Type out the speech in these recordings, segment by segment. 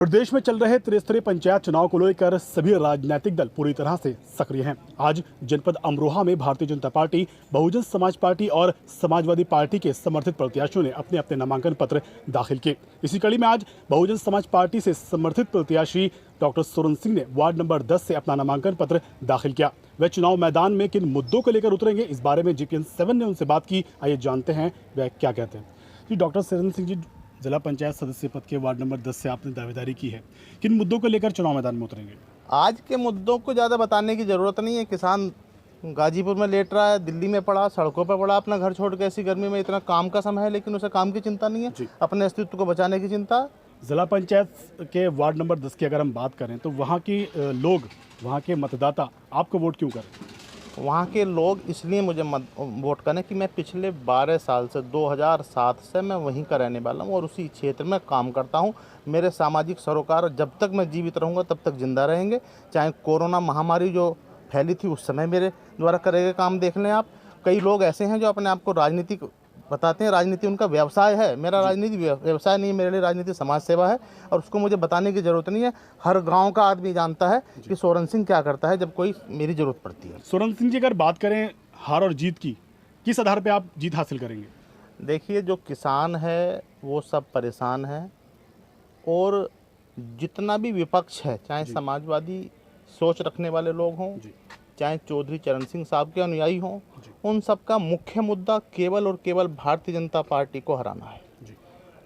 प्रदेश में चल रहे त्रिस्तरीय पंचायत चुनाव को लेकर सभी राजनीतिक दल पूरी तरह से सक्रिय हैं। आज जनपद अमरोहा में भारतीय जनता पार्टी, बहुजन समाज पार्टी और समाजवादी पार्टी के समर्थित प्रत्याशियों ने अपने अपने नामांकन पत्र दाखिल किए। इसी कड़ी में आज बहुजन समाज पार्टी से समर्थित प्रत्याशी डॉक्टर सोरेन सिंह ने वार्ड नंबर 10 से अपना नामांकन पत्र दाखिल किया। वह चुनाव मैदान में किन मुद्दों को लेकर उतरेंगे, इस बारे में जीपीएन 7 ने उनसे बात की। आइए जानते हैं वह क्या कहते हैं। जी डॉक्टर सोरेन सिंह जी, जिला पंचायत सदस्य पद के वार्ड नंबर 10 से आपने दावेदारी की है, किन मुद्दों को लेकर चुनाव मैदान में उतरेंगे? आज के मुद्दों को ज़्यादा बताने की ज़रूरत नहीं है। किसान गाजीपुर में लेट रहा है, दिल्ली में पड़ा, सड़कों पर पड़ा, अपना घर छोड़ के ऐसी गर्मी में। इतना काम का समय है लेकिन उसे काम की चिंता नहीं है, अपने अस्तित्व को बचाने की चिंता। जिला पंचायत के वार्ड नंबर 10 की अगर हम बात करें तो वहाँ की लोग, वहाँ के मतदाता आपको वोट क्यों करें? वहाँ के लोग इसलिए मुझे वोट करें कि मैं पिछले 12 साल से 2007 से मैं वहीं का रहने वाला हूँ और उसी क्षेत्र में काम करता हूँ। मेरे सामाजिक सरोकार जब तक मैं जीवित रहूँगा तब तक जिंदा रहेंगे। चाहे कोरोना महामारी जो फैली थी उस समय मेरे द्वारा करे गए काम देख लें आप। कई लोग ऐसे हैं जो अपने आप को राजनीतिक बताते हैं, राजनीति उनका व्यवसाय है। मेरा राजनीति व्यवसाय नहीं है, मेरे लिए राजनीति समाज सेवा है और उसको मुझे बताने की ज़रूरत नहीं है। हर गांव का आदमी जानता है कि सोरेन सिंह क्या करता है जब कोई मेरी ज़रूरत पड़ती है। सोरेन सिंह जी, अगर बात करें हार और जीत की, किस आधार पे आप जीत हासिल करेंगे? देखिए, जो किसान है वो सब परेशान है और जितना भी विपक्ष है, चाहे समाजवादी सोच रखने वाले लोग हों, चाहे चौधरी चरण सिंह साहब के अनुयायी हों, उन सब का मुख्य मुद्दा केवल और केवल भारतीय जनता पार्टी को हराना है।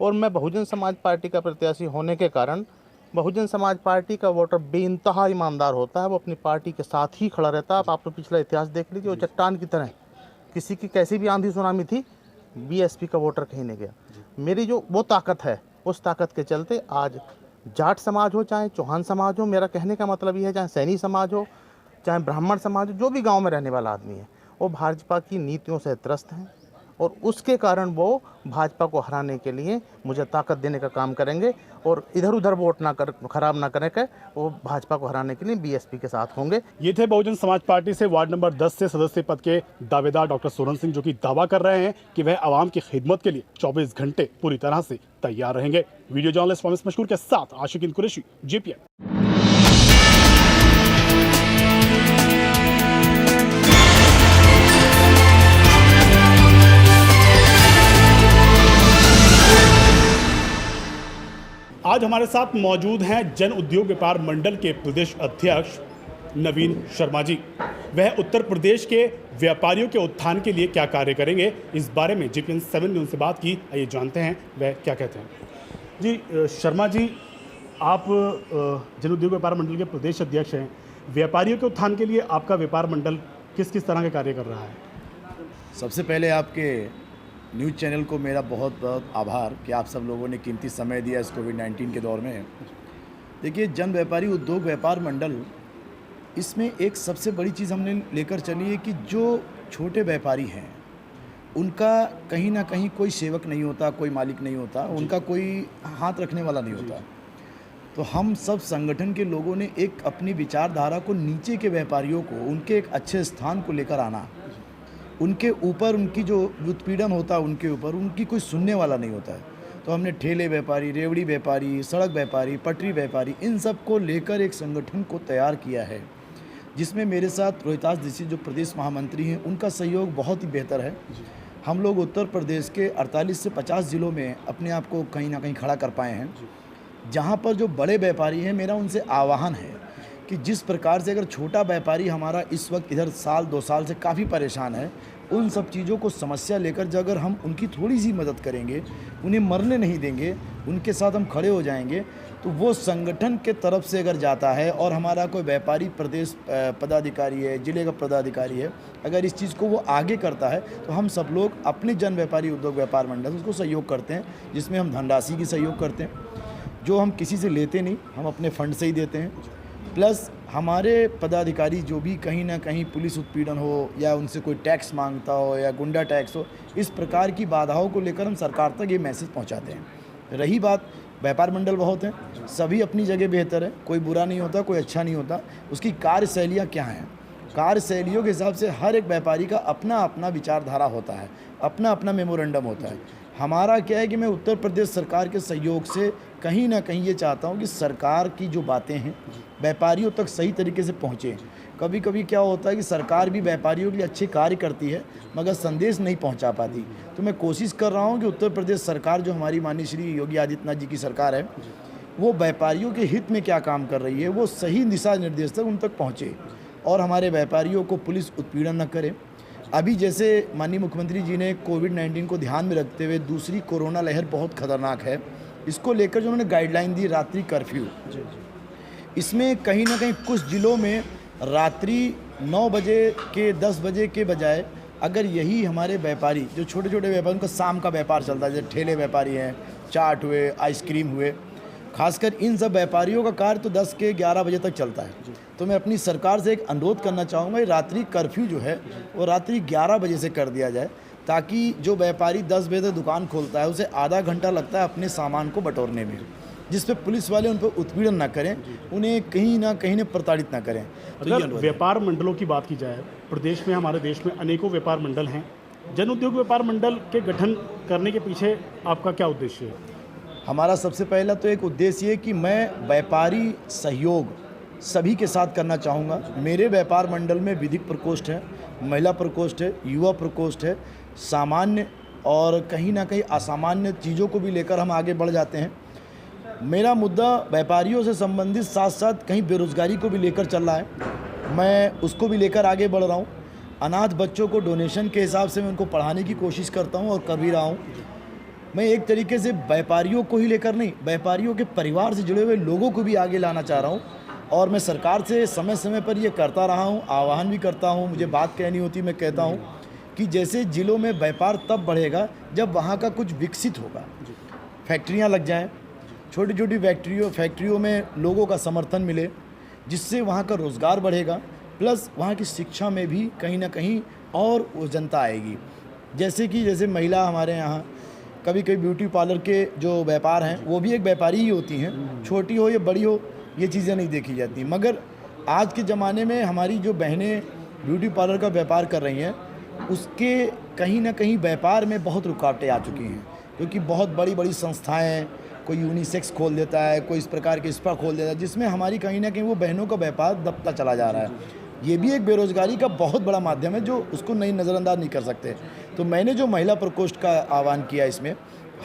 और मैं बहुजन समाज पार्टी का प्रत्याशी होने के कारण बहुजन समाज पार्टी का वोटर बेइंतहा ईमानदार होता है, वो अपनी पार्टी के साथ ही खड़ा रहता है। आप तो पिछला इतिहास देख लीजिए, वो चट्टान की तरह, किसी की कैसी भी आंधी सुनामी थी, बीएसपी का वोटर कहीं नहीं गया। मेरी जो वो ताकत है, उस ताकत के चलते आज जाट समाज हो, चाहे चौहान समाज हो, मेरा कहने का मतलब ये है, चाहे सैनी समाज हो, चाहे ब्राह्मण समाज हो, जो भी गांव में रहने वाला आदमी है वो भाजपा की नीतियों से त्रस्त हैं और उसके कारण वो भाजपा को हराने के लिए मुझे ताकत देने का काम करेंगे और इधर उधर वोट खराब ना करने के वो भाजपा को हराने के लिए बीएसपी के साथ होंगे। ये थे बहुजन समाज पार्टी से वार्ड नंबर 10 से सदस्य पद के दावेदार डॉक्टर सोरेन सिंह, जो कि दावा कर रहे हैं कि वह आवाम की खिदमत के लिए 24 घंटे पूरी तरह से तैयार रहेंगे। वीडियो जर्नलिस्ट फामिस मशकूर के साथ आशिकीन कुरैशी, जीपीएन। आज हमारे साथ मौजूद हैं जन उद्योग व्यापार मंडल के प्रदेश अध्यक्ष नवीन शर्मा जी। वह उत्तर प्रदेश के व्यापारियों के उत्थान के लिए क्या कार्य करेंगे, इस बारे में जीपीएन 7 ने उनसे बात की। आइए जानते हैं वह क्या कहते हैं। जी शर्मा जी, आप जन उद्योग व्यापार मंडल के प्रदेश अध्यक्ष हैं। व्यापारियों के उत्थान के लिए आपका व्यापार मंडल किस किस तरह के कार्य कर रहा है? सबसे पहले आपके न्यूज़ चैनल को मेरा बहुत बहुत आभार कि आप सब लोगों ने कीमती समय दिया इस कोविड-19 के दौर में। देखिए, जन व्यापारी उद्योग व्यापार मंडल, इसमें एक सबसे बड़ी चीज़ हमने लेकर चली है कि जो छोटे व्यापारी हैं उनका कहीं ना कहीं कोई सेवक नहीं होता, कोई मालिक नहीं होता, उनका कोई हाथ रखने वाला नहीं होता। तो हम सब संगठन के लोगों ने एक अपनी विचारधारा को नीचे के व्यापारियों को उनके एक अच्छे स्थान को लेकर आना, उनके ऊपर उनकी जो उत्पीड़न होता है उनके ऊपर उनकी कोई सुनने वाला नहीं होता है। तो हमने ठेले व्यापारी, रेवड़ी व्यापारी, सड़क व्यापारी, पटरी व्यापारी, इन सब को लेकर एक संगठन को तैयार किया है, जिसमें मेरे साथ रोहितास दीक्षित जो प्रदेश महामंत्री हैं, उनका सहयोग बहुत ही बेहतर है। हम लोग उत्तर प्रदेश के 48 से 50 ज़िलों में अपने आप को कहीं ना कहीं खड़ा कर पाए हैं। जहाँ पर जो बड़े व्यापारी हैं, मेरा उनसे आह्वान है कि जिस प्रकार से अगर छोटा व्यापारी हमारा इस वक्त इधर साल 2 साल से काफ़ी परेशान है, उन सब चीज़ों को समस्या लेकर जो अगर हम उनकी थोड़ी सी मदद करेंगे, उन्हें मरने नहीं देंगे, उनके साथ हम खड़े हो जाएंगे, तो वो संगठन के तरफ से अगर जाता है और हमारा कोई व्यापारी प्रदेश पदाधिकारी है, जिले का पदाधिकारी है, अगर इस चीज़ को वो आगे करता है तो हम सब लोग अपने जन व्यापारी उद्योग व्यापार मंडल उसको सहयोग करते हैं, जिसमें हम धनराशि की सहयोग करते हैं, जो हम किसी से लेते नहीं, हम अपने फंड से ही देते हैं। प्लस हमारे पदाधिकारी जो भी कहीं ना कहीं पुलिस उत्पीड़न हो या उनसे कोई टैक्स मांगता हो या गुंडा टैक्स हो, इस प्रकार की बाधाओं को लेकर हम सरकार तक ये मैसेज पहुंचाते हैं। रही बात, व्यापार मंडल बहुत हैं, सभी अपनी जगह बेहतर है, कोई बुरा नहीं होता, कोई अच्छा नहीं होता। उसकी कार्यशैलियाँ क्या हैं, कार्यशैलियों के हिसाब से हर एक व्यापारी का अपना अपना विचारधारा होता है, अपना अपना मेमोरेंडम होता है। हमारा क्या है कि मैं उत्तर प्रदेश सरकार के सहयोग से कहीं ना कहीं ये चाहता हूँ कि सरकार की जो बातें हैं व्यापारियों तक सही तरीके से पहुँचे। कभी कभी क्या होता है कि सरकार भी व्यापारियों के लिए अच्छे कार्य करती है मगर संदेश नहीं पहुंचा पाती। तो मैं कोशिश कर रहा हूं कि उत्तर प्रदेश सरकार जो हमारी माननीय श्री योगी आदित्यनाथ जी की सरकार है वो व्यापारियों के हित में क्या काम कर रही है वो सही दिशा निर्देश तक उन तक पहुँचे और हमारे व्यापारियों को पुलिस उत्पीड़न न करे। अभी जैसे माननीय मुख्यमंत्री जी ने कोविड-19 को ध्यान में रखते हुए दूसरी कोरोना लहर बहुत खतरनाक है, इसको लेकर जो उन्होंने गाइडलाइन दी रात्रि कर्फ्यू, इसमें कहीं ना कहीं कुछ जिलों में रात्रि 9 बजे के 10 बजे के बजाय अगर यही हमारे व्यापारी जो छोटे छोटे व्यापारी उनका शाम का व्यापार चलता है, जैसे ठेले व्यापारी हैं, चाट हुए, आइसक्रीम हुए, खासकर इन सब व्यापारियों का कार्य तो 10 के 11 बजे तक चलता है। तो मैं अपनी सरकार से एक अनुरोध करना चाहूँगा रात्रि कर्फ्यू जो है वो रात्रि 11 बजे से कर दिया जाए ताकि जो व्यापारी 10 बजे तक दुकान खोलता है उसे आधा घंटा लगता है अपने सामान को बटोरने में, जिस पे पुलिस वाले उन पर उत्पीड़न ना करें, उन्हें कहीं ना कहीं प्रताड़ित ना करें। तो अगर व्यापार मंडलों की बात की जाए, प्रदेश में हमारे देश में अनेकों व्यापार मंडल हैं, जन उद्योग व्यापार मंडल के गठन करने के पीछे आपका क्या उद्देश्य है? हमारा सबसे पहला तो एक उद्देश्य है कि मैं व्यापारी सहयोग सभी के साथ करना चाहूँगा। मेरे व्यापार मंडल में विधिक प्रकोष्ठ है, महिला प्रकोष्ठ है, युवा प्रकोष्ठ है, सामान्य और कहीं ना कहीं असामान्य चीज़ों को भी लेकर हम आगे बढ़ जाते हैं। मेरा मुद्दा व्यापारियों से संबंधित साथ साथ कहीं बेरोज़गारी को भी लेकर चल रहा है, मैं उसको भी लेकर आगे बढ़ रहा हूँ। अनाथ बच्चों को डोनेशन के हिसाब से मैं उनको पढ़ाने की कोशिश करता हूँ और कर भी रहा हूँ। मैं एक तरीके से व्यापारियों को ही लेकर नहीं, व्यापारियों के परिवार से जुड़े हुए लोगों को भी आगे लाना चाह रहा हूँ और मैं सरकार से समय समय पर ये करता रहा हूँ, आह्वान भी करता हूँ। मुझे बात कहनी होती मैं कहता हूँ कि जैसे ज़िलों में व्यापार तब बढ़ेगा जब वहाँ का कुछ विकसित होगा, फैक्ट्रियाँ लग जाएँ, छोटी छोटी फैक्ट्रियों में लोगों का समर्थन मिले, जिससे वहाँ का रोज़गार बढ़ेगा, प्लस वहाँ की शिक्षा में भी कहीं ना कहीं और वो जनता आएगी। जैसे महिला हमारे यहाँ कभी कभी ब्यूटी पार्लर के जो व्यापार हैं वो भी एक व्यापारी ही होती हैं, छोटी हो या बड़ी हो ये चीज़ें नहीं देखी जाती। मगर आज के ज़माने में हमारी जो बहनें ब्यूटी पार्लर का व्यापार कर रही हैं उसके कहीं ना कहीं व्यापार में बहुत रुकावटें आ चुकी हैं, क्योंकि बहुत बड़ी बड़ी संस्थाएं, कोई यूनिसेक्स खोल देता है, कोई इस प्रकार के स्पा खोल देता है, जिसमें हमारी कहीं ना कहीं वो बहनों का व्यापार दबता चला जा रहा है। ये भी एक बेरोज़गारी का बहुत बड़ा माध्यम है जो उसको नहीं नज़रअंदाज नहीं कर सकते। तो मैंने जो महिला प्रकोष्ठ का आह्वान किया, इसमें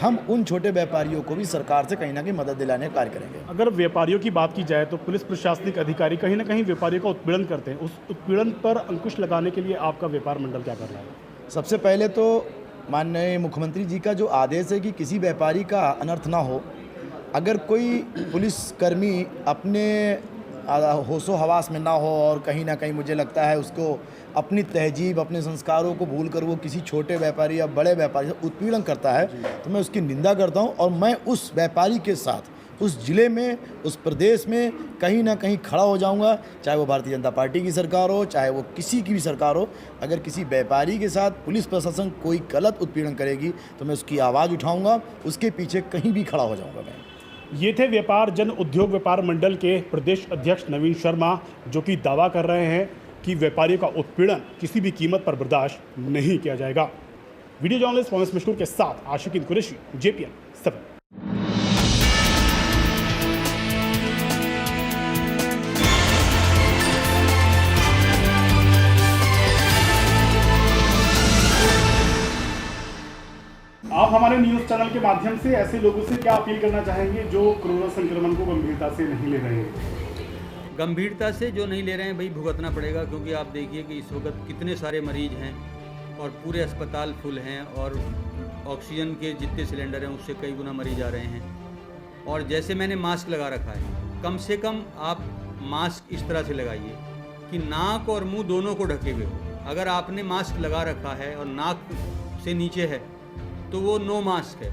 हम उन छोटे व्यापारियों को भी सरकार से कहीं ना कहीं मदद दिलाने का कार्य करेंगे। अगर व्यापारियों की बात की जाए तो पुलिस प्रशासनिक अधिकारी कहीं ना कहीं व्यापारियों का उत्पीड़न करते हैं, उस उत्पीड़न पर अंकुश लगाने के लिए आपका व्यापार मंडल क्या कर रहा है? सबसे पहले तो माननीय मुख्यमंत्री जी का जो आदेश है कि किसी व्यापारी का अनर्थ ना हो, अगर कोई पुलिसकर्मी अपने होशो हवास में ना हो और कहीं ना कहीं मुझे लगता है उसको अपनी तहजीब, अपने संस्कारों को भूलकर वो किसी छोटे व्यापारी या बड़े व्यापारी से उत्पीड़न करता है, तो मैं उसकी निंदा करता हूं और मैं उस व्यापारी के साथ उस ज़िले में, उस प्रदेश में कहीं ना कहीं खड़ा हो जाऊंगा, चाहे वो भारतीय जनता पार्टी की सरकार हो, चाहे वो किसी की भी सरकार हो। अगर किसी व्यापारी के साथ पुलिस प्रशासन कोई गलत उत्पीड़न करेगी तो मैं उसकी आवाज़ उठाऊँगा, उसके पीछे कहीं भी खड़ा हो जाऊँगा मैं। ये थे व्यापार जन उद्योग व्यापार मंडल के प्रदेश अध्यक्ष नवीन शर्मा, जो कि दावा कर रहे हैं कि व्यापारियों का उत्पीड़न किसी भी कीमत पर बर्दाश्त नहीं किया जाएगा। वीडियो जर्नलिस्ट मोहम्मद मशहूर के साथ आशिकीन कुरैशी, JPN 7। आप हमारे न्यूज़ चैनल के माध्यम से ऐसे लोगों से क्या अपील करना चाहेंगे जो कोरोना संक्रमण को गंभीरता से नहीं ले रहे हैं? गंभीरता से जो नहीं ले रहे हैं भाई भुगतना पड़ेगा, क्योंकि आप देखिए कि इस वक्त कितने सारे मरीज हैं और पूरे अस्पताल फुल हैं और ऑक्सीजन के जितने सिलेंडर हैं उससे कई गुना मरीज आ रहे हैं। और जैसे मैंने मास्क लगा रखा है, कम से कम आप मास्क इस तरह से लगाइए कि नाक और मुंह दोनों को ढके हुए हो। अगर आपने मास्क लगा रखा है और नाक से नीचे है तो वो नो मास्क है।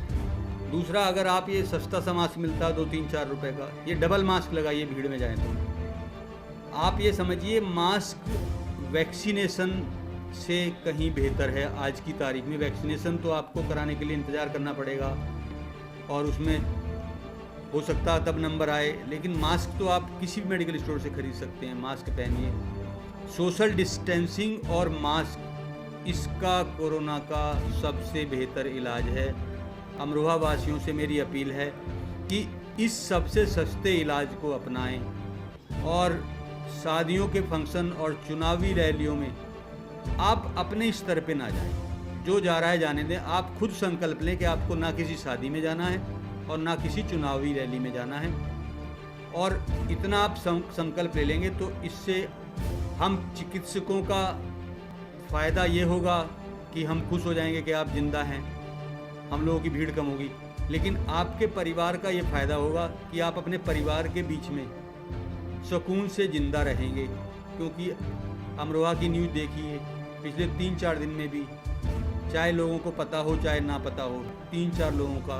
दूसरा, अगर आप ये सस्ता सा मास्क मिलता है 2-3-4 रुपए का, ये डबल मास्क लगाइए भीड़ में जाएं तो। आप ये समझिए मास्क वैक्सीनेशन से कहीं बेहतर है। आज की तारीख में वैक्सीनेशन तो आपको कराने के लिए इंतज़ार करना पड़ेगा और उसमें हो सकता है तब नंबर आए, लेकिन मास्क तो आप किसी भी मेडिकल स्टोर से खरीद सकते हैं। मास्क पहनिए, सोशल डिस्टेंसिंग और मास्क, इसका कोरोना का सबसे बेहतर इलाज है। अमरोहा वासियों से मेरी अपील है कि इस सबसे सस्ते इलाज को अपनाएं और शादियों के फंक्शन और चुनावी रैलियों में आप अपने स्तर पे ना जाएं। जो जा रहा है जाने दें। आप खुद संकल्प लें कि आपको ना किसी शादी में जाना है और ना किसी चुनावी रैली में जाना है, और इतना आप संकल्प ले लेंगे तो इससे हम चिकित्सकों का फ़ायदा ये होगा कि हम खुश हो जाएंगे कि आप जिंदा हैं, हम लोगों की भीड़ कम होगी। लेकिन आपके परिवार का ये फ़ायदा होगा कि आप अपने परिवार के बीच में सुकून से ज़िंदा रहेंगे। क्योंकि अमरोहा की न्यूज़ देखिए, पिछले 3-4 दिन में भी चाहे लोगों को पता हो चाहे ना पता हो, 3-4 लोगों का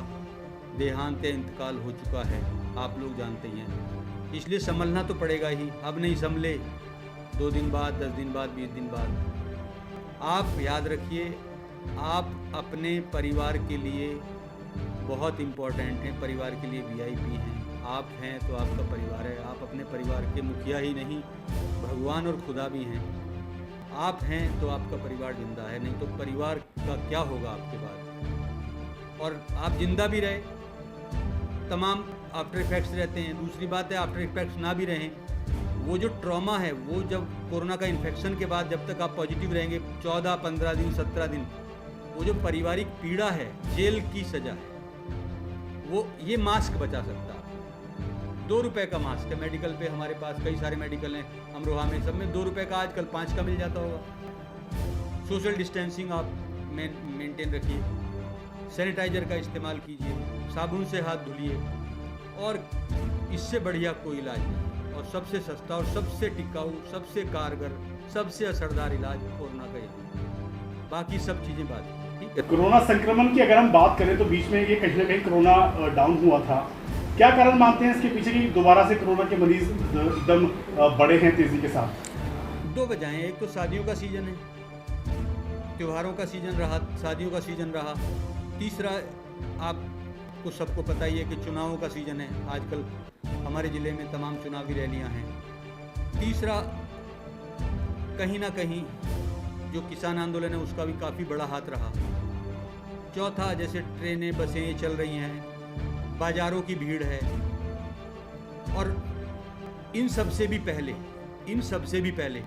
देहांत या इंतकाल हो चुका है, आप लोग जानते ही हैं। इसलिए संभलना तो पड़ेगा ही। अब नहीं संभले 2 दिन बाद, 10 दिन बाद, 20 दिन बाद। आप याद रखिए, आप अपने परिवार के लिए बहुत इम्पोर्टेंट हैं, परिवार के लिए VIP हैं। आप हैं तो आपका परिवार है। आप अपने परिवार के मुखिया ही नहीं, भगवान और खुदा भी हैं। आप हैं तो आपका परिवार जिंदा है, नहीं तो परिवार का क्या होगा आपके बाद। और आप जिंदा भी रहे, तमाम आफ्टर इफेक्ट्स रहते हैं। दूसरी बात है, आफ्टर इफेक्ट्स ना भी रहें, वो जो ट्रॉमा है, वो जब कोरोना का इन्फेक्शन के बाद जब तक आप पॉजिटिव रहेंगे 14, 15 दिन, 17 दिन, वो जो पारिवारिक पीड़ा है, जेल की सज़ा है, वो ये मास्क बचा सकता है। 2 रुपए का मास्क है, मेडिकल पे हमारे पास कई सारे मेडिकल हैं अमरोहा में, सब में 2 रुपए का, आजकल 5 का मिल जाता होगा। सोशल डिस्टेंसिंग आप मेंटेन रखिए, सैनिटाइजर का इस्तेमाल कीजिए, साबुन से हाथ धुलिए, और इससे बढ़िया कोई इलाज नहीं। और सबसे सस्ता और सबसे टिकाऊ, सबसे कारगर, सबसे असरदार इलाज कोरोना का यही। बाकी सब चीज़ें बात ठीक है। कोरोना संक्रमण की अगर हम बात करें तो बीच में ये कहीं ना कहीं कोरोना डाउन हुआ था। क्या कारण मानते हैं इसके पीछे कि दोबारा से कोरोना के मरीज एकदम बढ़े हैं तेजी के साथ? 2 वजहें। एक तो शादियों का सीजन है, त्योहारों का सीजन रहा, शादियों का सीजन रहा। तीसरा, आपको सबको पता ही है कि चुनावों का सीजन है। आजकल हमारे ज़िले में तमाम चुनावी रैलियां हैं। तीसरा, कहीं ना कहीं जो किसान आंदोलन है उसका भी काफ़ी बड़ा हाथ रहा। चौथा, जैसे ट्रेनें, बसें चल रही हैं, बाज़ारों की भीड़ है, और इन सबसे भी पहले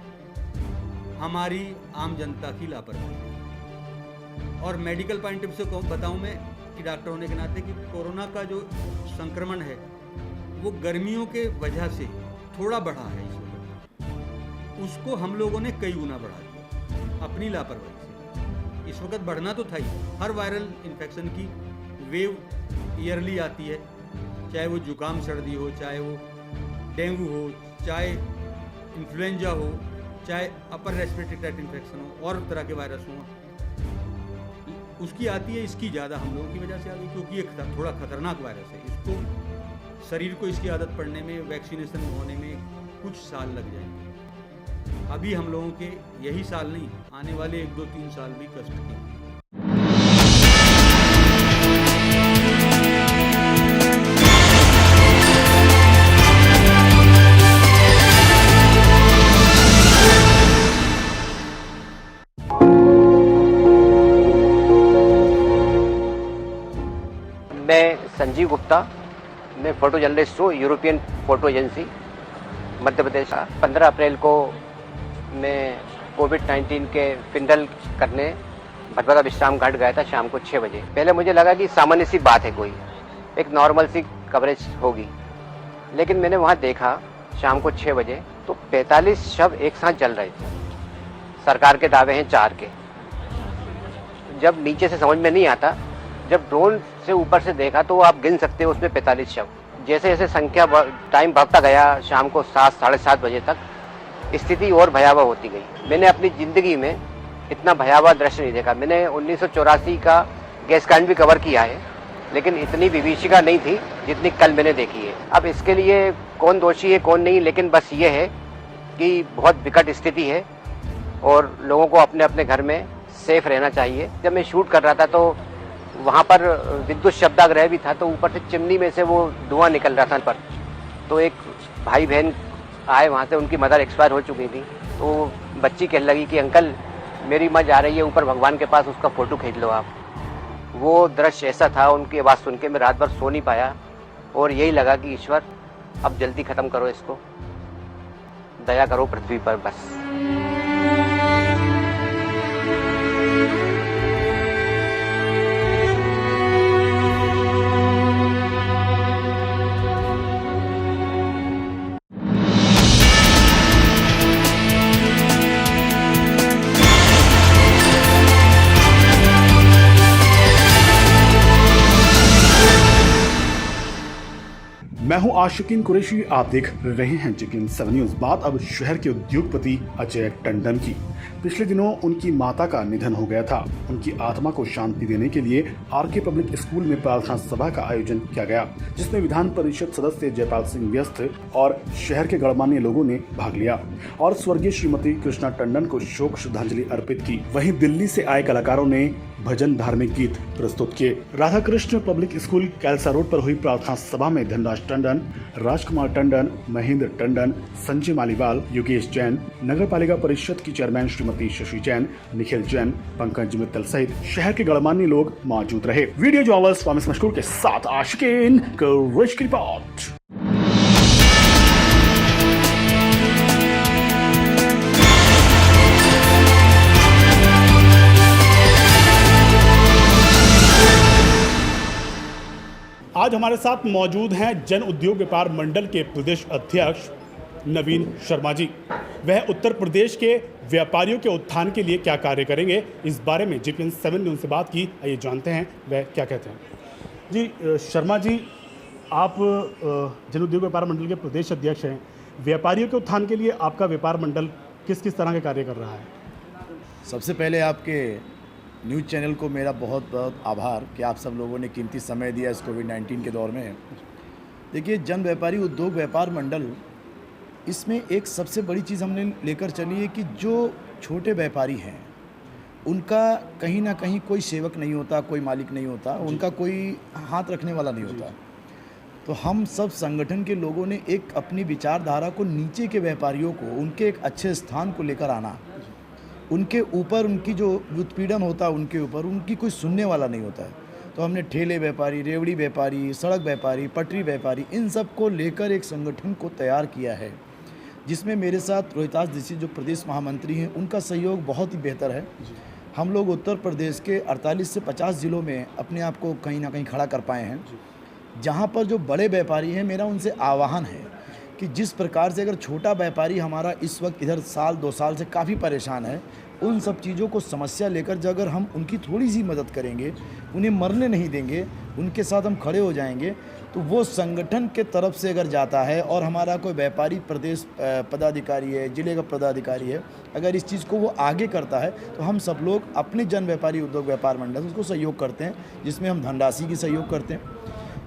हमारी आम जनता की लापरवाही। और मेडिकल पॉइंट ऑफ से बताऊं मैं कि डॉक्टर होने के नाते कि कोरोना का जो संक्रमण है वो गर्मियों के वजह से थोड़ा बढ़ा है इस वक्त, उसको हम लोगों ने कई गुना बढ़ा दिया अपनी लापरवाही से। इस वक्त बढ़ना तो था ही, हर वायरल इन्फेक्शन की वेव ईयरली आती है, चाहे वो जुकाम सर्दी हो, चाहे वो डेंगू हो, चाहे इन्फ्लुएंजा हो, चाहे अपर रेस्पिरेटरी ट्रैक्ट इन्फेक्शन हो, और तरह के वायरस हो, उसकी आती है। इसकी ज़्यादा हम लोगों की वजह से आ गई, क्योंकि ये थोड़ा खतरनाक वायरस है। इसको शरीर को इसकी आदत पड़ने में, वैक्सीनेशन होने में कुछ साल लग जाएंगे। अभी हम लोगों के यही साल नहीं, आने वाले 1, 2, 3 साल भी कष्ट के। मैं संजीव गुप्ता, मैं फ़ोटो जर्नलिस्ट हूँ, European photo agency Madhya Pradesh. 15 अप्रैल को मैं कोविड-19 के फिंडल करने भदभदा विश्राम घाट गया था शाम को 6 बजे। पहले मुझे लगा कि सामान्य सी बात है, कोई एक नॉर्मल सी कवरेज होगी, लेकिन मैंने वहाँ देखा शाम को 6 बजे तो 45 शव एक साथ जल रहे थे। सरकार के दावे हैं 4 के। जब नीचे से समझ में नहीं आता, जब ड्रोन से ऊपर से देखा तो आप गिन सकते हो उसमें 45 शव। जैसे जैसे संख्या टाइम बढ़ता गया, शाम को 7, साढ़े 7 बजे तक स्थिति और भयावह होती गई। मैंने अपनी ज़िंदगी में इतना भयावह दृश्य नहीं देखा। मैंने 1984 का गैस कांड भी कवर किया है, लेकिन इतनी विभीषिका नहीं थी जितनी कल मैंने देखी है। अब इसके लिए कौन दोषी है कौन नहीं, लेकिन बस ये है कि बहुत विकट स्थिति है और लोगों को अपने अपने घर में सेफ रहना चाहिए। जब मैं शूट कर रहा था तो वहाँ पर विद्युत शब्दाग्रह भी था, तो ऊपर से चिमनी में से वो धुआं निकल रहा था पर। तो एक भाई बहन आए वहाँ से, उनकी मदर एक्सपायर हो चुकी थी, तो बच्ची कहने लगी कि अंकल मेरी माँ जा रही है ऊपर भगवान के पास, उसका फ़ोटो खींच लो आप। वो दृश्य ऐसा था, उनकी आवाज़ सुन के मैं रात भर सो नहीं पाया। और यही लगा कि ईश्वर अब जल्दी ख़त्म करो इसको, दया करो पृथ्वी पर बस। मैं हूं आशिकीन कुरैशी, आप देख रहे हैं चिकन 7 न्यूज। बात अब शहर के उद्योगपति अजय टंडन की। पिछले दिनों उनकी माता का निधन हो गया था। उनकी आत्मा को शांति देने के लिए आरके पब्लिक स्कूल में प्रार्थना सभा का आयोजन किया गया, जिसमें विधान परिषद सदस्य जयपाल सिंह व्यस्त और शहर के गणमान्य लोगों ने भाग लिया और स्वर्गीय श्रीमती कृष्णा टंडन को शोक श्रद्धांजलि अर्पित की। वहीं दिल्ली से आए कलाकारों ने भजन धार्मिक गीत प्रस्तुत किए। Radha Krishna public school Kailsa road पर हुई प्रार्थना सभा में धनराज टंडन, राजकुमार टंडन, महेंद्र टंडन, संजय मालीवाल, योगेश जैन, नगर पालिका परिषद की चेयरमैन श्रीमती शशि जैन, निखिल जैन, पंकज मित्तल सहित शहर के गणमान्य लोग मौजूद रहे। वीडियो जर्नलिस्ट फामिस मशकूर के साथ आशिकीन कुरैशी की रिपोर्ट। आज हमारे साथ मौजूद हैं जन उद्योग व्यापार मंडल के प्रदेश अध्यक्ष नवीन शर्मा जी। वह उत्तर प्रदेश के व्यापारियों के उत्थान के लिए क्या कार्य करेंगे, इस बारे में चिकन 7 ने उनसे बात की। आइए जानते हैं वह क्या कहते हैं। जी शर्मा जी, आप जन उद्योग व्यापार मंडल के प्रदेश अध्यक्ष हैं। व्यापारियों के उत्थान के लिए आपका व्यापार मंडल किस किस तरह के कार्य कर रहा है? सबसे पहले आपके न्यूज़ चैनल को मेरा बहुत बहुत आभार कि आप सब लोगों ने कीमती समय दिया इस कोविड-19 के दौर में। देखिए, जन व्यापारी उद्योग व्यापार मंडल, इसमें एक सबसे बड़ी चीज़ हमने लेकर चली है कि जो छोटे व्यापारी हैं उनका कहीं ना कहीं कोई सेवक नहीं होता, कोई मालिक नहीं होता, उनका कोई हाथ रखने वाला नहीं होता। तो हम सब संगठन के लोगों ने एक अपनी विचारधारा को नीचे के व्यापारियों को उनके एक अच्छे स्थान को लेकर आना, उनके ऊपर उनकी जो उत्पीड़न होता है उनके ऊपर उनकी कोई सुनने वाला नहीं होता है। तो हमने ठेले व्यापारी, रेवड़ी व्यापारी, सड़क व्यापारी, पटरी व्यापारी, इन सब को लेकर एक संगठन को तैयार किया है, जिसमें मेरे साथ रोहितास दीक्षित जो प्रदेश महामंत्री हैं, उनका सहयोग बहुत ही बेहतर है। हम लोग उत्तर प्रदेश के 48 से 50 ज़िलों में अपने आप को कहीं ना कहीं खड़ा कर पाए हैं। जहाँ पर जो बड़े व्यापारी हैं, मेरा उनसे आह्वान है कि जिस प्रकार से अगर छोटा व्यापारी हमारा इस वक्त इधर साल 2 साल से काफ़ी परेशान है, उन सब चीज़ों को समस्या लेकर जब अगर हम उनकी थोड़ी सी मदद करेंगे, उन्हें मरने नहीं देंगे, उनके साथ हम खड़े हो जाएंगे, तो वो संगठन के तरफ से अगर जाता है और हमारा कोई व्यापारी प्रदेश पदाधिकारी है, जिले का पदाधिकारी है, अगर इस चीज़ को वो आगे करता है, तो हम सब लोग अपने जन व्यापारी उद्योग व्यापार मंडल उसको सहयोग करते हैं, जिसमें हम धनराशि की सहयोग करते हैं,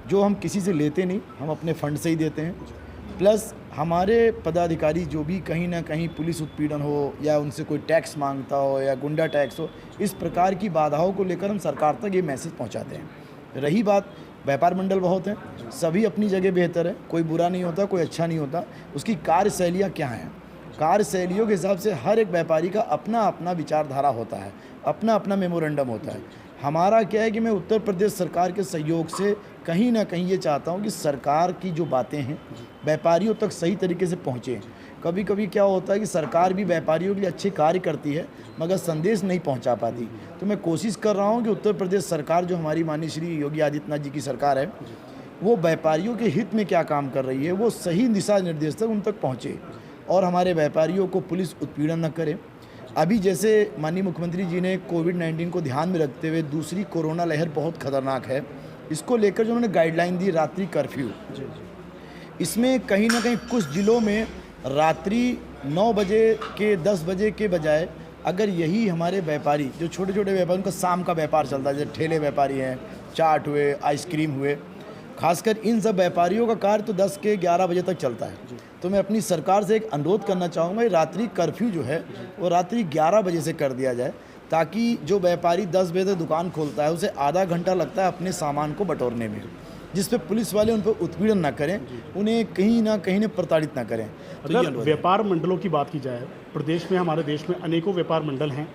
जो हम किसी से लेते नहीं, हम अपने फंड से ही देते हैं। प्लस हमारे पदाधिकारी जो भी कहीं ना कहीं पुलिस उत्पीड़न हो या उनसे कोई टैक्स मांगता हो या गुंडा टैक्स हो, इस प्रकार की बाधाओं को लेकर हम सरकार तक ये मैसेज पहुंचाते हैं। रही बात, व्यापार मंडल बहुत हैं, सभी अपनी जगह बेहतर है, कोई बुरा नहीं होता, कोई अच्छा नहीं होता। उसकी कार्यशैलियाँ क्या हैं, कार्यशैलियों के हिसाब से हर एक व्यापारी का अपना अपना विचारधारा होता है, अपना अपना मेमोरेंडम होता है। हमारा क्या है कि मैं उत्तर प्रदेश सरकार के सहयोग से कहीं ना कहीं ये चाहता हूँ कि सरकार की जो बातें हैं व्यापारियों तक सही तरीके से पहुँचें। कभी कभी क्या होता है कि सरकार भी व्यापारियों के लिए अच्छे कार्य करती है मगर संदेश नहीं पहुँचा पाती। तो मैं कोशिश कर रहा हूँ कि उत्तर प्रदेश सरकार जो हमारी माननीय श्री योगी आदित्यनाथ जी की सरकार है, वो व्यापारियों के हित में क्या काम कर रही है, वो सही दिशा निर्देश तक उन तक पहुँचे और हमारे व्यापारियों को पुलिस उत्पीड़न न करे। अभी जैसे माननीय मुख्यमंत्री जी ने कोविड-19 को ध्यान में रखते हुए दूसरी कोरोना लहर बहुत खतरनाक है, इसको लेकर जो उन्होंने गाइडलाइन दी रात्रि कर्फ्यू, इसमें कहीं ना कहीं कुछ ज़िलों में रात्रि 9 बजे के 10 बजे के बजाय अगर यही हमारे व्यापारी जो छोटे छोटे व्यापारी, उनका शाम का व्यापार चलता है, जैसे ठेले व्यापारी हैं, चाट हुए, आइसक्रीम हुए, खासकर इन सब व्यापारियों का कार्य तो 10 के 11 बजे तक चलता है। तो मैं अपनी सरकार से एक अनुरोध करना चाहूँगा, रात्रि कर्फ्यू जो है वो रात्रि 11 बजे से कर दिया जाए, ताकि जो व्यापारी 10 बजे तक दुकान खोलता है उसे आधा घंटा लगता है अपने सामान को बटोरने में, जिस पे पुलिस वाले उन पर उत्पीड़न ना करें, उन्हें कहीं ना कहीं प्रताड़ित ना करें। तो अगर व्यापार मंडलों की बात की जाए, प्रदेश में, हमारे देश में अनेकों व्यापार मंडल हैं।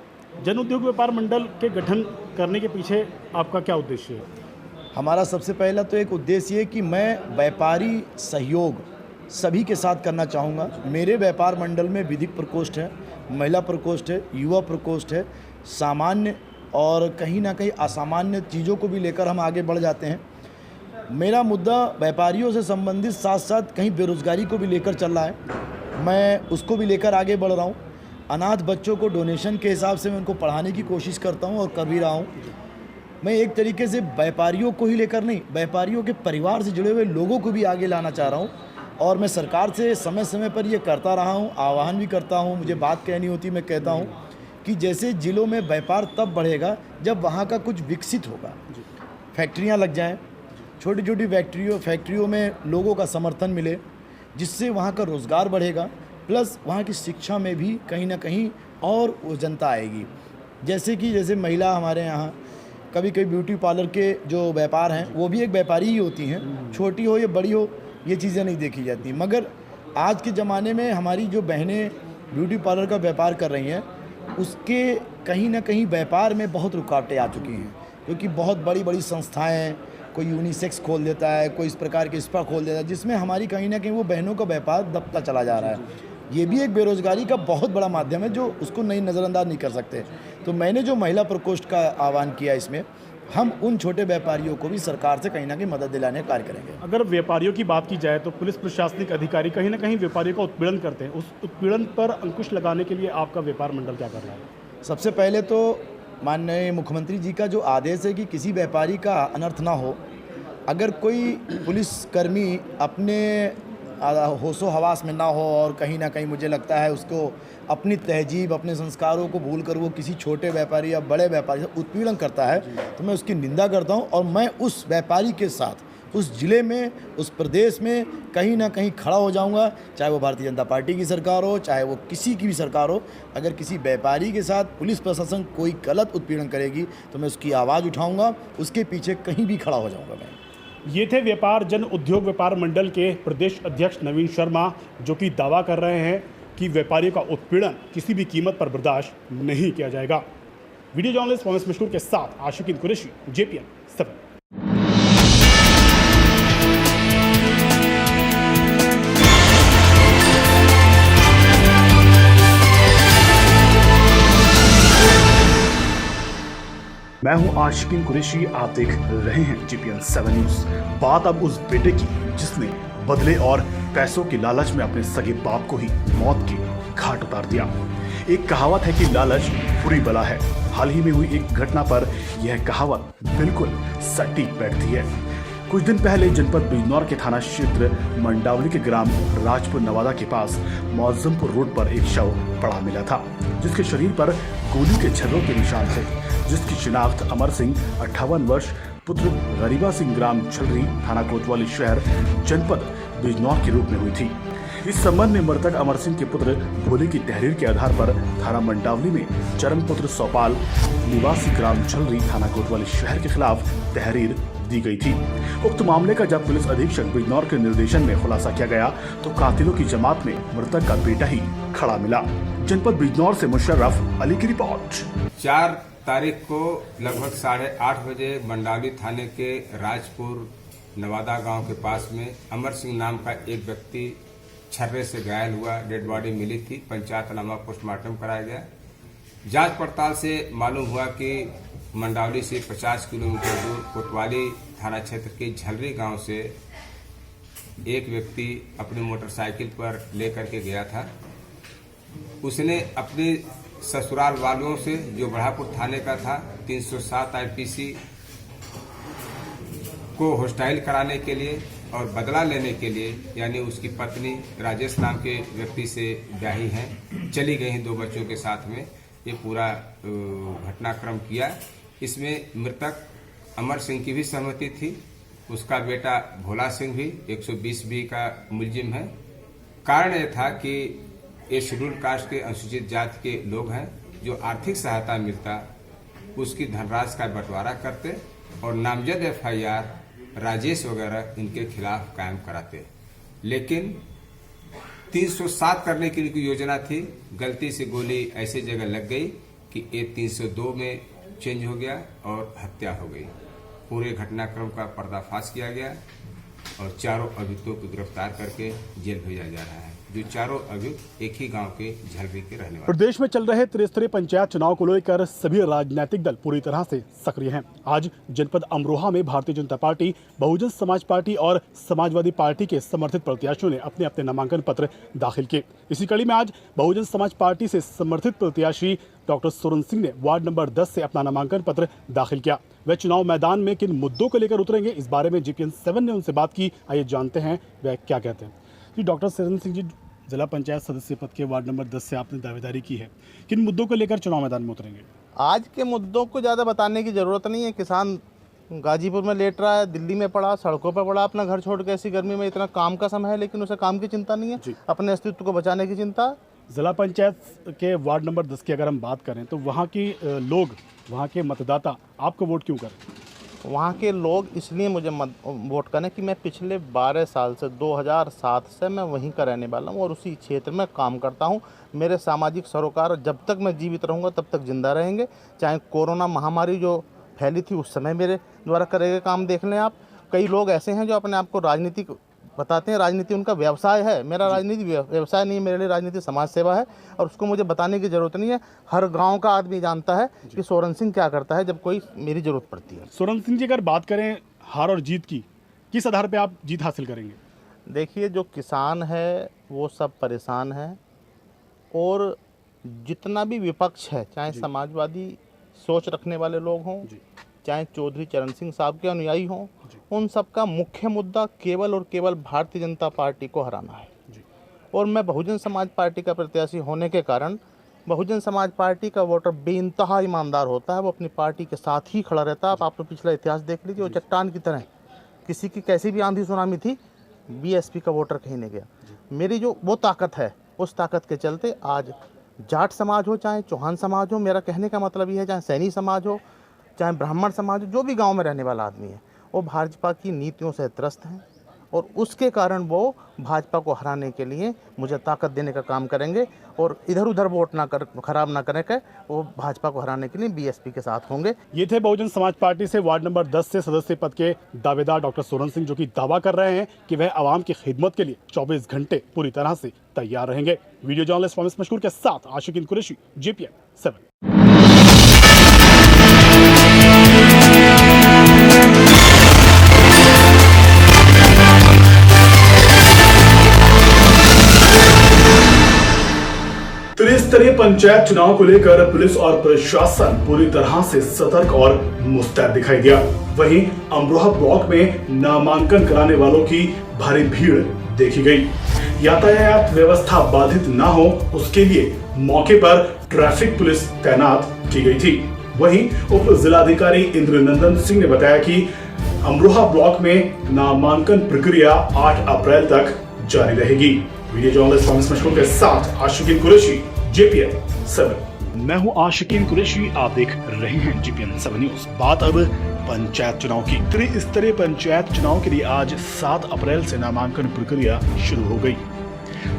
जन उद्योग व्यापार मंडल के गठन करने के पीछे आपका क्या उद्देश्य है? हमारा सबसे पहला तो एक उद्देश्य है कि मैं व्यापारी सहयोग सभी के साथ करना चाहूँगा। मेरे व्यापार मंडल में विधिक प्रकोष्ठ है, महिला प्रकोष्ठ है, युवा प्रकोष्ठ है, सामान्य और कहीं ना कहीं असामान्य चीज़ों को भी लेकर हम आगे बढ़ जाते हैं। मेरा मुद्दा व्यापारियों से संबंधित साथ साथ कहीं बेरोज़गारी को भी लेकर चल रहा है, मैं उसको भी लेकर आगे बढ़ रहा हूँ। अनाथ बच्चों को डोनेशन के हिसाब से मैं उनको पढ़ाने की कोशिश करता हूँ और कर भी रहा हूँ। मैं एक तरीके से व्यापारियों को ही लेकर नहीं, व्यापारियों के परिवार से जुड़े हुए लोगों को भी आगे लाना चाह रहा हूँ। और मैं सरकार से समय समय पर ये करता रहा हूँ, आह्वान भी करता हूँ। मुझे बात कहनी होती, मैं कहता हूँ कि जैसे ज़िलों में व्यापार तब बढ़ेगा जब वहाँ का कुछ विकसित होगा, फैक्ट्रियाँ लग जाएँ, छोटी छोटी फैक्ट्रियों में लोगों का समर्थन मिले, जिससे वहाँ का रोज़गार बढ़ेगा, प्लस वहाँ की शिक्षा में भी कहीं ना कहीं और वो जनता आएगी। जैसे महिला हमारे यहाँ कभी कभी ब्यूटी पार्लर के जो व्यापार हैं वो भी एक व्यापारी ही होती हैं, छोटी हो या बड़ी हो ये चीज़ें नहीं देखी जाती। मगर आज के ज़माने में हमारी जो बहनें ब्यूटी पार्लर का व्यापार कर रही हैं, उसके कहीं ना कहीं व्यापार में बहुत रुकावटें आ चुकी हैं, क्योंकि बहुत बड़ी बड़ी संस्थाएं, कोई यूनिसेक्स खोल देता है, कोई इस प्रकार के स्पा खोल देता है, जिसमें हमारी कहीं ना कहीं वो बहनों का व्यापार दबता चला जा रहा है। ये भी एक बेरोज़गारी का बहुत बड़ा माध्यम है जो उसको नज़रअंदाज नहीं कर सकते। तो मैंने जो महिला प्रकोष्ठ का आह्वान किया, इसमें हम उन छोटे व्यापारियों को भी सरकार से कहीं ना कहीं मदद दिलाने का कार्य करेंगे। अगर व्यापारियों की बात की जाए तो पुलिस प्रशासनिक अधिकारी कहीं ना कहीं व्यापारियों का उत्पीड़न करते हैं। उस उत्पीड़न पर अंकुश लगाने के लिए आपका व्यापार मंडल क्या कर रहा है? सबसे पहले तो माननीय मुख्यमंत्री जी का जो आदेश है कि किसी व्यापारी का अनर्थ ना हो, अगर कोई पुलिसकर्मी अपने होशो हवास में ना हो और कहीं ना कहीं मुझे लगता है उसको अपनी तहजीब, अपने संस्कारों को भूलकर वो किसी छोटे व्यापारी या बड़े व्यापारी से उत्पीड़न करता है, तो मैं उसकी निंदा करता हूं। और मैं उस व्यापारी के साथ उस ज़िले में, उस प्रदेश में कहीं ना कहीं खड़ा हो जाऊंगा, चाहे वो भारतीय जनता पार्टी की सरकार हो, चाहे वो किसी की भी सरकार हो। अगर किसी व्यापारी के साथ पुलिस प्रशासन कोई गलत उत्पीड़न करेगी तो मैं उसकी आवाज़ उठाऊँगा, उसके पीछे कहीं भी खड़ा हो जाऊँगा मैं। ये थे व्यापार जन उद्योग व्यापार मंडल के प्रदेश अध्यक्ष नवीन शर्मा, जो कि दावा कर रहे हैं कि व्यापारियों का उत्पीड़न किसी भी कीमत पर बर्दाश्त नहीं किया जाएगा। वीडियो जर्नलिस्ट मोहम्मद मशहूर के साथ आशिकीन कुरैशी, JPN 7। मैं हूं आशिकीन कुरैशी, आप देख रहे हैं JPN 7 न्यूज। बात अब उस बेटे की जिसने बदले और पैसों की लालच में अपने सगे बाप को ही मौत के घाट उतार दिया। एक कहावत है कि लालच बुरी बला है। हाल ही में हुई एक घटना पर यह कहावत बिल्कुल सटीक बैठती है। कुछ दिन पहले जनपद बिजनौर के थाना क्षेत्र मंडावली के ग्राम राजपुर नवादा के पास मौजमपुर रोड पर एक शव पड़ा मिला था, जिसके शरीर पर गोली के छर्रों के निशान थे, जिसकी शिनाख्त अमर सिंह 58 वर्ष पुत्र गरीबा सिंह ग्राम छलरी थाना कोतवाली शहर जनपद बिजनौर के रूप में हुई थी। इस संबंध में मृतक अमर सिंह के पुत्र भोले की तहरीर के आधार पर थाना मंडावली में चरण पुत्र सौपाल निवासी ग्राम छलरी थाना कोतवाली शहर के खिलाफ तहरीर दी गई थी। उक्त मामले का जब पुलिस अधीक्षक बिजनौर के निर्देशन में खुलासा किया गया तो कातिलों की जमात में मृतक का बेटा ही खड़ा मिला। जनपद बिजनौर से मुशर्रफ अली की रिपोर्ट। 4 तारीख को लगभग 8:30 बजे मंडावली थाने के राजपुर नवादा गांव के पास में अमर सिंह नाम का एक व्यक्ति छर्रे से घायल हुआ, डेड बॉडी मिली थी। पंचायतनामा पोस्टमार्टम कराया गया। जांच पड़ताल से मालूम हुआ कि मंडावली से 50 किलोमीटर दूर कोतवाली थाना क्षेत्र के झलरी गांव से एक व्यक्ति अपनी मोटरसाइकिल पर लेकर के गया था। उसने अपने ससुराल वालों से, जो बढ़ापुर थाने का था, 307 IPC को हॉस्टाइल कराने के लिए और बदला लेने के लिए, यानी उसकी पत्नी राजेश नाम के व्यक्ति से ब्याही हैं, चली गई हैं 2 बच्चों के साथ में। ये पूरा घटनाक्रम किया। इसमें मृतक अमर सिंह की भी सहमति थी। उसका बेटा भोला सिंह भी 120B का मुलजिम है। कारण यह था कि ये शेड्यूल कास्ट के अनुसूचित जाति के लोग हैं, जो आर्थिक सहायता मिलता उसकी धनराशि का बंटवारा करते और नामजद FIR राजेश वगैरह इनके खिलाफ कायम कराते। लेकिन 307 करने की इनकी योजना थी, गलती से गोली ऐसी जगह लग गई कि ये 302 में चेंज हो गया और हत्या हो गई। पूरे घटनाक्रम का पर्दाफाश किया गया और चारों अभियुक्तों को गिरफ्तार करके जेल भेजा जा रहा है, जो चारों अभियुक्त एक ही गांव के झलरी के रहने वाले। प्रदेश में चल रहे त्रिस्तरीय पंचायत चुनाव को लेकर सभी राजनीतिक दल पूरी तरह से सक्रिय हैं। आज जनपद अमरोहा में भारतीय जनता पार्टी, बहुजन समाज पार्टी और समाजवादी पार्टी के समर्थित प्रत्याशियों ने अपने अपने नामांकन पत्र दाखिल किए। इसी कड़ी में आज बहुजन समाज पार्टी से समर्थित प्रत्याशी डॉक्टर सोरेन सिंह ने वार्ड नंबर 10 से अपना नामांकन पत्र दाखिल किया। वे चुनाव मैदान में किन मुद्दों को लेकर उतरेंगे, इस बारे में GPN 7 ने उनसे बात की। आइए जानते हैं वे क्या कहते हैं। जी डॉक्टर सोरेन सिंह जी, जिला पंचायत सदस्य पद के वार्ड नंबर 10 से आपने दावेदारी की है, किन मुद्दों को लेकर चुनाव मैदान में उतरेंगे? आज के मुद्दों को ज़्यादा बताने की ज़रूरत नहीं है। किसान गाजीपुर में लेट रहा है, दिल्ली में पड़ा, सड़कों पर पड़ा, अपना घर छोड़ के ऐसी गर्मी में। इतना काम का समय है लेकिन उसे काम की चिंता नहीं है, अपने अस्तित्व को बचाने की चिंता। जिला पंचायत के वार्ड नंबर 10 की अगर हम बात करें तो वहाँ की लोग, वहाँ के मतदाता आपको वोट क्यों करें? वहाँ के लोग इसलिए मुझे वोट करें कि मैं पिछले 12 साल से 2007 से मैं वहीं का रहने वाला हूँ और उसी क्षेत्र में काम करता हूँ। मेरे सामाजिक सरोकार जब तक मैं जीवित रहूँगा तब तक जिंदा रहेंगे। चाहे कोरोना महामारी जो फैली थी उस समय मेरे द्वारा करे गए काम देख लें आप। कई लोग ऐसे हैं जो अपने आप को राजनीतिक बताते हैं, राजनीति उनका व्यवसाय है। मेरा राजनीति व्यवसाय नहीं है, मेरे लिए राजनीति समाज सेवा है और उसको मुझे बताने की ज़रूरत नहीं है। हर गांव का आदमी जानता है कि सोरेन सिंह क्या करता है जब कोई मेरी ज़रूरत पड़ती है। सोरेन सिंह जी, अगर बात करें हार और जीत की, किस आधार पे आप जीत हासिल करेंगे? देखिए, जो किसान है वो सब परेशान है और जितना भी विपक्ष है, चाहे समाजवादी सोच रखने वाले लोग हों, चाहे चौधरी चरण सिंह साहब के अनुयायी हों, उन सब का मुख्य मुद्दा केवल और केवल भारतीय जनता पार्टी को हराना है। और मैं बहुजन समाज पार्टी का प्रत्याशी होने के कारण बहुजन समाज पार्टी का वोटर बेइंतहा ईमानदार होता है, वो अपनी पार्टी के साथ ही खड़ा रहता है। आप तो पिछला इतिहास देख लीजिए, वो चट्टान की तरह, किसी की कैसी भी आंधी सुनामी थी, BSP का वोटर कहीं नहीं गया। मेरी जो वो ताकत है, उस ताकत के चलते आज जाट समाज हो, चाहे चौहान समाज हो, मेरा कहने का मतलब ये है, चाहे सैनी समाज हो, चाहे ब्राह्मण समाज हो, जो भी गांव में रहने वाला आदमी है वो भाजपा की नीतियों से त्रस्त हैं और उसके कारण वो भाजपा को हराने के लिए मुझे ताकत देने का काम करेंगे और इधर उधर वोट खराब ना करने के वो भाजपा को हराने के लिए BSP के साथ होंगे। ये थे बहुजन समाज पार्टी से वार्ड नंबर 10 से सदस्य पद के दावेदार डॉक्टर सोरेन सिंह, जो कि दावा कर रहे हैं कि वह आवाम की खिदमत के लिए 24 घंटे पूरी तरह से तैयार रहेंगे। वीडियो जर्नलिस्ट फामिस मशकूर के साथ आशिकीन कुरैशी, GPN 7। त्रिस्तरीय पंचायत चुनाव को लेकर पुलिस और प्रशासन पूरी तरह से सतर्क और मुस्तैद दिखाई दिया। वहीं अमरोहा ब्लॉक में नामांकन कराने वालों की भारी भीड़ देखी गई। यातायात व्यवस्था बाधित न हो उसके लिए मौके पर ट्रैफिक पुलिस तैनात की गई थी। वहीं उप जिलाधिकारी इंद्रनंदन सिंह ने बताया कि अमरोहा ब्लॉक में नामांकन प्रक्रिया 8 अप्रैल तक जारी रहेगी। वीडियो जर्नलिस्ट फामिस मशकूर के साथ आशिकीन कुरैशी, GPN 7। मैं हूं आशिकीन कुरैशी, आप देख रहे हैं GPN 7 न्यूज। बात अब पंचायत चुनाव की। त्रिस्तरीय पंचायत चुनाव के लिए आज 7 अप्रैल से नामांकन प्रक्रिया शुरू हो गई,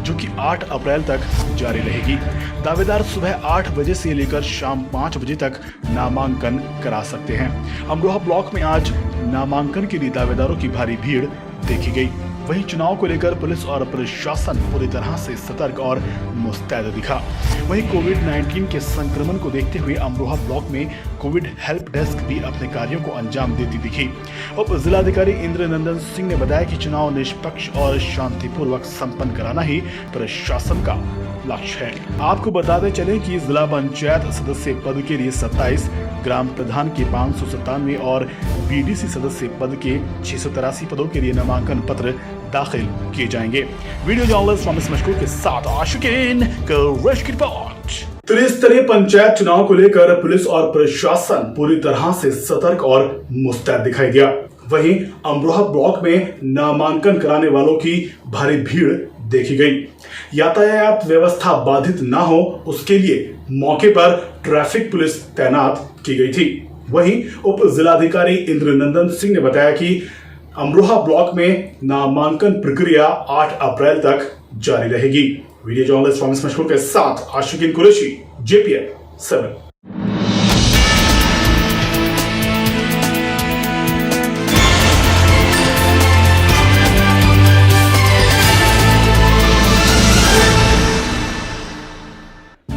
जो कि 8 अप्रैल तक जारी रहेगी। दावेदार सुबह 8 बजे से लेकर शाम 5 बजे तक नामांकन करा सकते हैं। अमरोहा ब्लॉक में आज नामांकन के लिए दावेदारों की भारी भीड़ देखी गई। वहीं चुनाव को लेकर पुलिस और प्रशासन पूरी तरह से सतर्क और मुस्तैद दिखा। वहीं कोविड-19 के संक्रमण को देखते हुए अमरोहा ब्लॉक में कोविड हेल्प डेस्क भी अपने कार्यों को अंजाम देती दिखी। उप जिलाधिकारी इंद्रनंदन सिंह ने बताया कि चुनाव निष्पक्ष और शांतिपूर्वक संपन्न कराना ही प्रशासन का लक्ष्य है। आपको बताते चलें कि जिला पंचायत सदस्य पद के लिए 27, ग्राम प्रधान के 597 और BDC सदस्य पद के 683 पदों के लिए नामांकन पत्र दाखिल किए जाएंगे। वीडियो जर्नलिस्ट फामिस मशकूर के साथ आशिकीन कुरैशी की रिपोर्ट। त्रिस्तरीय पंचायत चुनाव को लेकर पुलिस और प्रशासन पूरी तरह से सतर्क और मुस्तैद दिखाई दिया। वहीं अमरोहा ब्लॉक में नामांकन कराने वालों की भारी भीड़ देखी गई। यातायात व्यवस्था बाधित न हो उसके लिए मौके पर ट्रैफिक पुलिस तैनात की गई थी। वहीं उप जिलाधिकारी इंद्रनंदन सिंह ने बताया कि अमरोहा ब्लॉक में नामांकन प्रक्रिया 8 अप्रैल तक जारी रहेगी। वीडियो जर्नलिस्ट फामिस मशकूर के साथ आशिकीन कुरैशी, GPN 7।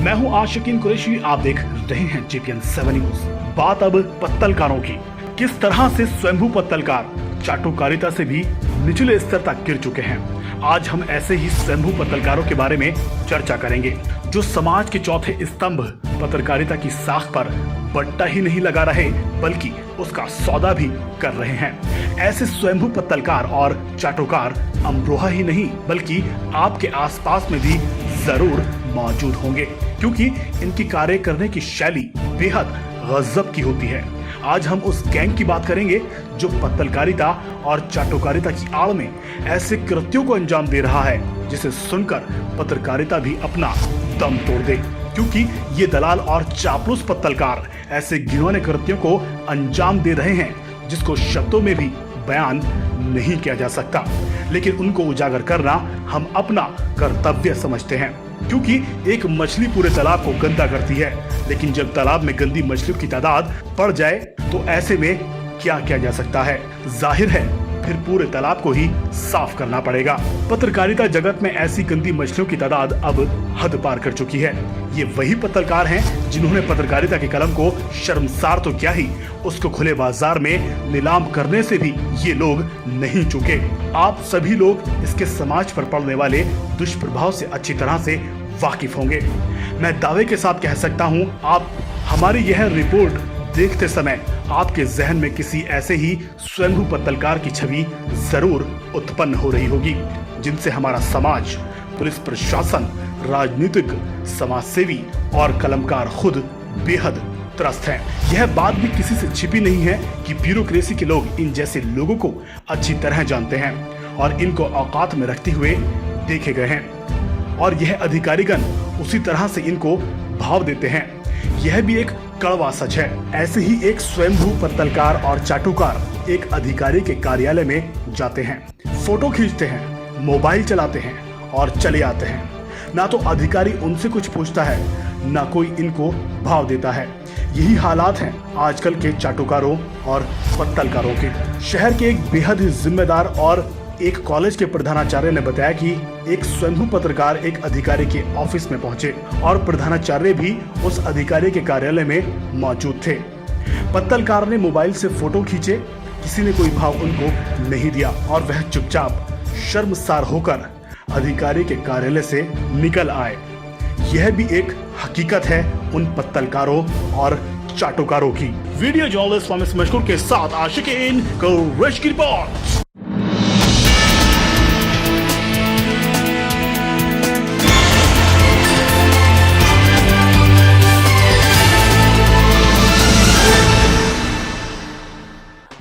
मैं हूं आशिकीन कुरैशी, आप देख रहे हैं JPN 7 न्यूज। बात अब पत्तलकारों की। किस तरह से स्वयंभू पत्तलकार चाटुकारिता से भी निचले स्तर तक गिर चुके हैं। आज हम ऐसे ही स्वयंभू पत्तलकारों के बारे में चर्चा करेंगे जो समाज के चौथे स्तंभ पत्रकारिता की साख पर बट्टा ही नहीं लगा रहे बल्कि उसका सौदा भी कर रहे हैं। ऐसे स्वयंभू पत्तलकार और चाटुकार अमरोहा ही नहीं बल्कि आपके आसपास में भी जरूर मौजूद होंगे, क्योंकि इनकी कार्य करने की शैली बेहद गजब की होती है। आज हम उस गैंग की बात करेंगे जो पत्तलकारिता और चाटुकारिता की आड़ में ऐसे कृत्यों को अंजाम दे रहा है जिसे सुनकर पत्रकारिता भी अपना दम तोड़ दे, क्योंकि ये दलाल और चापलूस पत्तलकार ऐसे घिनौने कृत्यों को अंजाम दे रहे हैं जिसको शब्दों में भी बयान नहीं किया जा सकता, लेकिन उनको उजागर करना हम अपना कर्तव्य समझते हैं। क्योंकि एक मछली पूरे तालाब को गंदा करती है, लेकिन जब तालाब में गंदी मछलियों की तादाद बढ़ जाए तो ऐसे में क्या किया जा सकता है? जाहिर है फिर पूरे तालाब को ही साफ करना पड़ेगा। पत्रकारिता जगत में ऐसी गंदी मछलियों की तादाद अब हद पार कर चुकी है। ये वही पत्रकार हैं जिन्होंने पत्रकारिता के कलम को शर्मसार तो क्या ही, उसको खुले बाजार में नीलाम करने से भी ये लोग नहीं चूके। आप सभी लोग इसके समाज पर पड़ने वाले दुष्प्रभाव से अच्छी तरह से वाकिफ होंगे। मैं दावे के साथ कह सकता हूँ, आप हमारी यह रिपोर्ट देखते समय आपके जहन में किसी ऐसे ही स्वयंभू पत्तलकार की छवि जरूर उत्पन्न हो रही होगी जिनसे हमारा समाज, पुलिस प्रशासन, राजनीतिक, समाजसेवी और कलमकार खुद बेहद त्रस्त हैं। यह बात भी किसी से छिपी नहीं है कि ब्यूरोक्रेसी के लोग इन जैसे लोगों को अच्छी तरह जानते हैं और इनको औकात में रखते हुए देखे गए हैं, और यह अधिकारीगण उसी तरह से इनको भाव देते हैं। यह भी एक कड़वा सच है। ऐसे ही एक स्वयंभू पत्तलकार और चाटुकार एक अधिकारी के कार्यालय में जाते हैं, फोटो खींचते हैं, मोबाइल चलाते हैं और चले आते हैं। ना तो अधिकारी उनसे कुछ पूछता है, ना कोई इनको भाव देता है। यही हालात हैं आजकल के चाटुकारों और पत्तलकारों के। शहर के एक बेहद जिम्मेदार और एक कॉलेज के प्रधानाचार्य ने बताया कि एक स्वयंभू पत्रकार एक अधिकारी के ऑफिस में पहुंचे और प्रधानाचार्य भी उस अधिकारी के कार्यालय में मौजूद थे। पत्तलकार ने मोबाइल से फोटो खींचे, किसी ने कोई भाव उनको नहीं दिया और वह चुपचाप शर्मसार होकर अधिकारी के कार्यालय से निकल आए। यह भी एक हकीकत है उन पत्तलकारों और चाटुकारों की। वीडियो जर्नलिस्ट स्वामी मशकूर के साथ आशिकीन कुरैशी की रिपोर्ट।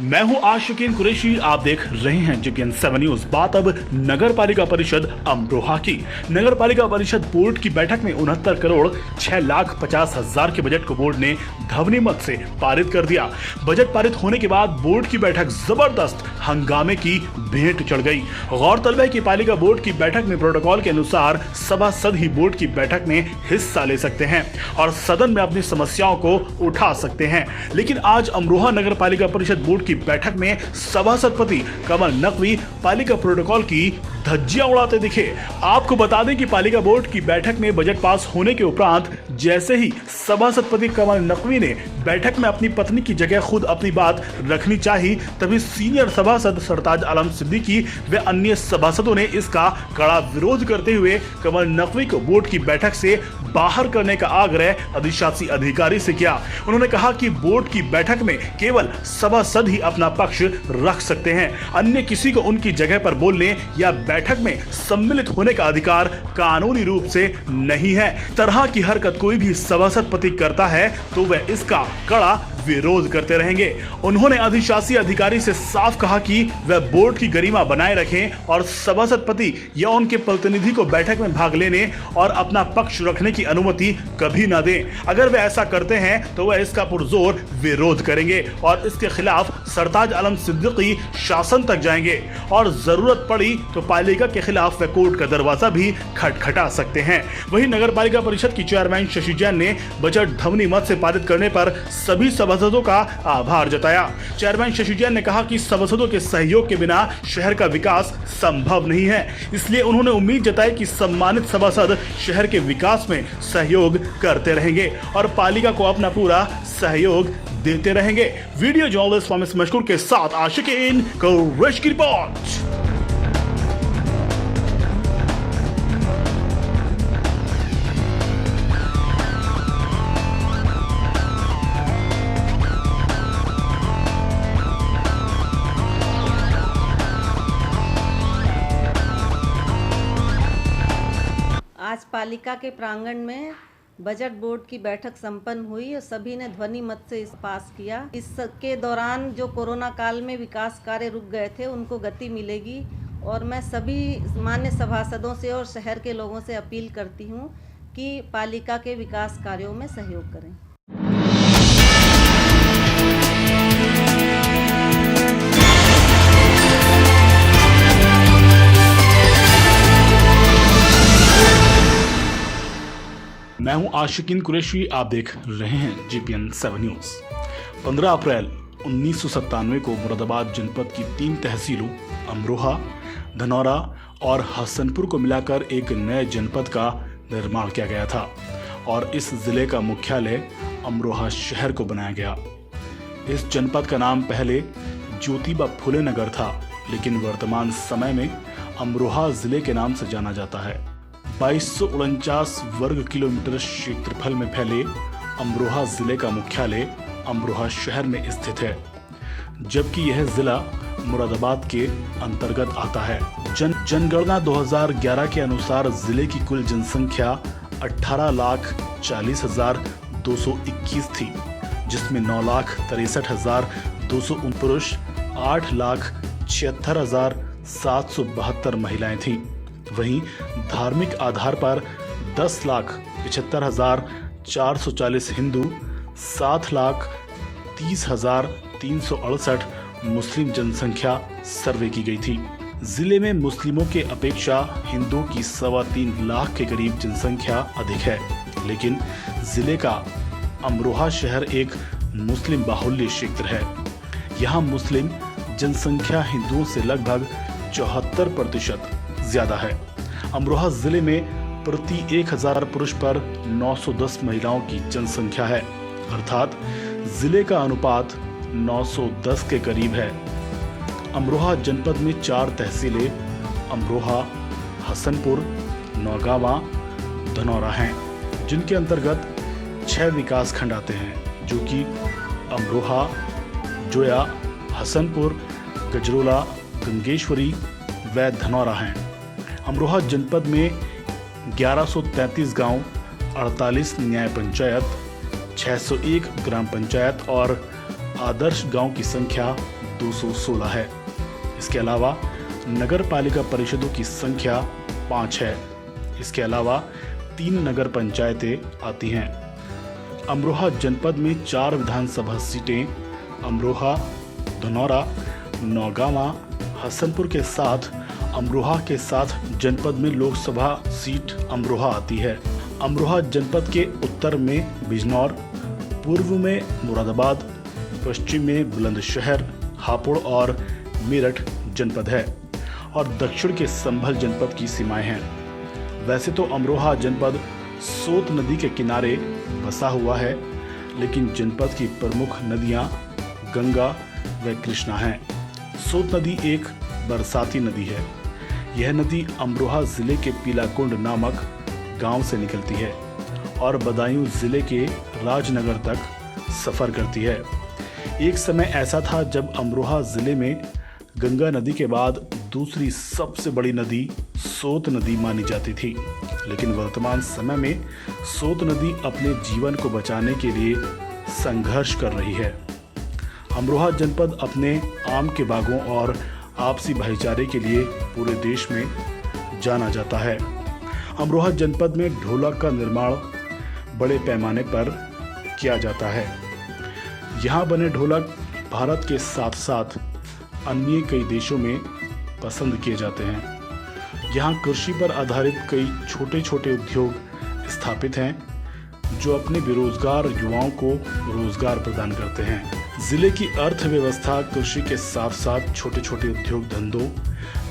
मैं हूं आशिकीन कुरैशी, आप देख रहे हैं JPN 7 न्यूज। बात अब नगर पालिका परिषद अमरोहा की। नगर पालिका परिषद बोर्ड की बैठक में 69 करोड़ 6,50,000 के बजट को बोर्ड ने ध्वनि मत से पारित कर दिया। बजट पारित होने के बाद बोर्ड की बैठक जबरदस्त हंगामे की भेंट चढ़ गई। गौरतलब है कि पालिका बोर्ड की बैठक में प्रोटोकॉल के अनुसार सभासद ही बोर्ड की बैठक में हिस्सा ले सकते हैं और सदन में अपनी समस्याओं को उठा सकते हैं, लेकिन आज अमरोहा नगर पालिका परिषद बोर्ड की बैठक में सभासदपति कमल नकवी पालिका प्रोटोकॉल की धज्जियां उड़ाते दिखे। आपको बता दें कि पालिका बोर्ड की बैठक में बजट पास होने के उपरांत जैसे ही सभासदपति कमल नकवी ने बैठक में अपनी पत्नी की जगह खुद अपनी बात रखनी चाहिए, तभी सीनियर सभासद सरताज आलम सिद्दीकी व अन्य सभासदों ने इसका कड़ा विरोध करते हुए कमल नकवी को बोर्ड की बैठक से बाहर करने का आग्रह अधिशासी अधिकारी से किया। उन्होंने कहा कि बोर्ड की बैठक में केवल सभासद ही अपना पक्ष रख सकते हैं, अन्य किसी को उनकी जगह पर बोलने या बैठक में सम्मिलित होने का अधिकार कानूनी रूप से नहीं है। तरह की हरकत कोई भी सभासदपति करता है तो वह इसका कड़ा विरोध करते रहेंगे। उन्होंने अधिशासी अधिकारी से साफ कहा कि वह बोर्ड की गरिमा बनाए रखें और सभासदपति या उनके प्रतिनिधि को बैठक में भाग लेने और अपना पक्ष रखने की अनुमति कभी न दें। अगर वे ऐसा करते हैं तो वह इसका पुरजोर विरोध करेंगे और इसके खिलाफ सरताज आलम सिद्दीकी शासन तक जाएंगे और जरूरत पड़ी तो पालिका के खिलाफ वे कोर्ट का दरवाजा भी खटखटा सकते हैं। वहीं नगर पालिका परिषद की चेयरमैन शशि जैन ने बजट ध्वनि मत से पारित करने पर सभी सभासदों का आभार जताया। चेयरमैन शशि जैन ने कहा कि सभासदों के सहयोग के बिना शहर का विकास संभव नहीं है, इसलिए उन्होंने उम्मीद जताई कि सम्मानित सभासद शहर के विकास में सहयोग करते रहेंगे और पालिका को अपना पूरा सहयोग देते रहेंगे। वीडियो जर्नलिस्ट फामिस मशकूर के साथ आशिकीन कुरैश की रिपोर्ट। आज पालिका के प्रांगण में बजट बोर्ड की बैठक संपन्न हुई और सभी ने ध्वनि मत से इस पास किया। इसके दौरान जो कोरोना काल में विकास कार्य रुक गए थे उनको गति मिलेगी और मैं सभी मान्य सभासदों से और शहर के लोगों से अपील करती हूं कि पालिका के विकास कार्यों में सहयोग करें। मैं हूं आशिकीन कुरैशी, आप देख रहे हैं GPN 7 न्यूज। 15 अप्रैल 1997 को मुरादाबाद जनपद की 3 तहसीलों अमरोहा, धनौरा और हसनपुर को मिलाकर एक नए जनपद का निर्माण किया गया था और इस जिले का मुख्यालय अमरोहा शहर को बनाया गया। इस जनपद का नाम पहले ज्योतिबा फुले नगर था, लेकिन वर्तमान समय में अमरोहा जिले के नाम से जाना जाता है। 2249 वर्ग किलोमीटर क्षेत्रफल में फैले अमरोहा जिले का मुख्यालय अमरोहा शहर में स्थित है, जबकि यह जिला मुरादाबाद के अंतर्गत आता है। जनगणना 2011 के अनुसार जिले की कुल जनसंख्या 18,40,221 थी, जिसमें 9,63,209 पुरुष, 8,76,772 महिलाएं थीं। वहीं धार्मिक आधार पर 10,75,440 हिंदू, 7,30,368 मुस्लिम जनसंख्या सर्वे की गई थी। जिले में मुस्लिमों के अपेक्षा हिंदुओं की 3.25 लाख के करीब जनसंख्या अधिक है, लेकिन जिले का अमरोहा शहर एक मुस्लिम बाहुल्य क्षेत्र है। यहाँ मुस्लिम जनसंख्या हिंदुओं से लगभग 74% ज्यादा है। अमरोहा जिले में प्रति 1000 पुरुष पर 910 महिलाओं की जनसंख्या है, अर्थात जिले का अनुपात 910 के करीब है। अमरोहा जनपद में 4 तहसीलें अमरोहा, हसनपुर, नौगावा, धनौरा हैं, जिनके अंतर्गत 6 विकास खंड आते हैं, जो कि अमरोहा, जोया, हसनपुर, गजरोला, गंगेश्वरी व धनौरा हैं। अमरोहा जनपद में 1133 गांव, 48 न्याय पंचायत, 601 ग्राम पंचायत और आदर्श गांव की संख्या 216 है। इसके अलावा नगर पालिका परिषदों की संख्या 5 है। इसके अलावा 3 नगर पंचायतें आती हैं। अमरोहा जनपद में 4 विधानसभा सीटें अमरोहा, धनौरा, नौगावा, हसनपुर के साथ अमरोहा के साथ जनपद में लोकसभा सीट अमरोहा आती है। अमरोहा जनपद के उत्तर में बिजनौर, पूर्व में मुरादाबाद, पश्चिम में बुलंदशहर, हापुड़ और मेरठ जनपद है और दक्षिण के संभल जनपद की सीमाएं हैं। वैसे तो अमरोहा जनपद सोत नदी के किनारे बसा हुआ है, लेकिन जनपद की प्रमुख नदियां गंगा व कृष्णा हैं। सोत नदी एक बरसाती नदी है। यह नदी अमरोहा जिले के पीलाकुंड नामक गांव से निकलती है और बदायूं जिले के राजनगर तक सफर करती है। एक समय ऐसा था जब अमरोहा जिले में गंगा नदी के बाद दूसरी सबसे बड़ी नदी सोत नदी मानी जाती थी, लेकिन वर्तमान समय में सोत नदी अपने जीवन को बचाने के लिए संघर्ष कर रही है। अमरोहा जनपद अपने आम के बागों और आपसी भाईचारे के लिए पूरे देश में जाना जाता है। अमरोहा जनपद में ढोलक का निर्माण बड़े पैमाने पर किया जाता है। यहाँ बने ढोलक भारत के साथ साथ अन्य कई देशों में पसंद किए जाते हैं। यहाँ कृषि पर आधारित कई छोटे छोटे उद्योग स्थापित हैं, जो अपने बेरोजगार युवाओं को रोजगार प्रदान करते हैं। जिले की अर्थव्यवस्था कृषि के साथ साथ छोटे छोटे उद्योग धंधों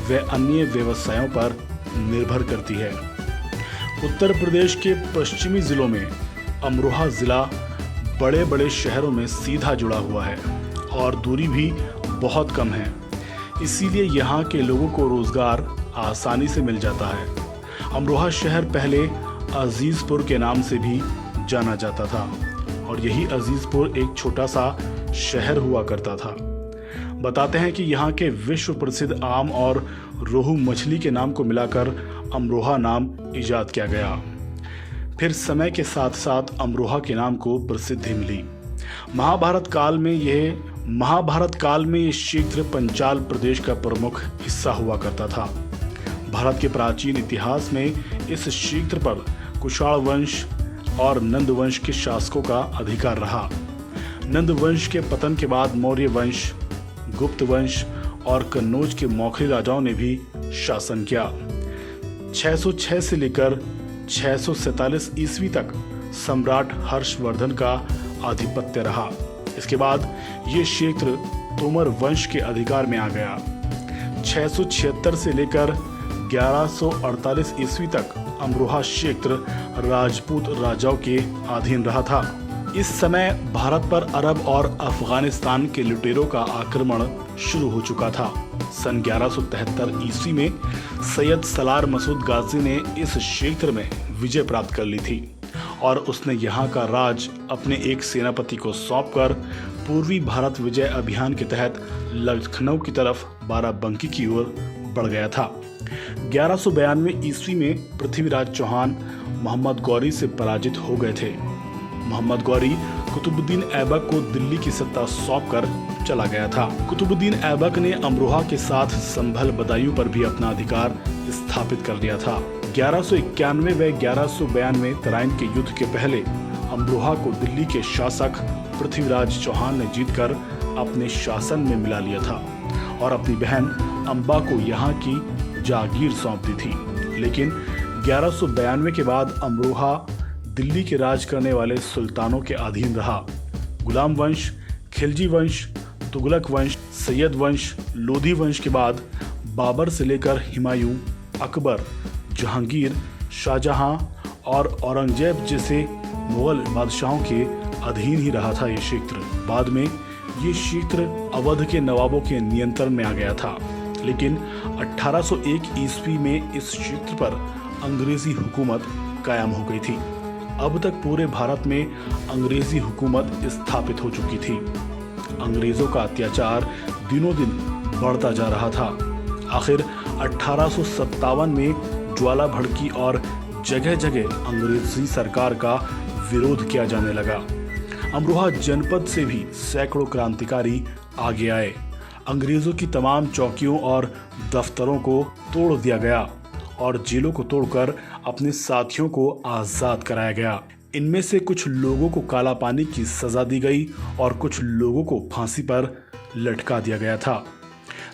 व अन्य व्यवसायों पर निर्भर करती है। उत्तर प्रदेश के पश्चिमी जिलों में अमरोहा जिला बड़े बड़े शहरों में सीधा जुड़ा हुआ है और दूरी भी बहुत कम है, इसीलिए यहाँ के लोगों को रोजगार आसानी से मिल जाता है। अमरोहा शहर पहले अजीजपुर के नाम से भी जाना जाता था और यही अजीजपुर एक छोटा सा शहर हुआ करता था। बताते हैं कि यहाँ के विश्व प्रसिद्ध आम और रोहू मछली के नाम को मिलाकर अमरोहा नाम इजाद किया गया। फिर समय के साथ साथ अमरोहा के नाम को प्रसिद्धि मिली। महाभारत काल में ये क्षेत्र पंचाल प्रदेश का प्रमुख हिस्सा हुआ करता था। भारत के प्राचीन इतिहास में इस क्षेत्र पर कुषाण वंश और नंद वंश के शासकों का अधिकार रहा। नंद वंश के पतन के बाद मौर्य वंश, गुप्त वंश और कन्नौज के मौखरी राजाओं ने भी शासन किया। 606 से लेकर 647 ईस्वी तक सम्राट हर्षवर्धन का आधिपत्य रहा। इसके बाद ये क्षेत्र तोमर वंश के अधिकार में आ गया। 676 से लेकर 1148 ईस्वी तक अमरोहा क्षेत्र राजपूत राजाओं के अधीन रहा था। इस समय भारत पर अरब और अफगानिस्तान के लुटेरों का आक्रमण शुरू हो चुका था। सन 1173 ईस्वी में सैयद सलार मसूद गाजी ने इस क्षेत्र में विजय प्राप्त कर ली थी और उसने यहाँ का राज अपने एक सेनापति को सौंपकर पूर्वी भारत विजय अभियान के तहत लखनऊ की तरफ बाराबंकी की ओर बढ़ गया था। 1192 ईस्वी में पृथ्वीराज चौहान मोहम्मद गौरी से पराजित हो गए थे। मोहम्मद गौरी कुतुबुद्दीन ऐबक को दिल्ली की सत्ता सौंपकर चला गया था। कुतुबुद्दीन ऐबक ने अमरोहा के साथ संभल बदायूं पर भी अपना अधिकार स्थापित कर लिया था। 1191 व 1192 तराइन के युद्ध के पहले अमरोहा को दिल्ली के शासक पृथ्वीराज चौहान ने जीतकर अपने शासन में मिला लिया था और अपनी बहन अम्बा को यहाँ की जागीर सौंप दी थी। लेकिन 1192 के बाद अमरोहा दिल्ली के राज करने वाले सुल्तानों के अधीन रहा। गुलाम वंश, खिलजी वंश, तुगलक वंश, सैयद वंश, लोधी वंश के बाद बाबर से लेकर हुमायूं, अकबर, जहांगीर, शाहजहां और औरंगजेब जैसे मुगल बादशाहों के अधीन ही रहा था ये क्षेत्र। बाद में ये क्षेत्र अवध के नवाबों के नियंत्रण में आ गया था, लेकिन 1801 ईस्वी में इस क्षेत्र पर अंग्रेजी हुकूमत कायम हो गई थी। अब तक पूरे भारत में अंग्रेजी हुकूमत स्थापित हो चुकी थी। अंग्रेजों का अत्याचार दिनों दिन बढ़ता जा रहा था। आखिर 1857 में ज्वाला भड़की और जगह जगह अंग्रेजी सरकार का विरोध किया जाने लगा। अमरोहा जनपद से भी सैकड़ों क्रांतिकारी आगे आए। अंग्रेजों की तमाम चौकियों और दफ्तरों को तोड़ दिया गया और जेलों को तोड़कर अपने साथियों को आज़ाद कराया गया। इनमें से कुछ लोगों को काला पानी की सजा दी गई और कुछ लोगों को फांसी पर लटका दिया गया था।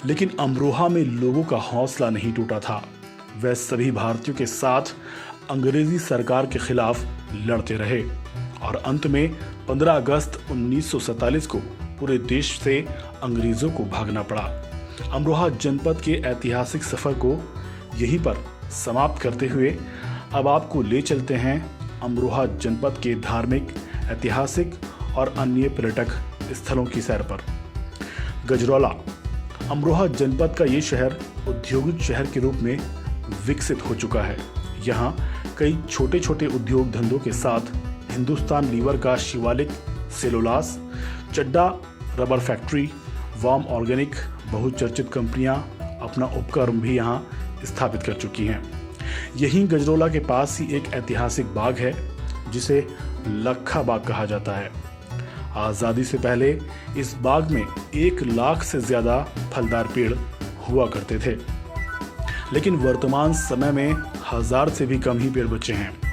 लेकिन अमरोहा में लोगों का हौसला नहीं टूटा था। वह सभी भारतीयों के साथ अंग्रेजी सरकार के खिलाफ लड़ते रहे और अंत में 15 अगस्त 1947 को पूरे देश से अंग्रेजों को भागना पड़ा। अमरोहा जनपद के ऐतिहासिक सफर को यहीं पर समाप्त करते हुए अब आपको ले चलते हैं अमरोहा जनपद के धार्मिक, ऐतिहासिक और अन्य पर्यटक स्थलों की सैर पर। गजरौला। अमरोहा जनपद का ये शहर औद्योगिक शहर के रूप में विकसित हो चुका है। यहाँ कई छोटे छोटे उद्योग धंधों के साथ हिंदुस्तान लीवर का शिवालिक सेलुलोस, चड्डा रबर फैक्ट्री, वार्म ऑर्गेनिक बहुचर्चित कंपनियां अपना उपक्रम भी यहाँ स्थापित कर चुकी हैं। यहीं गजरौला के पास ही एक ऐतिहासिक बाग है जिसे लखा बाग कहा जाता है। आज़ादी से पहले इस बाग में 1 लाख से ज़्यादा फलदार पेड़ हुआ करते थे, लेकिन वर्तमान समय में 1000 से भी कम ही पेड़ बचे हैं।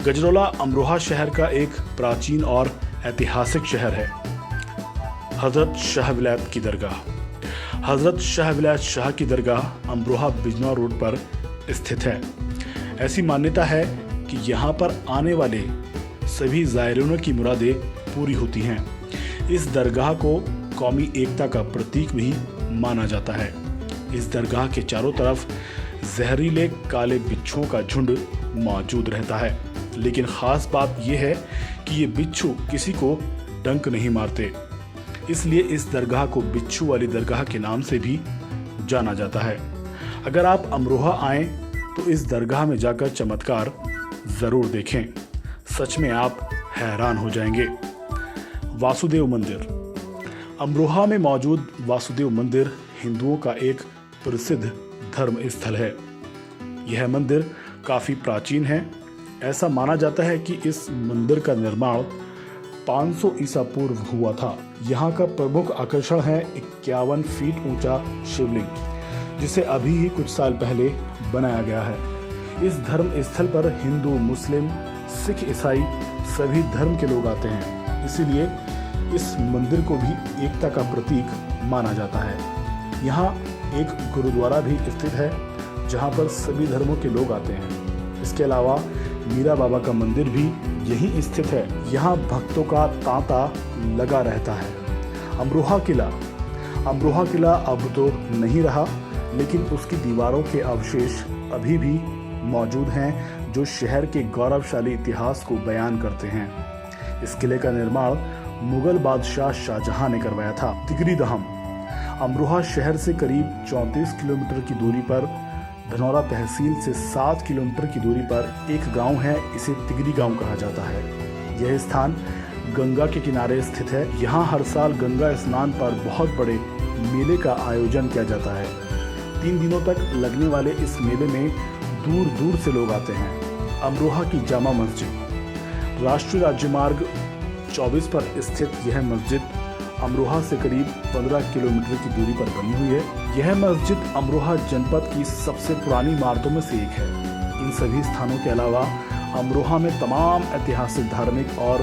गजरौला अमरोहा शहर का एक प्राचीन और ऐतिहासिक शहर है। हजरत शाह विलायत की दरगाह। हजरत शाह विलायत शाह की दरगाह अमरोहा बिजनौर रोड पर स्थित है। ऐसी मान्यता है कि यहाँ पर आने वाले सभी ज़ायरीनों की मुरादें पूरी होती हैं। इस दरगाह को कौमी एकता का प्रतीक भी माना जाता है। इस दरगाह के चारों तरफ जहरीले काले बिच्छुओं का झुंड मौजूद रहता है, लेकिन खास बात यह है कि ये बिच्छू किसी को डंक नहीं मारते, इसलिए इस दरगाह को बिच्छू वाली दरगाह के नाम से भी जाना जाता है। अगर आप अमरोहा आएं तो इस दरगाह में जाकर चमत्कार जरूर देखें, सच में आप हैरान हो जाएंगे। वासुदेव मंदिर। अमरोहा में मौजूद वासुदेव मंदिर हिंदुओं का एक प्रसिद्ध धर्म स्थल है। यह मंदिर काफी प्राचीन है। ऐसा माना जाता है कि इस मंदिर का निर्माण 500 ईसा पूर्व हुआ था। यहाँ का प्रमुख आकर्षण है 51 फीट ऊंचा शिवलिंग, जिसे अभी ही कुछ साल पहले बनाया गया है। इस धर्म स्थल पर हिंदू, मुस्लिम, सिख, ईसाई सभी धर्म के लोग आते हैं, इसीलिए इस मंदिर को भी एकता का प्रतीक माना जाता है। यहाँ एक गुरुद्वारा भी स्थित है, जहाँ पर सभी धर्मों के लोग आते हैं। इसके अलावा मीरा बाबा का मंदिर भी यहीं स्थित है। यहाँ भक्तों का तांता लगा रहता है। अमरोहा किला। अमरोहा किला अब तो नहीं रहा, लेकिन उसकी दीवारों के अवशेष अभी भी मौजूद हैं, जो शहर के गौरवशाली इतिहास को बयान करते हैं। इस किले का निर्माण मुगल बादशाह शाहजहां ने करवाया था। तिगरी दहम। अमरोहा शहर से करीब 34 किलोमीटर की दूरी पर, धनौरा तहसील से 7 किलोमीटर की दूरी पर एक गांव है, इसे तिगरी गांव कहा जाता है। यह स्थान गंगा के किनारे स्थित है। यहाँ हर साल गंगा स्नान पर बहुत बड़े मेले का आयोजन किया जाता है। 3 दिनों तक लगने वाले इस मेले में दूर दूर से लोग आते हैं। अमरोहा की जामा मस्जिद। राष्ट्रीय राज्यमार्ग 24 पर स्थित यह मस्जिद अमरोहा से करीब 15 किलोमीटर की दूरी पर बनी हुई है। यह मस्जिद अमरोहा जनपद की सबसे पुरानी इमारतों में से एक है। इन सभी स्थानों के अलावा अमरोहा में तमाम ऐतिहासिक, धार्मिक और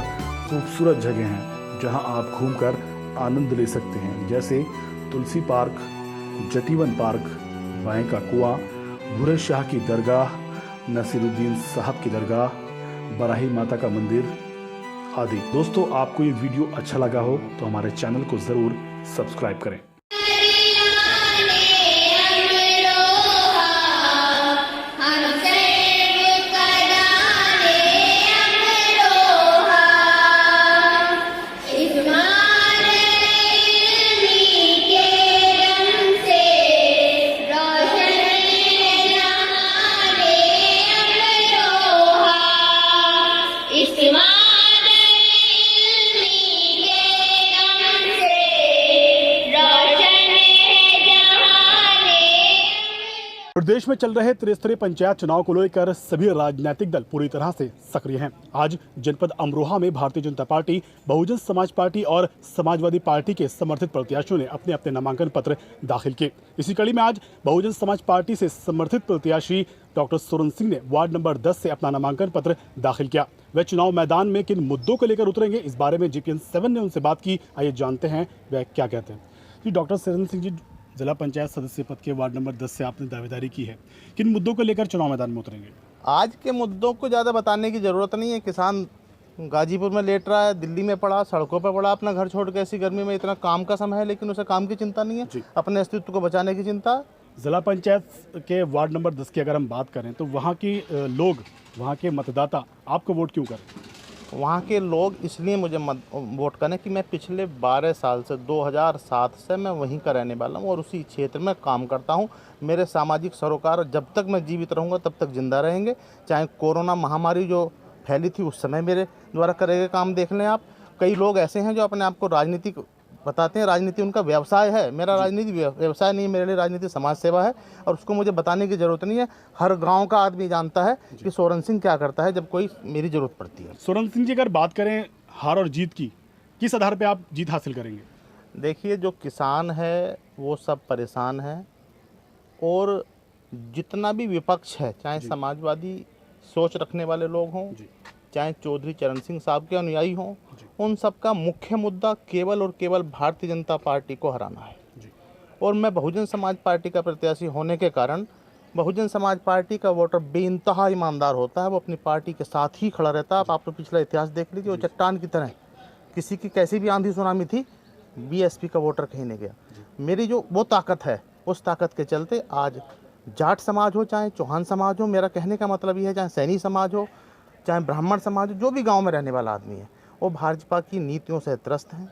खूबसूरत जगह हैं, जहां आप घूमकर आनंद ले सकते हैं, जैसे तुलसी पार्क, जटीवन पार्क, बाएं का कुआं, भूरे शाह की दरगाह, नसीरुद्दीन साहब की दरगाह, बराही माता का मंदिर आदि। दोस्तों, आपको ये वीडियो अच्छा लगा हो तो हमारे चैनल को जरूर सब्सक्राइब करें। प्रदेश में चल रहे त्रिस्तरीय पंचायत चुनाव को लेकर सभी राजनीतिक दल पूरी तरह से सक्रिय हैं। आज जनपद अमरोहा में भारतीय जनता पार्टी, बहुजन समाज पार्टी और समाजवादी पार्टी के समर्थित प्रत्याशियों ने अपने अपने नामांकन पत्र दाखिल किए। इसी कड़ी में आज बहुजन समाज पार्टी से समर्थित प्रत्याशी डॉक्टर सोरन सिंह ने वार्ड नंबर 10 से अपना नामांकन पत्र दाखिल किया। वे चुनाव मैदान में किन मुद्दों को लेकर उतरेंगे, इस बारे में जीपीएन 7 ने उनसे बात की। आइए जानते हैं वे क्या कहते हैं। जी डॉक्टर सोरन सिंह जी, जिला पंचायत सदस्य पद के वार्ड नंबर 10 से आपने दावेदारी की है, किन मुद्दों को लेकर चुनाव मैदान में उतरेंगे? आज के मुद्दों को ज़्यादा बताने की ज़रूरत नहीं है। किसान गाजीपुर में लेट रहा है, दिल्ली में पड़ा, सड़कों पर पड़ा, अपना घर छोड़ के ऐसी गर्मी में। इतना काम का समय है, लेकिन उसे काम की चिंता नहीं है, अपने अस्तित्व को बचाने की चिंता है। जिला पंचायत के वार्ड नंबर 10 की अगर हम बात करें तो वहाँ की लोग, वहाँ के मतदाता आपको वोट क्यों करें? वहाँ के लोग इसलिए मुझे वोट करें कि मैं पिछले 12 साल से 2007 से मैं वहीं का रहने वाला हूँ और उसी क्षेत्र में काम करता हूँ। मेरे सामाजिक सरोकार जब तक मैं जीवित रहूँगा तब तक जिंदा रहेंगे। चाहे कोरोना महामारी जो फैली थी उस समय मेरे द्वारा करे गए काम देख लें आप। कई लोग ऐसे हैं जो अपने आप को राजनीतिक बताते हैं, राजनीति उनका व्यवसाय है। मेरा राजनीति व्यवसाय नहीं है, मेरे लिए राजनीति समाज सेवा है और उसको मुझे बताने की ज़रूरत नहीं है। हर गांव का आदमी जानता है कि सोरन सिंह क्या करता है जब कोई मेरी ज़रूरत पड़ती है। सोरन सिंह जी, अगर बात करें हार और जीत की, किस आधार पे आप जीत हासिल करेंगे? देखिए, जो किसान है वो सब परेशान है और जितना भी विपक्ष है, चाहे समाजवादी सोच रखने वाले लोग हों, चाहे चौधरी चरण सिंह साहब के अनुयायी हों, उन सब का मुख्य मुद्दा केवल और केवल भारतीय जनता पार्टी को हराना है। और मैं बहुजन समाज पार्टी का प्रत्याशी होने के कारण बहुजन समाज पार्टी का वोटर बेइंतहा ईमानदार होता है, वो अपनी पार्टी के साथ ही खड़ा रहता है। आप तो पिछला इतिहास देख लीजिए, वो चट्टान की तरह, किसी की कैसी भी आंधी सुनामी थी, बीएसपी का वोटर कहीं नहीं गया। मेरी जो वो ताकत है, उस ताकत के चलते आज जाट समाज हो चाहे चौहान समाज हो, मेरा कहने का मतलब ये है, चाहे सैनी समाज हो चाहे ब्राह्मण समाज हो, जो भी गांव में रहने वाला आदमी है, वो भाजपा की नीतियों से त्रस्त हैं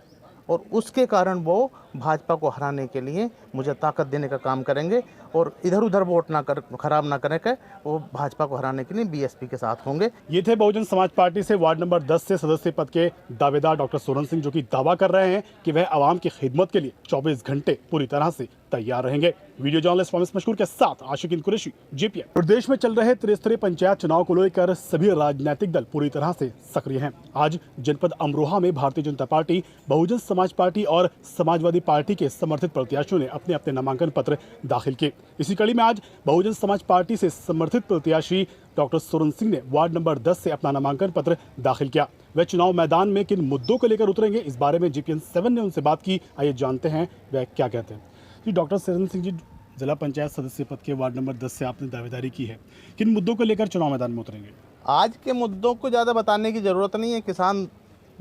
और उसके कारण वो भाजपा को हराने के लिए मुझे ताकत देने का काम करेंगे और इधर उधर वोट ना कर खराब ना करें के वो भाजपा को हराने के लिए बीएसपी के साथ होंगे। ये थे बहुजन समाज पार्टी से वार्ड नंबर 10 से सदस्य पद के दावेदार डॉक्टर सोरन सिंह, जो कि दावा कर रहे हैं कि वह आवाम की खिदमत के लिए 24 घंटे पूरी तरह से तैयार रहेंगे। वीडियो जर्नलिस्ट फामिस मशकूर के साथ आशिकीन कुरैशी, JPN। प्रदेश में चल रहे त्रिस्तरीय पंचायत चुनाव को लेकर सभी राजनीतिक दल पूरी तरह से सक्रिय हैं। आज जनपद अमरोहा में भारतीय जनता पार्टी, बहुजन समाज पार्टी और समाजवादी पार्टी के समर्थित प्रत्याशियों ने अपने अपने नामांकन पत्र दाखिल किए। इसी कड़ी में आज बहुजन समाज पार्टी से समर्थित प्रत्याशी डॉक्टर सोरन सिंह ने वार्ड नंबर 10 से अपना नामांकन पत्र दाखिल किया। वह चुनाव मैदान में किन मुद्दों को लेकर उतरेंगे, इस बारे में JPN 7 ने उनसे बात की। आइए जानते हैं वह क्या कहते हैं। जी डॉक्टर सोरन सिंह जी, जिला पंचायत सदस्य पद के वार्ड नंबर 10 से आपने दावेदारी की है, किन मुद्दों को लेकर चुनाव मैदान में उतरेंगे? आज के मुद्दों को ज़्यादा बताने की ज़रूरत नहीं है। किसान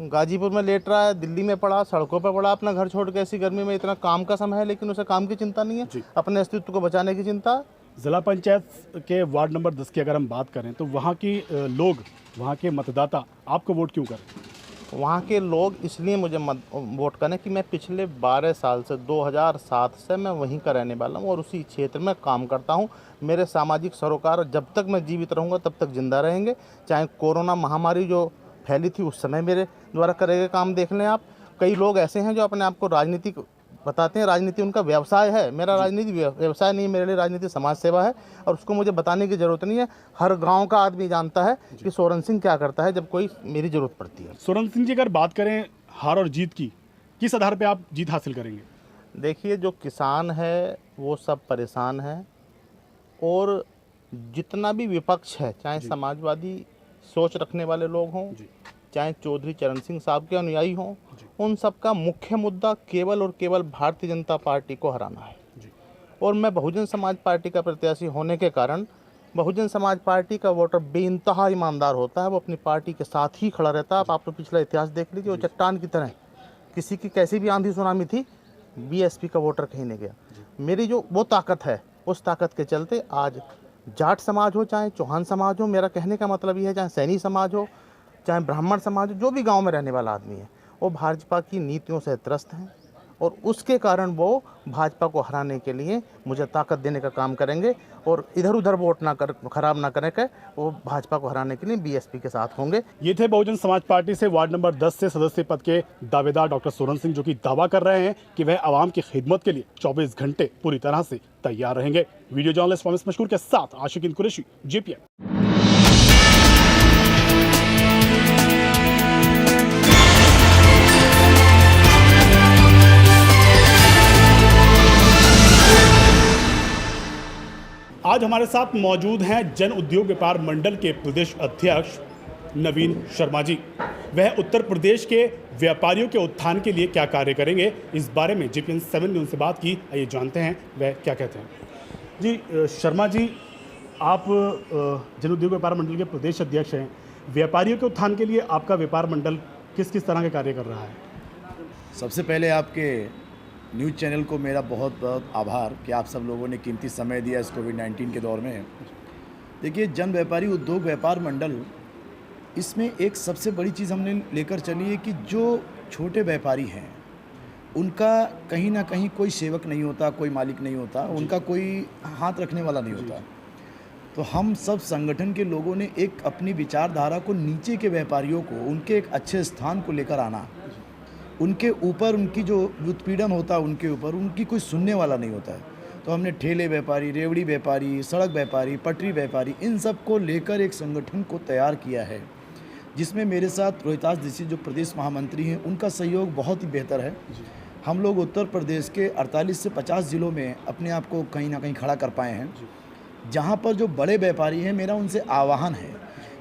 गाजीपुर में लेट रहा है, दिल्ली में पड़ा, सड़कों पर पड़ा, अपना घर छोड़ के, ऐसी गर्मी में, इतना काम का समय है लेकिन उसे काम की चिंता नहीं है, अपने अस्तित्व को बचाने की चिंता। जिला पंचायत के वार्ड नंबर 10 की अगर हम बात करें तो वहाँ की लोग, वहाँ के मतदाता आपको वोट क्यों करें? वहाँ के लोग इसलिए मुझे वोट करें कि मैं पिछले 12 साल से 2007 से मैं वहीं का रहने वाला हूँ और उसी क्षेत्र में काम करता हूँ। मेरे सामाजिक सरोकार जब तक मैं जीवित रहूँगा तब तक जिंदा रहेंगे। चाहे कोरोना महामारी जो फैली थी उस समय मेरे द्वारा करे गए काम देख लें आप। कई लोग ऐसे हैं जो अपने आप को राजनीतिक बताते हैं, राजनीति उनका व्यवसाय है। मेरा राजनीति व्यवसाय नहीं, मेरे लिए राजनीति समाज सेवा है और उसको मुझे बताने की ज़रूरत नहीं है। हर गांव का आदमी जानता है कि सोरन सिंह क्या करता है जब कोई मेरी ज़रूरत पड़ती है। सोरन सिंह जी, अगर बात करें हार और जीत की, किस आधार पे आप जीत हासिल करेंगे? देखिए, जो किसान है वो सब परेशान है और जितना भी विपक्ष है, चाहे समाजवादी सोच रखने वाले लोग हों चाहे चौधरी चरण सिंह साहब के अनुयायी हों, उन सबका मुख्य मुद्दा केवल और केवल भारतीय जनता पार्टी को हराना है। और मैं बहुजन समाज पार्टी का प्रत्याशी होने के कारण बहुजन समाज पार्टी का वोटर बेइंतहा ईमानदार होता है, वो अपनी पार्टी के साथ ही खड़ा रहता है। आप तो पिछला इतिहास देख लीजिए, वो चट्टान की तरह, किसी की कैसी भी आंधी सुनामी थी, बीएसपी का वोटर कहीं नहीं गया। मेरी जो वो ताकत है, उस ताकत के चलते आज जाट समाज हो चाहे चौहान समाज हो, मेरा कहने का मतलब ये है, चाहे सैनी समाज हो चाहे ब्राह्मण समाज हो, जो भी गांव में रहने वाला आदमी है, वो भाजपा की नीतियों से त्रस्त हैं और उसके कारण वो भाजपा को हराने के लिए मुझे ताकत देने का काम करेंगे और इधर उधर वोट ना कर खराब ना करें के वो भाजपा को हराने के लिए बीएसपी के साथ होंगे। ये थे बहुजन समाज पार्टी से वार्ड नंबर 10 से सदस्य पद के दावेदार डॉक्टर सोरन सिंह, जो कि दावा कर रहे हैं कि वह आवाम की खिदमत के लिए 24 घंटे पूरी तरह से तैयार रहेंगे। वीडियो जर्नलिस्ट फामिस मशकूर के साथ आशिकीन कुरैशी, JPN। आज हमारे साथ मौजूद हैं जन उद्योग व्यापार मंडल के प्रदेश अध्यक्ष नवीन शर्मा जी। वह उत्तर प्रदेश के व्यापारियों के उत्थान के लिए क्या कार्य करेंगे, इस बारे में JPN 7 ने उनसे बात की। आइए जानते हैं वह क्या कहते हैं। जी शर्मा जी, आप जन उद्योग व्यापार मंडल के प्रदेश अध्यक्ष हैं। व्यापारियों के उत्थान के लिए आपका व्यापार मंडल किस किस तरह के कार्य कर रहा है? सबसे पहले आपके न्यूज़ चैनल को मेरा बहुत बहुत आभार कि आप सब लोगों ने कीमती समय दिया इस कोविड-19 के दौर में। देखिए, जन व्यापारी उद्योग व्यापार मंडल, इसमें एक सबसे बड़ी चीज़ हमने लेकर चली है कि जो छोटे व्यापारी हैं उनका कहीं ना कहीं कोई सेवक नहीं होता, कोई मालिक नहीं होता, उनका कोई हाथ रखने वाला नहीं होता। तो हम सब संगठन के लोगों ने एक अपनी विचारधारा को नीचे के व्यापारियों को उनके एक अच्छे स्थान को लेकर आना, उनके ऊपर उनकी जो उत्पीड़न होता है उनके ऊपर उनकी कोई सुनने वाला नहीं होता है। तो हमने ठेले व्यापारी, रेवड़ी व्यापारी, सड़क व्यापारी, पटरी व्यापारी, इन सब को लेकर एक संगठन को तैयार किया है, जिसमें मेरे साथ रोहितास दीक्षित जो प्रदेश महामंत्री हैं, उनका सहयोग बहुत ही बेहतर है। हम लोग उत्तर प्रदेश के 48 से 50 ज़िलों में अपने आप को कहीं ना कहीं खड़ा कर पाए हैं। जहाँ पर जो बड़े व्यापारी हैं, मेरा उनसे आह्वान है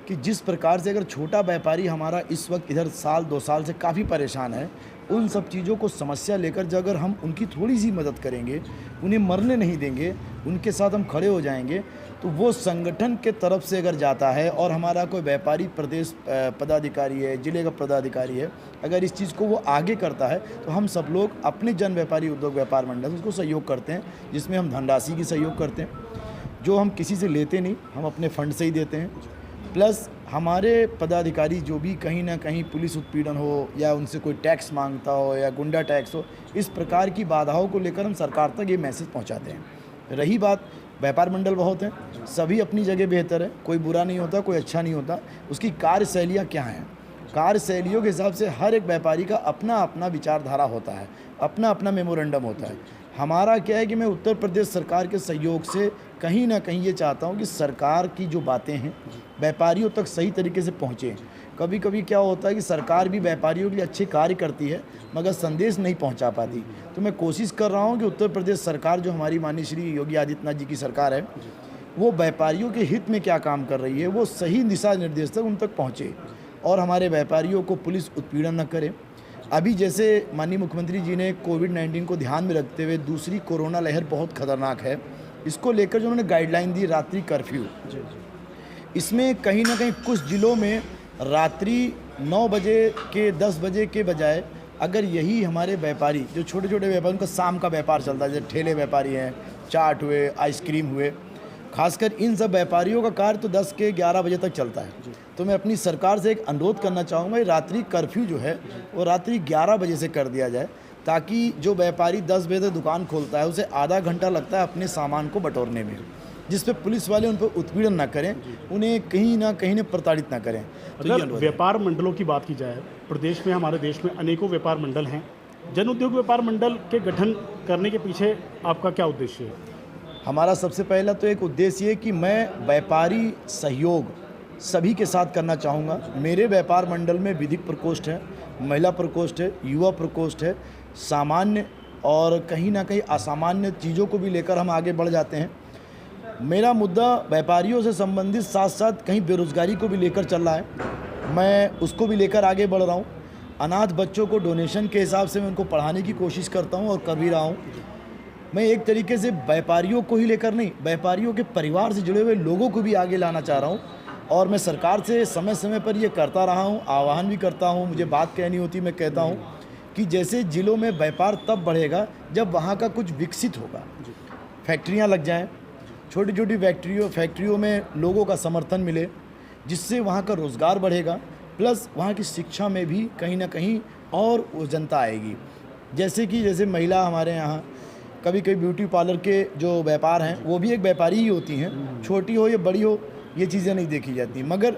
कि जिस प्रकार से अगर छोटा व्यापारी हमारा इस वक्त इधर साल 2 साल से काफ़ी परेशान है, उन सब चीज़ों को समस्या लेकर जब अगर हम उनकी थोड़ी सी मदद करेंगे, उन्हें मरने नहीं देंगे, उनके साथ हम खड़े हो जाएंगे, तो वो संगठन के तरफ से अगर जाता है और हमारा कोई व्यापारी प्रदेश पदाधिकारी है, जिले का पदाधिकारी है, अगर इस चीज़ को वो आगे करता है तो हम सब लोग अपने जन व्यापारी उद्योग व्यापार मंडल उसको सहयोग करते हैं, जिसमें हम धनराशि की सहयोग करते हैं जो हम किसी से लेते नहीं, हम अपने फंड से ही देते हैं। प्लस हमारे पदाधिकारी जो भी कहीं ना कहीं पुलिस उत्पीड़न हो या उनसे कोई टैक्स मांगता हो या गुंडा टैक्स हो, इस प्रकार की बाधाओं को लेकर हम सरकार तक ये मैसेज पहुंचाते हैं। रही बात, व्यापार मंडल बहुत हैं, सभी अपनी जगह बेहतर है, कोई बुरा नहीं होता, कोई अच्छा नहीं होता। उसकी कार्यशैलियाँ क्या हैं, कार्यशैलियों के हिसाब से हर एक व्यापारी का अपना अपना विचारधारा होता है, अपना अपना मेमोरेंडम होता है। हमारा क्या है कि मैं उत्तर प्रदेश सरकार के सहयोग से कहीं ना कहीं ये चाहता हूँ कि सरकार की जो बातें हैं व्यापारियों तक सही तरीके से पहुँचें। कभी कभी क्या होता है कि सरकार भी व्यापारियों के लिए अच्छे कार्य करती है मगर संदेश नहीं पहुंचा पाती। तो मैं कोशिश कर रहा हूं कि उत्तर प्रदेश सरकार जो हमारी माननीय श्री योगी आदित्यनाथ जी की सरकार है, वो व्यापारियों के हित में क्या काम कर रही है वो सही दिशा निर्देश तक उन तक पहुँचे और हमारे व्यापारियों को पुलिस उत्पीड़न न करे। अभी जैसे माननीय मुख्यमंत्री जी ने कोविड-19 को ध्यान में रखते हुए दूसरी कोरोना लहर बहुत खतरनाक है, इसको लेकर जो उन्होंने गाइडलाइन दी रात्रि कर्फ्यू, इसमें कहीं ना कहीं कुछ जिलों में रात्रि 9 बजे के 10 बजे के बजाय अगर यही हमारे व्यापारी जो छोटे छोटे व्यापारी, उनका शाम का व्यापार चलता है, जैसे ठेले व्यापारी हैं, चाट हुए, आइसक्रीम हुए, खासकर इन सब व्यापारियों का कार्य तो 10 के 11 बजे तक चलता है। तो मैं अपनी सरकार से एक अनुरोध करना चाहूँगा, रात्रि कर्फ्यू जो है वो रात्रि 11 बजे से कर दिया जाए, ताकि जो व्यापारी 10 बजे तक दुकान खोलता है उसे आधा घंटा लगता है अपने सामान को बटोरने में, जिस पे पुलिस वाले उन पर उत्पीड़न ना करें, उन्हें कहीं ना कहीं प्रताड़ित ना करें। तो अगर व्यापार मंडलों की बात की जाए, प्रदेश में, हमारे देश में अनेकों व्यापार मंडल हैं, जन उद्योग व्यापार मंडल के गठन करने के पीछे आपका क्या उद्देश्य है? हमारा सबसे पहला तो एक उद्देश्य है कि मैं व्यापारी सहयोग सभी के साथ करना चाहूँगा। मेरे व्यापार मंडल में विधिक प्रकोष्ठ है, महिला प्रकोष्ठ है, युवा प्रकोष्ठ है, सामान्य और कहीं ना कहीं असामान्य चीज़ों को भी लेकर हम आगे बढ़ जाते हैं। मेरा मुद्दा व्यापारियों से संबंधित साथ साथ कहीं बेरोज़गारी को भी लेकर चल रहा है, मैं उसको भी लेकर आगे बढ़ रहा हूँ। अनाथ बच्चों को डोनेशन के हिसाब से मैं उनको पढ़ाने की कोशिश करता हूँ और कर भी रहा हूँ। मैं एक तरीके से व्यापारियों को ही लेकर नहीं, व्यापारियों के परिवार से जुड़े हुए लोगों को भी आगे लाना चाह रहा हूँ और मैं सरकार से समय समय पर ये करता रहा हूँ, आह्वान भी करता हूँ। मुझे बात कहनी होती, मैं कहता हूँ कि जैसे जिलों में व्यापार तब बढ़ेगा जब वहाँ का कुछ विकसित होगा, फैक्ट्रियाँ लग जाएँ, छोटी छोटी फैक्ट्रियों में लोगों का समर्थन मिले, जिससे वहाँ का रोज़गार बढ़ेगा, प्लस वहाँ की शिक्षा में भी कहीं ना कहीं और वो जनता आएगी। जैसे महिला हमारे यहाँ कभी कभी ब्यूटी पार्लर के जो व्यापार हैं वो भी एक व्यापारी ही होती हैं, छोटी हो या बड़ी हो ये चीज़ें नहीं देखी जाती। मगर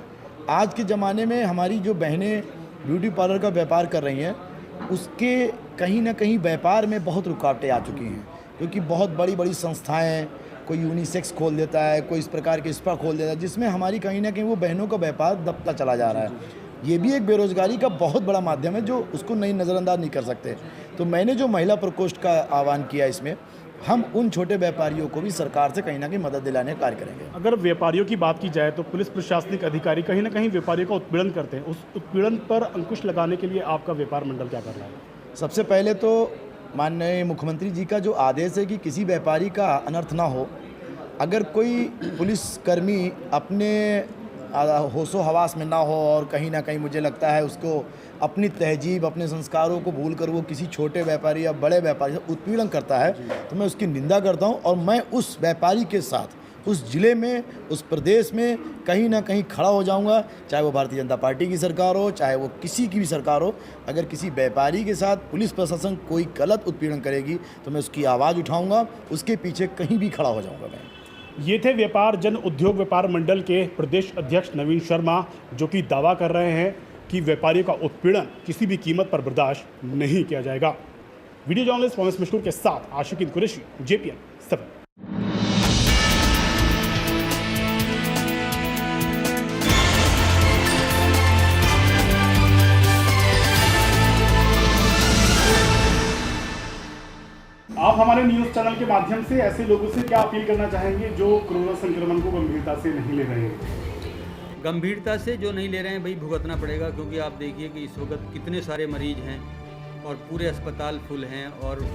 आज के ज़माने में हमारी जो बहनें ब्यूटी पार्लर का व्यापार कर रही हैं, उसके कहीं ना कहीं व्यापार में बहुत रुकावटें आ चुकी हैं, क्योंकि बहुत बड़ी बड़ी संस्थाएं, कोई यूनिसेक्स खोल देता है, कोई इस प्रकार के स्पा खोल देता है, जिसमें हमारी कहीं ना कहीं वो बहनों का व्यापार दबता चला जा रहा है। ये भी एक बेरोज़गारी का बहुत बड़ा माध्यम है जो उसको नहीं नज़रअंदाज नहीं कर सकते। तो मैंने जो महिला प्रकोष्ठ का आह्वान किया, इसमें हम उन छोटे व्यापारियों को भी सरकार से कहीं ना कहीं मदद दिलाने का कार्य करेंगे। अगर व्यापारियों की बात की जाए तो पुलिस प्रशासनिक अधिकारी कहीं ना कहीं व्यापारियों का उत्पीड़न करते हैं, उस उत्पीड़न पर अंकुश लगाने के लिए आपका व्यापार मंडल क्या कर रहा है? सबसे पहले तो माननीय मुख्यमंत्री जी का जो आदेश है कि किसी व्यापारी का अनर्थ ना हो, अगर कोई पुलिसकर्मी अपने होशो हवास में ना हो और कहीं ना कहीं मुझे लगता है उसको अपनी तहजीब, अपने संस्कारों को भूलकर वो किसी छोटे व्यापारी या बड़े व्यापारी से उत्पीड़न करता है, तो मैं उसकी निंदा करता हूं और मैं उस व्यापारी के साथ उस ज़िले में, उस प्रदेश में कहीं ना कहीं खड़ा हो जाऊंगा, चाहे वो भारतीय जनता पार्टी की सरकार हो, चाहे वो किसी की भी सरकार हो। अगर किसी व्यापारी के साथ पुलिस प्रशासन कोई गलत उत्पीड़न करेगी तो मैं उसकी आवाज़ उठाऊँगा, उसके पीछे कहीं भी खड़ा हो जाऊँगा मैं। ये थे व्यापार जन उद्योग व्यापार मंडल के प्रदेश अध्यक्ष नवीन शर्मा, जो कि दावा कर रहे हैं कि व्यापारियों का उत्पीड़न किसी भी कीमत पर बर्दाश्त नहीं किया जाएगा। वीडियो जर्नलिस्ट मोहम्मद मशहूर के साथ आशिकीन कुरैशी, JPN 7। आप हमारे न्यूज़ चैनल के माध्यम से ऐसे लोगों से क्या अपील करना चाहेंगे जो कोरोना संक्रमण को गंभीरता से नहीं ले रहे हैं? गंभीरता से जो नहीं ले रहे हैं भाई, भुगतना पड़ेगा, क्योंकि आप देखिए कि इस वक्त कितने सारे मरीज हैं और पूरे अस्पताल फुल हैं और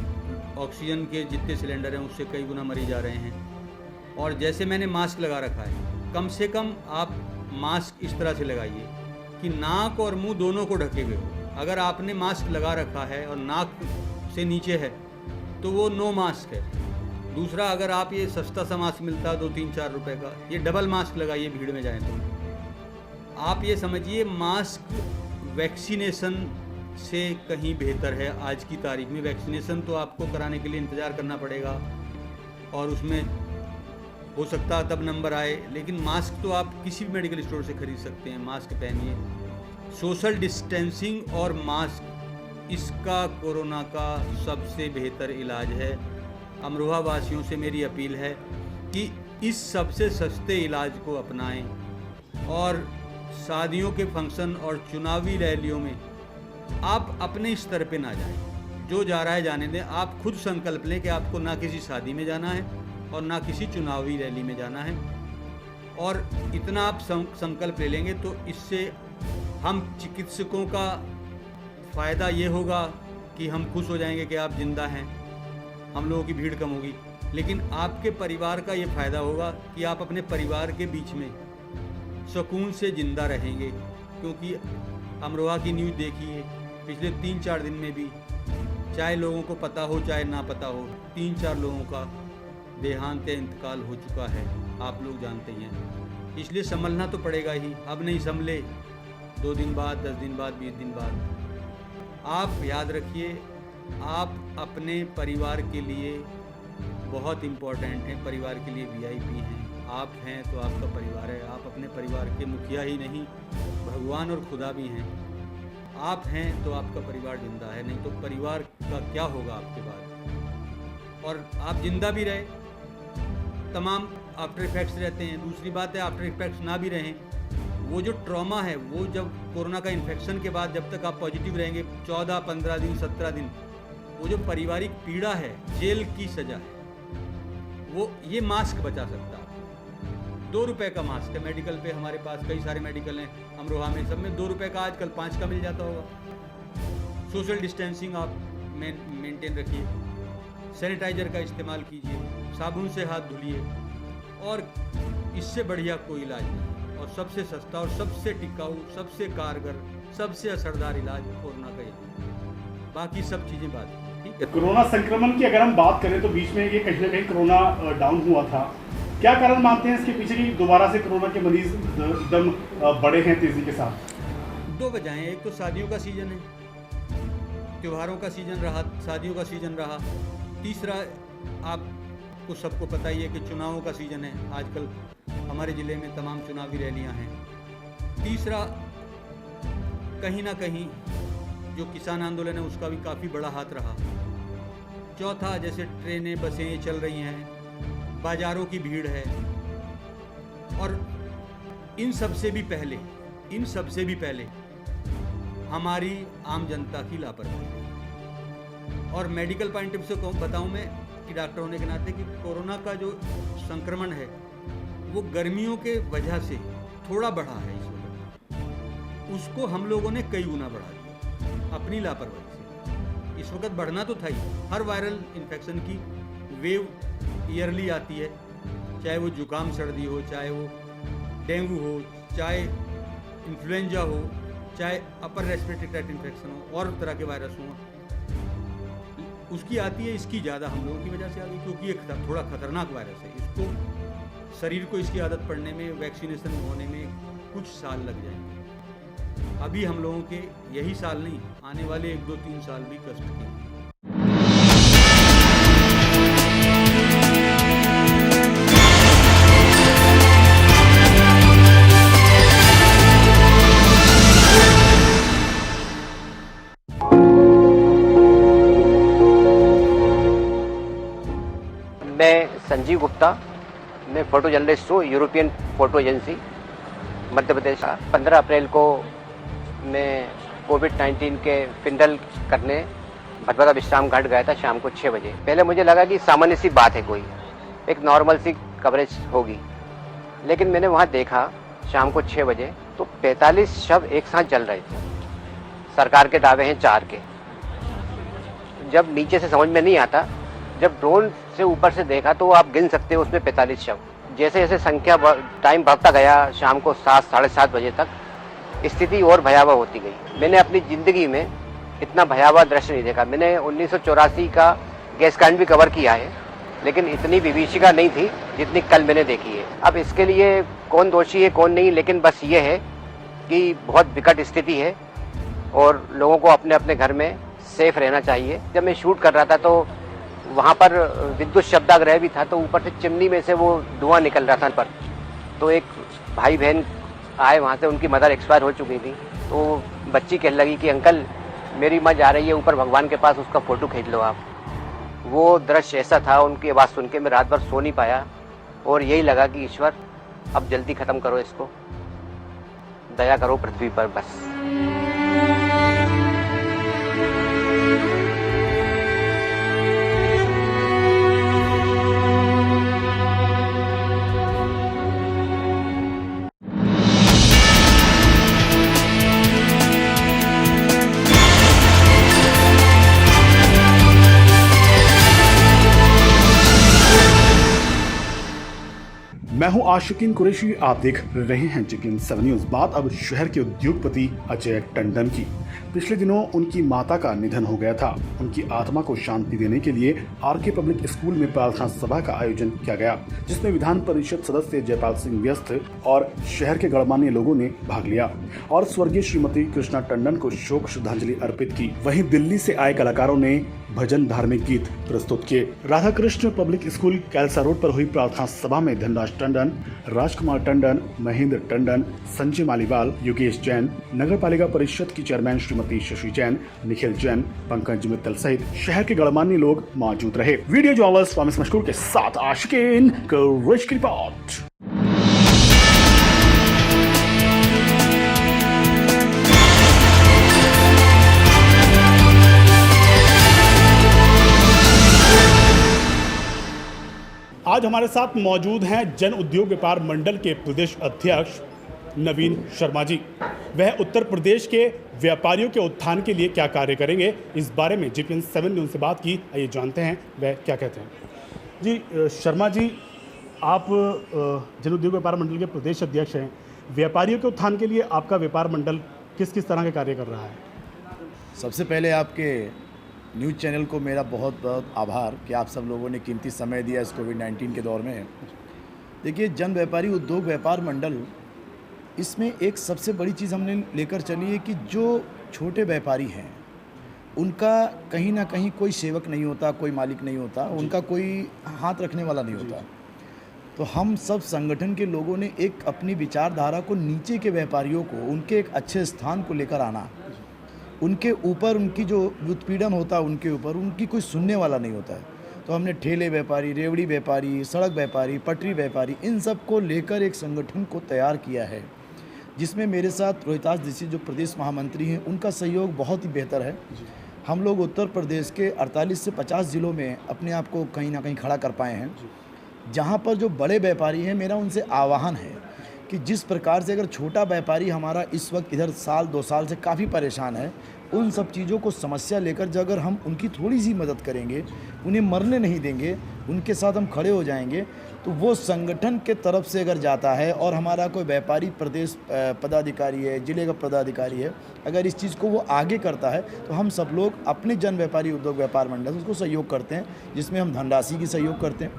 ऑक्सीजन के जितने सिलेंडर हैं उससे कई गुना मरीज आ रहे हैं। और जैसे मैंने मास्क लगा रखा है, कम से कम आप मास्क इस तरह से लगाइए कि नाक और मुंह दोनों को ढके हुए हो। अगर आपने मास्क लगा रखा है और नाक से नीचे है तो वो नो मास्क है। दूसरा, अगर आप ये सस्ता सा मास्क मिलता है 2-3-4 रुपए का, ये डबल मास्क लगाइए भीड़ में जाएं तो। आप ये समझिए मास्क वैक्सीनेशन से कहीं बेहतर है। आज की तारीख में वैक्सीनेशन तो आपको कराने के लिए इंतज़ार करना पड़ेगा और उसमें हो सकता है तब नंबर आए, लेकिन मास्क तो आप किसी भी मेडिकल स्टोर से खरीद सकते हैं। मास्क पहनिए, सोशल डिस्टेंसिंग और मास्क इसका कोरोना का सबसे बेहतर इलाज है। अमरोहा वासियों से मेरी अपील है कि इस सबसे सस्ते इलाज को अपनाएं और शादियों के फंक्शन और चुनावी रैलियों में आप अपने स्तर पे ना जाएं। जो जा रहा है जाने दें। आप खुद संकल्प लें कि आपको ना किसी शादी में जाना है और ना किसी चुनावी रैली में जाना है, और इतना आप संकल्प ले लेंगे तो इससे हम चिकित्सकों का फ़ायदा ये होगा कि हम खुश हो जाएंगे कि आप जिंदा हैं, हम लोगों की भीड़ कम होगी। लेकिन आपके परिवार का ये फ़ायदा होगा कि आप अपने परिवार के बीच में सुकून से ज़िंदा रहेंगे। क्योंकि अमरोहा की न्यूज़ देखिए, पिछले 3-4 दिन में भी चाहे लोगों को पता हो चाहे ना पता हो, 3-4 लोगों का देहांत या इंतकाल हो चुका है, आप लोग जानते ही हैं। इसलिए संभलना तो पड़ेगा ही। अब नहीं संभले 2 दिन बाद, 10 दिन बाद, 20 दिन बाद। आप याद रखिए, आप अपने परिवार के लिए बहुत इम्पोर्टेंट हैं, परिवार के लिए VIP हैं। आप हैं तो आपका परिवार है। आप अपने परिवार के मुखिया ही नहीं, भगवान और खुदा भी हैं। आप हैं तो आपका परिवार जिंदा है, नहीं तो परिवार का क्या होगा आपके बाद। और आप जिंदा भी रहे, तमाम आफ्टर इफेक्ट्स रहते हैं। दूसरी बात है, आफ्टर इफेक्ट्स ना भी रहें, वो जो ट्रॉमा है, वो जब कोरोना का इन्फेक्शन के बाद जब तक आप पॉजिटिव रहेंगे 14, 15 दिन, 17 दिन, वो जो पारिवारिक पीड़ा है, जेल की सज़ा है, वो ये मास्क बचा सकता है। 2 रुपए का मास्क है मेडिकल पे, हमारे पास कई सारे मेडिकल हैं अमरोहा में, सब में 2 रुपए का आजकल 5 का मिल जाता होगा। सोशल डिस्टेंसिंग आप मेंटेन रखिए, सैनिटाइजर का इस्तेमाल कीजिए, साबुन से हाथ धुलिए, और इससे बढ़िया कोई इलाज नहीं। और सबसे सस्ता और सबसे टिकाऊ, सबसे कारगर, सबसे असरदार इलाज कोरोना का यही। बाकी सब चीज़ें बात हैं, ठीक है। कोरोना संक्रमण की अगर हम बात करें तो बीच में ये कहीं ना कहीं कोरोना डाउन हुआ था। क्या कारण मानते हैं इसके पीछे कि दोबारा से कोरोना के मरीज एकदम बढ़े हैं तेजी के साथ? 2 वजहें हैं। एक तो शादियों का सीज़न है, त्योहारों का सीज़न रहा, शादियों का सीज़न रहा। तीसरा, आपको सबको पता ही है कि चुनावों का सीज़न है। आजकल हमारे ज़िले में तमाम चुनावी रैलियां हैं। तीसरा, कहीं ना कहीं जो किसान आंदोलन है उसका भी काफ़ी बड़ा हाथ रहा। चौथा, जैसे ट्रेनें, बसें चल रही हैं, बाज़ारों की भीड़ है, और इन सब से भी पहले हमारी आम जनता की लापरवाही। और मेडिकल पॉइंट ऑफ व्यू से बताऊं मैं कि डॉक्टर होने के नाते कि कोरोना का जो संक्रमण है वो गर्मियों के वजह से थोड़ा बढ़ा है इस वक्त। उसको हम लोगों ने कई गुना बढ़ा दिया अपनी लापरवाही से। इस वक्त बढ़ना तो था ही। हर वायरल इन्फेक्शन की वेव ईयरली आती है, चाहे वो जुकाम सर्दी हो, चाहे वो डेंगू हो, चाहे इन्फ्लुएंजा हो, चाहे अपर रेस्पिरेटरी ट्रैक्ट इन्फेक्शन हो, और तरह के वायरस हों, उसकी आती है। इसकी ज़्यादा हम लोगों की वजह से आ गई, क्योंकि ये थोड़ा खतरनाक वायरस है। इसको शरीर को इसकी आदत पड़ने में, वैक्सीनेशन होने में कुछ साल लग जाएंगे। अभी हम लोगों के यही साल नहीं, आने वाले 1, 2, 3 साल भी कष्ट के हैं। मैं संजीव गुप्ता, मैं फोटो जर्नलिस्ट हूँ, European photo agency Madhya Pradesh. 15 अप्रैल को मैं कोविड-19 के फिंडल करने भदभदा विश्राम घाट गया था शाम को 6 बजे। पहले मुझे लगा कि सामान्य सी बात है, कोई एक नॉर्मल सी कवरेज होगी, लेकिन मैंने वहाँ देखा शाम को 6 बजे तो 45 शव एक साथ जल रहे थे। सरकार के दावे हैं 4 के, जब नीचे से समझ में नहीं आता, जब ड्रोन से ऊपर से देखा तो आप गिन सकते हो उसमें 45 शव। जैसे जैसे संख्या टाइम बढ़ता गया, शाम को 7 साढ़े 7 बजे तक स्थिति और भयावह होती गई। मैंने अपनी ज़िंदगी में इतना भयावह दृश्य नहीं देखा। मैंने 1984 का गैस कांड भी कवर किया है, लेकिन इतनी विभीषिका नहीं थी जितनी कल मैंने देखी है। अब इसके लिए कौन दोषी है कौन नहीं, लेकिन बस ये है कि बहुत विकट स्थिति है और लोगों को अपने अपने घर में सेफ रहना चाहिए। जब मैं शूट कर रहा था तो वहाँ पर विद्युत शब्दाग्रह भी था, तो ऊपर से चिमनी में से वो धुआं निकल रहा था पर। तो एक भाई बहन आए वहाँ से, उनकी मदर एक्सपायर हो चुकी थी, तो बच्ची कहने लगी कि अंकल मेरी माँ जा रही है ऊपर भगवान के पास, उसका फ़ोटो खींच लो आप। वो दृश्य ऐसा था, उनकी आवाज़ सुन के मैं रात भर सो नहीं पाया और यही लगा कि ईश्वर अब जल्दी ख़त्म करो इसको, दया करो पृथ्वी पर बस। मैं हूं आशिकीन कुरैशी, आप देख रहे हैं JPN 7 न्यूज। बात अब शहर के उद्योगपति अजय टंडन की। पिछले दिनों उनकी माता का निधन हो गया था। उनकी आत्मा को शांति देने के लिए RK पब्लिक स्कूल में प्रार्थना सभा का आयोजन किया गया, जिसमें विधान परिषद सदस्य जयपाल सिंह व्यस्त और शहर के गणमान्य लोगों ने भाग लिया और स्वर्गीय श्रीमती कृष्णा टंडन को शोक श्रद्धांजलि अर्पित की। वहीं दिल्ली से आए कलाकारों ने भजन धार्मिक गीत प्रस्तुत किए। Radha Krishna public school Kailsa road पर हुई प्रार्थना सभा में धनराज टंडन, राजकुमार टंडन, महेंद्र टंडन, संजय मालीवाल, योगेश जैन, नगर पालिका परिषद की चेयरमैन श्रीमती शशि जैन, निखिल जैन, पंकज मित्तल सहित शहर के गणमान्य लोग मौजूद रहे। वीडियो जर्नलिस्ट स्वामी मशकूर के साथ आशिकीन कुरैशी की रिपोर्ट। आज हमारे साथ मौजूद हैं जन उद्योग व्यापार मंडल के प्रदेश अध्यक्ष नवीन शर्मा जी। वह उत्तर प्रदेश के व्यापारियों के उत्थान के लिए क्या कार्य करेंगे, इस बारे में JPN 7 ने उनसे बात की। आइए जानते हैं वह क्या कहते हैं। जी शर्मा जी, आप जन उद्योग व्यापार मंडल के प्रदेश अध्यक्ष हैं। व्यापारियों के उत्थान के लिए आपका व्यापार मंडल किस किस तरह के कार्य कर रहा है? सबसे पहले आपके न्यूज़ चैनल को मेरा बहुत बहुत आभार कि आप सब लोगों ने कीमती समय दिया इस कोविड-19 के दौर में। देखिए, जन व्यापारी उद्योग व्यापार मंडल, इसमें एक सबसे बड़ी चीज़ हमने लेकर चली है कि जो छोटे व्यापारी हैं उनका कहीं ना कहीं कोई सेवक नहीं होता, कोई मालिक नहीं होता, उनका कोई हाथ रखने वाला नहीं होता। तो हम सब संगठन के लोगों ने एक अपनी विचारधारा को नीचे के व्यापारियों को उनके एक अच्छे स्थान को लेकर आना। उनके ऊपर उनकी जो उत्पीड़न होता है, उनके ऊपर उनकी कोई सुनने वाला नहीं होता है। तो हमने ठेले व्यापारी, रेवड़ी व्यापारी, सड़क व्यापारी, पटरी व्यापारी, इन सब को लेकर एक संगठन को तैयार किया है, जिसमें मेरे साथ रोहितास दीक्षित जो प्रदेश महामंत्री हैं, उनका सहयोग बहुत ही बेहतर है। हम लोग उत्तर प्रदेश के 48 से 50 ज़िलों में अपने आप को कहीं ना कहीं खड़ा कर पाए हैं। जहाँ पर जो बड़े व्यापारी हैं, मेरा उनसे आह्वान है कि जिस प्रकार से अगर छोटा व्यापारी हमारा इस वक्त इधर साल 2 साल से काफ़ी परेशान है, उन सब चीज़ों को समस्या लेकर जो अगर हम उनकी थोड़ी सी मदद करेंगे, उन्हें मरने नहीं देंगे, उनके साथ हम खड़े हो जाएंगे, तो वो संगठन के तरफ से अगर जाता है और हमारा कोई व्यापारी प्रदेश पदाधिकारी है, जिले का पदाधिकारी है, अगर इस चीज़ को वो आगे करता है, तो हम सब लोग अपने जन व्यापारी उद्योग व्यापार मंडल उसको सहयोग करते हैं, जिसमें हम धनराशि की सहयोग करते हैं,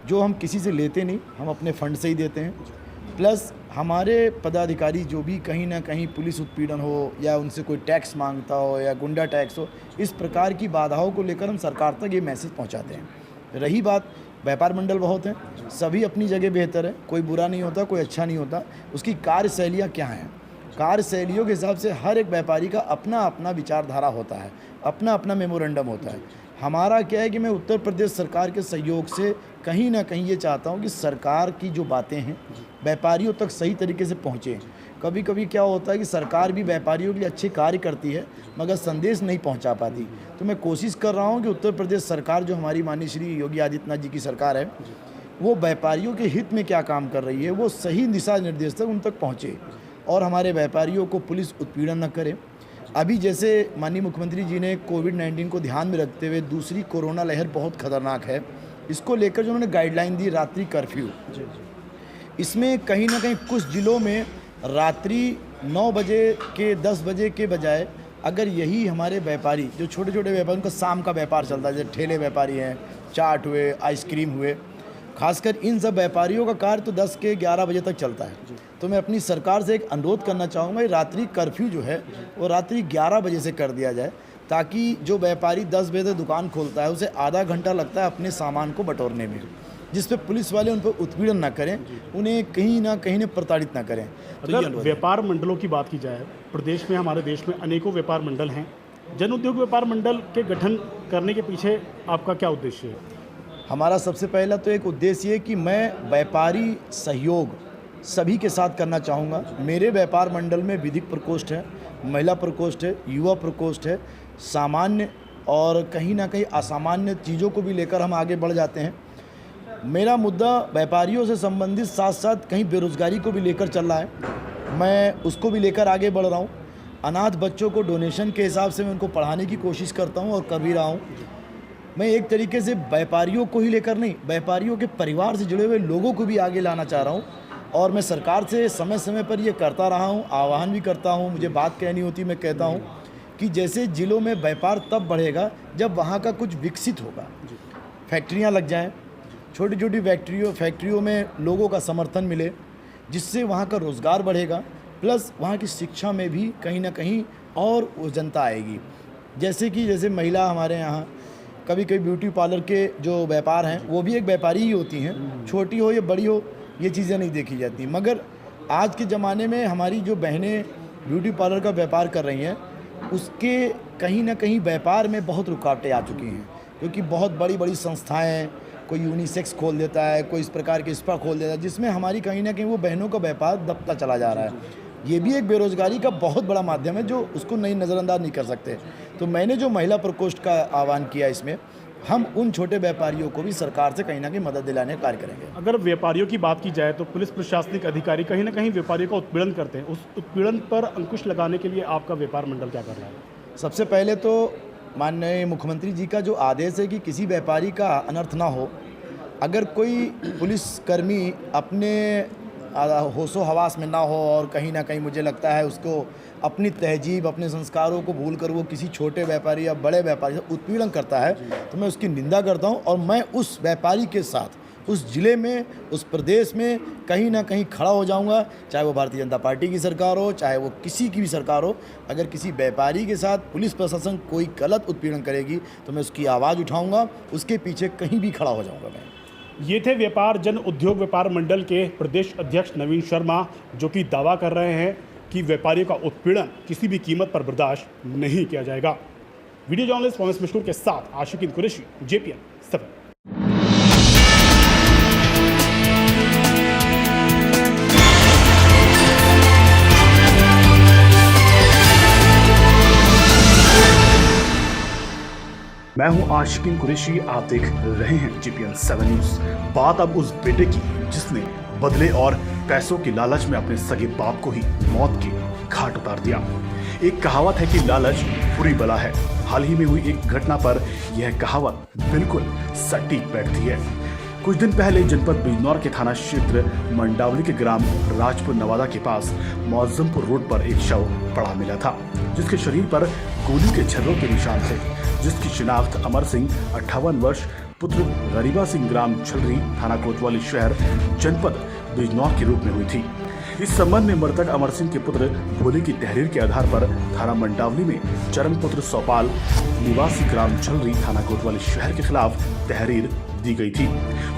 जो हम किसी से लेते नहीं, हम अपने फंड से ही देते हैं। प्लस हमारे पदाधिकारी जो भी कहीं ना कहीं पुलिस उत्पीड़न हो या उनसे कोई टैक्स मांगता हो या गुंडा टैक्स हो, इस प्रकार की बाधाओं को लेकर हम सरकार तक ये मैसेज पहुंचाते हैं। रही बात, व्यापार मंडल बहुत हैं, सभी अपनी जगह बेहतर है, कोई बुरा नहीं होता, कोई अच्छा नहीं होता। उसकी कार्यशैलियाँ क्या हैं, कार्यशैलियों के हिसाब से हर एक व्यापारी का अपना अपना विचारधारा होता है, अपना अपना मेमोरेंडम होता है। हमारा क्या है कि मैं उत्तर प्रदेश सरकार के सहयोग से कहीं ना कहीं ये चाहता हूँ कि सरकार की जो बातें हैं व्यापारियों तक सही तरीके से पहुँचे। कभी कभी क्या होता है कि सरकार भी व्यापारियों के लिए अच्छे कार्य करती है मगर संदेश नहीं पहुँचा पाती। तो मैं कोशिश कर रहा हूँ कि उत्तर प्रदेश सरकार जो हमारी माननीय श्री योगी आदित्यनाथ जी की सरकार है, वो व्यापारियों के हित में क्या काम कर रही है, वो सही दिशा निर्देश तक उन तक पहुँचे और हमारे व्यापारियों को पुलिस उत्पीड़न न करे। अभी जैसे माननीय मुख्यमंत्री जी ने कोविड-19 को ध्यान में रखते हुए दूसरी कोरोना लहर बहुत खतरनाक है, इसको लेकर जो उन्होंने गाइडलाइन दी रात्रि कर्फ्यू, इसमें कहीं ना कहीं कुछ जिलों में रात्रि 9 बजे के 10 बजे के बजाय अगर यही हमारे व्यापारी जो छोटे छोटे व्यापारी, उनका शाम का व्यापार चलता है, जैसे ठेले व्यापारी हैं, चाट हुए, आइसक्रीम हुए, खासकर इन सब व्यापारियों का कार्य तो 10 के 11 बजे तक चलता है। तो मैं अपनी सरकार से एक अनुरोध करना चाहूँगा, रात्रि कर्फ्यू जो है वो रात्रि 11 बजे से कर दिया जाए, ताकि जो व्यापारी 10 बजे तक दुकान खोलता है उसे आधा घंटा लगता है अपने सामान को बटोरने में, जिस पे पुलिस वाले उन पर उत्पीड़न ना करें, उन्हें कहीं ना कहीं प्रताड़ित ना करें। तो अगर व्यापार मंडलों की बात की जाए, प्रदेश में, हमारे देश में अनेकों व्यापार मंडल हैं। जन उद्योग व्यापार मंडल के गठन करने के पीछे आपका क्या उद्देश्य है? हमारा सबसे पहला तो एक उद्देश्य है कि मैं व्यापारी सहयोग सभी के साथ करना चाहूँगा। मेरे व्यापार मंडल में विधिक प्रकोष्ठ है, महिला प्रकोष्ठ है, युवा प्रकोष्ठ है, सामान्य और कहीं ना कहीं असामान्य चीज़ों को भी लेकर हम आगे बढ़ जाते हैं। मेरा मुद्दा व्यापारियों से संबंधित साथ साथ कहीं बेरोज़गारी को भी लेकर चल रहा है, मैं उसको भी लेकर आगे बढ़ रहा हूँ। अनाथ बच्चों को डोनेशन के हिसाब से मैं उनको पढ़ाने की कोशिश करता हूँ और कर भी रहा हूँ। मैं एक तरीके से व्यापारियों को ही लेकर नहीं, व्यापारियों के परिवार से जुड़े हुए लोगों को भी आगे लाना चाह रहा हूँ। और मैं सरकार से समय समय पर ये करता रहा हूँ, आह्वान भी करता हूँ, मुझे बात कहनी होती मैं कहता हूँ कि जैसे ज़िलों में व्यापार तब बढ़ेगा जब वहाँ का कुछ विकसित होगा, फैक्ट्रियाँ लग जाएँ, छोटी छोटी फैक्ट्रियों में लोगों का समर्थन मिले, जिससे वहाँ का रोज़गार बढ़ेगा, प्लस वहाँ की शिक्षा में भी कहीं ना कहीं और वो जनता आएगी। जैसे महिला हमारे यहाँ कभी कभी ब्यूटी पार्लर के जो व्यापार हैं वो भी एक व्यापारी ही होती हैं, छोटी हो या बड़ी हो ये चीज़ें नहीं देखी जाती। मगर आज के ज़माने में हमारी जो बहनें ब्यूटी पार्लर का व्यापार कर रही हैं, उसके कहीं ना कहीं व्यापार में बहुत रुकावटें आ चुकी हैं, क्योंकि बहुत बड़ी बड़ी संस्थाएं, कोई यूनिसेक्स खोल देता है, कोई इस प्रकार के स्पा खोल देता है, जिसमें हमारी कहीं ना कहीं वो बहनों का व्यापार दबता चला जा रहा है। ये भी एक बेरोज़गारी का बहुत बड़ा माध्यम है जो उसको नहीं नज़रअंदाज नहीं कर सकते। तो मैंने जो महिला प्रकोष्ठ का आह्वान किया, इसमें हम उन छोटे व्यापारियों को भी सरकार से कहीं ना कहीं मदद दिलाने का कार्य करेंगे। अगर व्यापारियों की बात की जाए तो पुलिस प्रशासनिक अधिकारी कहीं ना कहीं व्यापारियों का उत्पीड़न करते हैं, उस उत्पीड़न पर अंकुश लगाने के लिए आपका व्यापार मंडल क्या कर रहा है? सबसे पहले तो माननीय मुख्यमंत्री जी का जो आदेश है कि किसी व्यापारी का अनर्थ ना हो, अगर कोई पुलिसकर्मी अपने होशो हवास में ना हो और कहीं ना कहीं मुझे लगता है उसको अपनी तहजीब, अपने संस्कारों को भूल कर वो किसी छोटे व्यापारी या बड़े व्यापारी से उत्पीड़न करता है, तो मैं उसकी निंदा करता हूं और मैं उस व्यापारी के साथ उस ज़िले में, उस प्रदेश में कहीं ना कहीं खड़ा हो जाऊंगा, चाहे वो भारतीय जनता पार्टी की सरकार हो, चाहे वो किसी की भी सरकार हो। अगर किसी व्यापारी के साथ पुलिस प्रशासन कोई गलत उत्पीड़न करेगी तो मैं उसकी आवाज़ उठाऊँगा, उसके पीछे कहीं भी खड़ा हो जाऊँगा मैं। ये थे व्यापार जन उद्योग व्यापार मंडल के प्रदेश अध्यक्ष नवीन शर्मा, जो कि दावा कर रहे हैं कि व्यापारियों का उत्पीड़न किसी भी कीमत पर बर्दाश्त नहीं किया जाएगा। वीडियो जर्नलिस्ट मोहम्मद मशहूर के साथ आशिकीन कुरैशी, JPN 7। मैं हूं आशिकीन कुरैशी, आप देख रहे हैं JPN 7 न्यूज। बात अब उस बेटे की जिसने बदले और पैसों की लालच में अपने सगे बाप को ही मौत के घाट उतार दिया। एक कहावत है कि लालच बुरी बला है। हाल ही में हुई एक घटना पर यह कहावत बिल्कुल सटीक बैठती है। कुछ दिन पहले जनपद बिजनौर के थाना क्षेत्र मंडावली के ग्राम राजपुर नवादा के पास मौजमपुर रोड पर एक शव पड़ा मिला था, जिसके शरीर पर गोली के छर्रों के निशान थे, जिसकी शिनाख्त अमर सिंह 58 वर्ष पुत्र गरीबा सिंह ग्राम छलरी थाना कोतवाली शहर जनपद बिजनौर के रूप में हुई थी। इस संबंध में मृतक अमर सिंह के पुत्र भोले की तहरीर के आधार पर थाना मंडावली में चरण पुत्र सौपाल निवासी ग्राम छलरी थाना कोतवाली शहर के खिलाफ तहरीर दी गई थी।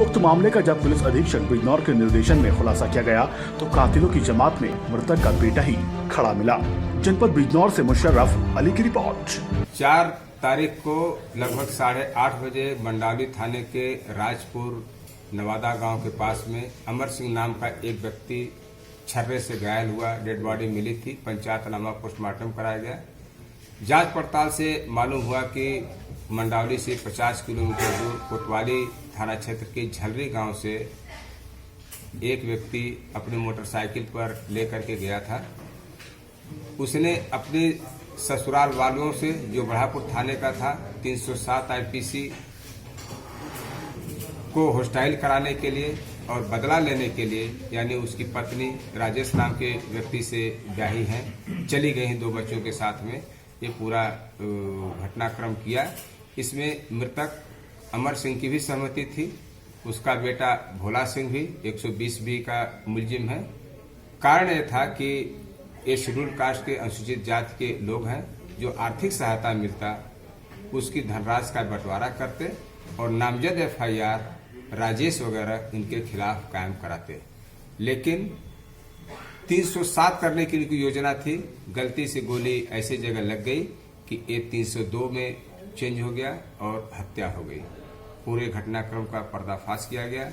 उक्त मामले का जब पुलिस अधीक्षक बिजनौर के निर्देशन में खुलासा किया गया तो कातिलों की जमात में मृतक का बेटा ही खड़ा मिला। जनपद बिजनौर से मुशर्रफ अली की रिपोर्ट। 4 तारीख को लगभग 8:30 बजे मंडावली थाने के राजपुर नवादा गांव के पास में अमर सिंह नाम का एक व्यक्ति छर्रे से घायल हुआ, डेड बॉडी मिली थी। पंचायतनामा पोस्टमार्टम कराया गया। जांच पड़ताल से मालूम हुआ कि मंडावली से 50 किलोमीटर दूर कोतवाली थाना क्षेत्र के झलरी गांव से एक व्यक्ति अपनी मोटरसाइकिल पर लेकर के गया था। उसने अपनी ससुराल वालों से जो बढ़ापुर थाने का था 307 आईपीसी को हॉस्टाइल कराने के लिए और बदला लेने के लिए, यानी उसकी पत्नी राजेश नाम के व्यक्ति से ब्याही हैं, चली गई हैं 2 बच्चों के साथ में, ये पूरा घटनाक्रम किया। इसमें मृतक अमर सिंह की भी सहमति थी, उसका बेटा भोला सिंह भी 120 बी का मुलजिम है। कारण यह था कि ये शेड्यूल कास्ट के अनुसूचित जाति के लोग हैं, जो आर्थिक सहायता मिलता उसकी धनराशि का बंटवारा करते और नामजद एफआईआर राजेश वगैरह इनके खिलाफ कायम कराते। लेकिन 307 करने की इनकी योजना थी, गलती से गोली ऐसी जगह लग गई कि ये 302 में चेंज हो गया और हत्या हो गई। पूरे घटनाक्रम का पर्दाफाश किया गया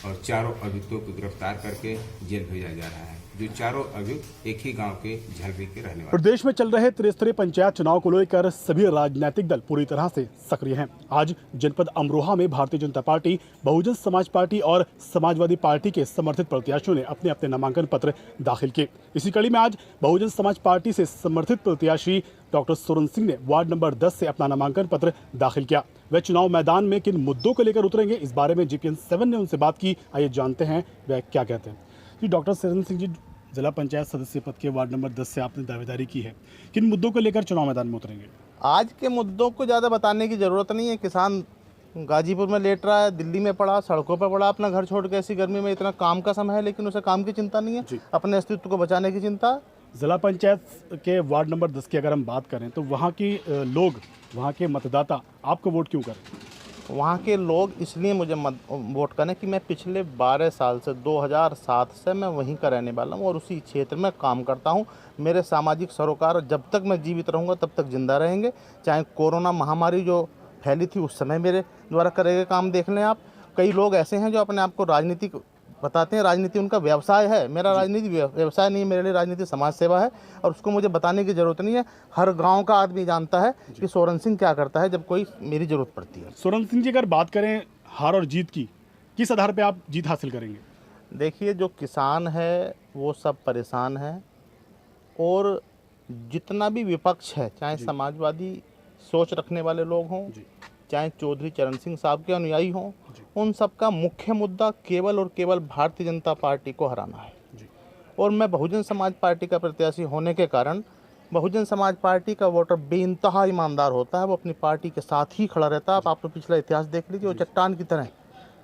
और चारों अभियुक्तों को गिरफ्तार करके जेल भेजा जा रहा है, जो चारों अभियुक्त एक ही गांव के झलरी के रहने वाले। प्रदेश में चल रहे त्रिस्तरीय पंचायत चुनाव को लेकर सभी राजनीतिक दल पूरी तरह से सक्रिय हैं। आज जनपद अमरोहा में भारतीय जनता पार्टी, बहुजन समाज पार्टी और समाजवादी पार्टी के समर्थित प्रत्याशियों ने अपने अपने नामांकन पत्र दाखिल किए। इसी कड़ी में आज बहुजन समाज पार्टी से समर्थित प्रत्याशी डॉक्टर सोरन सिंह ने वार्ड नंबर 10 से अपना नामांकन पत्र दाखिल किया। वे चुनाव मैदान में किन मुद्दों को लेकर उतरेंगे, इस बारे में GPN 7 ने उनसे बात की। आइए जानते हैं वे क्या कहते हैं। जी डॉक्टर सोरन सिंह जी, जिला पंचायत सदस्य पद के वार्ड नंबर 10 से आपने दावेदारी की है, किन मुद्दों को लेकर चुनाव मैदान में उतरेंगे? आज के मुद्दों को ज़्यादा बताने की ज़रूरत नहीं है। किसान गाजीपुर में लेट रहा है, दिल्ली में पड़ा, सड़कों पर पड़ा, अपना घर छोड़ के ऐसी गर्मी में, इतना काम का समय है लेकिन उसे काम की चिंता नहीं है, अपने अस्तित्व को बचाने की चिंता। जिला पंचायत के वार्ड नंबर 10 की अगर हम बात करें तो वहाँ की लोग, वहाँ के मतदाता आपको वोट क्यों करें? वहाँ के लोग इसलिए मुझे वोट करें कि मैं पिछले 12 साल से 2007 से मैं वहीं का रहने वाला हूँ और उसी क्षेत्र में काम करता हूँ। मेरे सामाजिक सरोकार जब तक मैं जीवित रहूँगा तब तक जिंदा रहेंगे। चाहे कोरोना महामारी जो फैली थी उस समय मेरे द्वारा करे गए काम देख लें आप। कई लोग ऐसे हैं जो अपने आप को राजनीतिक बताते हैं, राजनीति उनका व्यवसाय है। मेरा राजनीति व्यवसाय नहीं है, मेरे लिए राजनीति समाज सेवा है और उसको मुझे बताने की ज़रूरत नहीं है। हर गांव का आदमी जानता है कि सोरन सिंह क्या करता है जब कोई मेरी ज़रूरत पड़ती है। सोरन सिंह जी, अगर बात करें हार और जीत की, किस आधार पे आप जीत हासिल करेंगे? देखिए, जो किसान है वो सब परेशान है और जितना भी विपक्ष है, चाहे समाजवादी सोच रखने वाले लोग हों, चाहे चौधरी चरण सिंह साहब के अनुयायी हों, उन सब का मुख्य मुद्दा केवल और केवल भारतीय जनता पार्टी को हराना है। और मैं बहुजन समाज पार्टी का प्रत्याशी होने के कारण बहुजन समाज पार्टी का वोटर बेइंतहा ईमानदार होता है, वो अपनी पार्टी के साथ ही खड़ा रहता है। आप तो पिछला इतिहास देख लीजिए, वो चट्टान की तरह,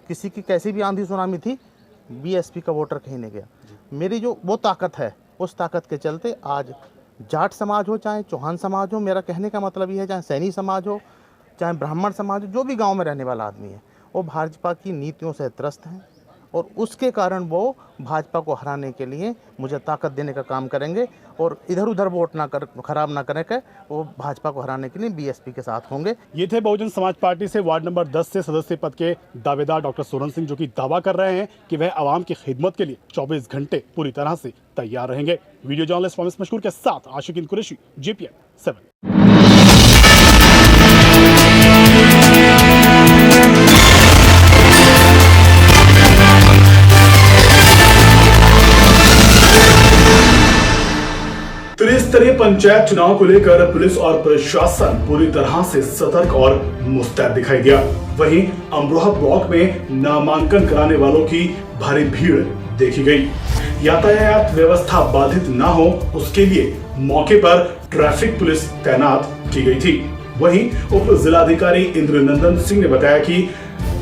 किसी की कैसी भी आंधी सुनामी थी, BSP का वोटर कहीं नहीं गया। मेरी जो वो ताकत है, उस ताकत के चलते आज जाट समाज हो, चाहे चौहान समाज हो, मेरा कहने का मतलब ये है, चाहे सैनी समाज हो, चाहे ब्राह्मण समाज हो, जो भी गांव में रहने वाला आदमी है वो भाजपा की नीतियों से त्रस्त हैं और उसके कारण वो भाजपा को हराने के लिए मुझे ताकत देने का काम करेंगे और इधर उधर वोट ना कर, खराब ना करें के वो भाजपा को हराने के लिए BSP के साथ होंगे। ये थे बहुजन समाज पार्टी से वार्ड नंबर 10 से सदस्य पद के दावेदार डॉक्टर सोरन सिंह, जो कि दावा कर रहे हैं कि वह आवाम की खिदमत के लिए 24 घंटे पूरी तरह से तैयार रहेंगे। वीडियो जर्नलिस्ट फामिस मशकूर के साथ आशिकीन कुरैशी, GPN 7। त्रिस्तरीय पंचायत चुनाव को लेकर पुलिस और प्रशासन पूरी तरह से सतर्क और मुस्तैद दिखाई दिया। वहीं अमरोहा ब्लॉक में नामांकन कराने वालों की भारी भीड़ देखी गई। यातायात व्यवस्था बाधित न हो, उसके लिए मौके पर ट्रैफिक पुलिस तैनात की गई थी। वहीं उप जिलाधिकारी इंद्रनंदन सिंह ने बताया कि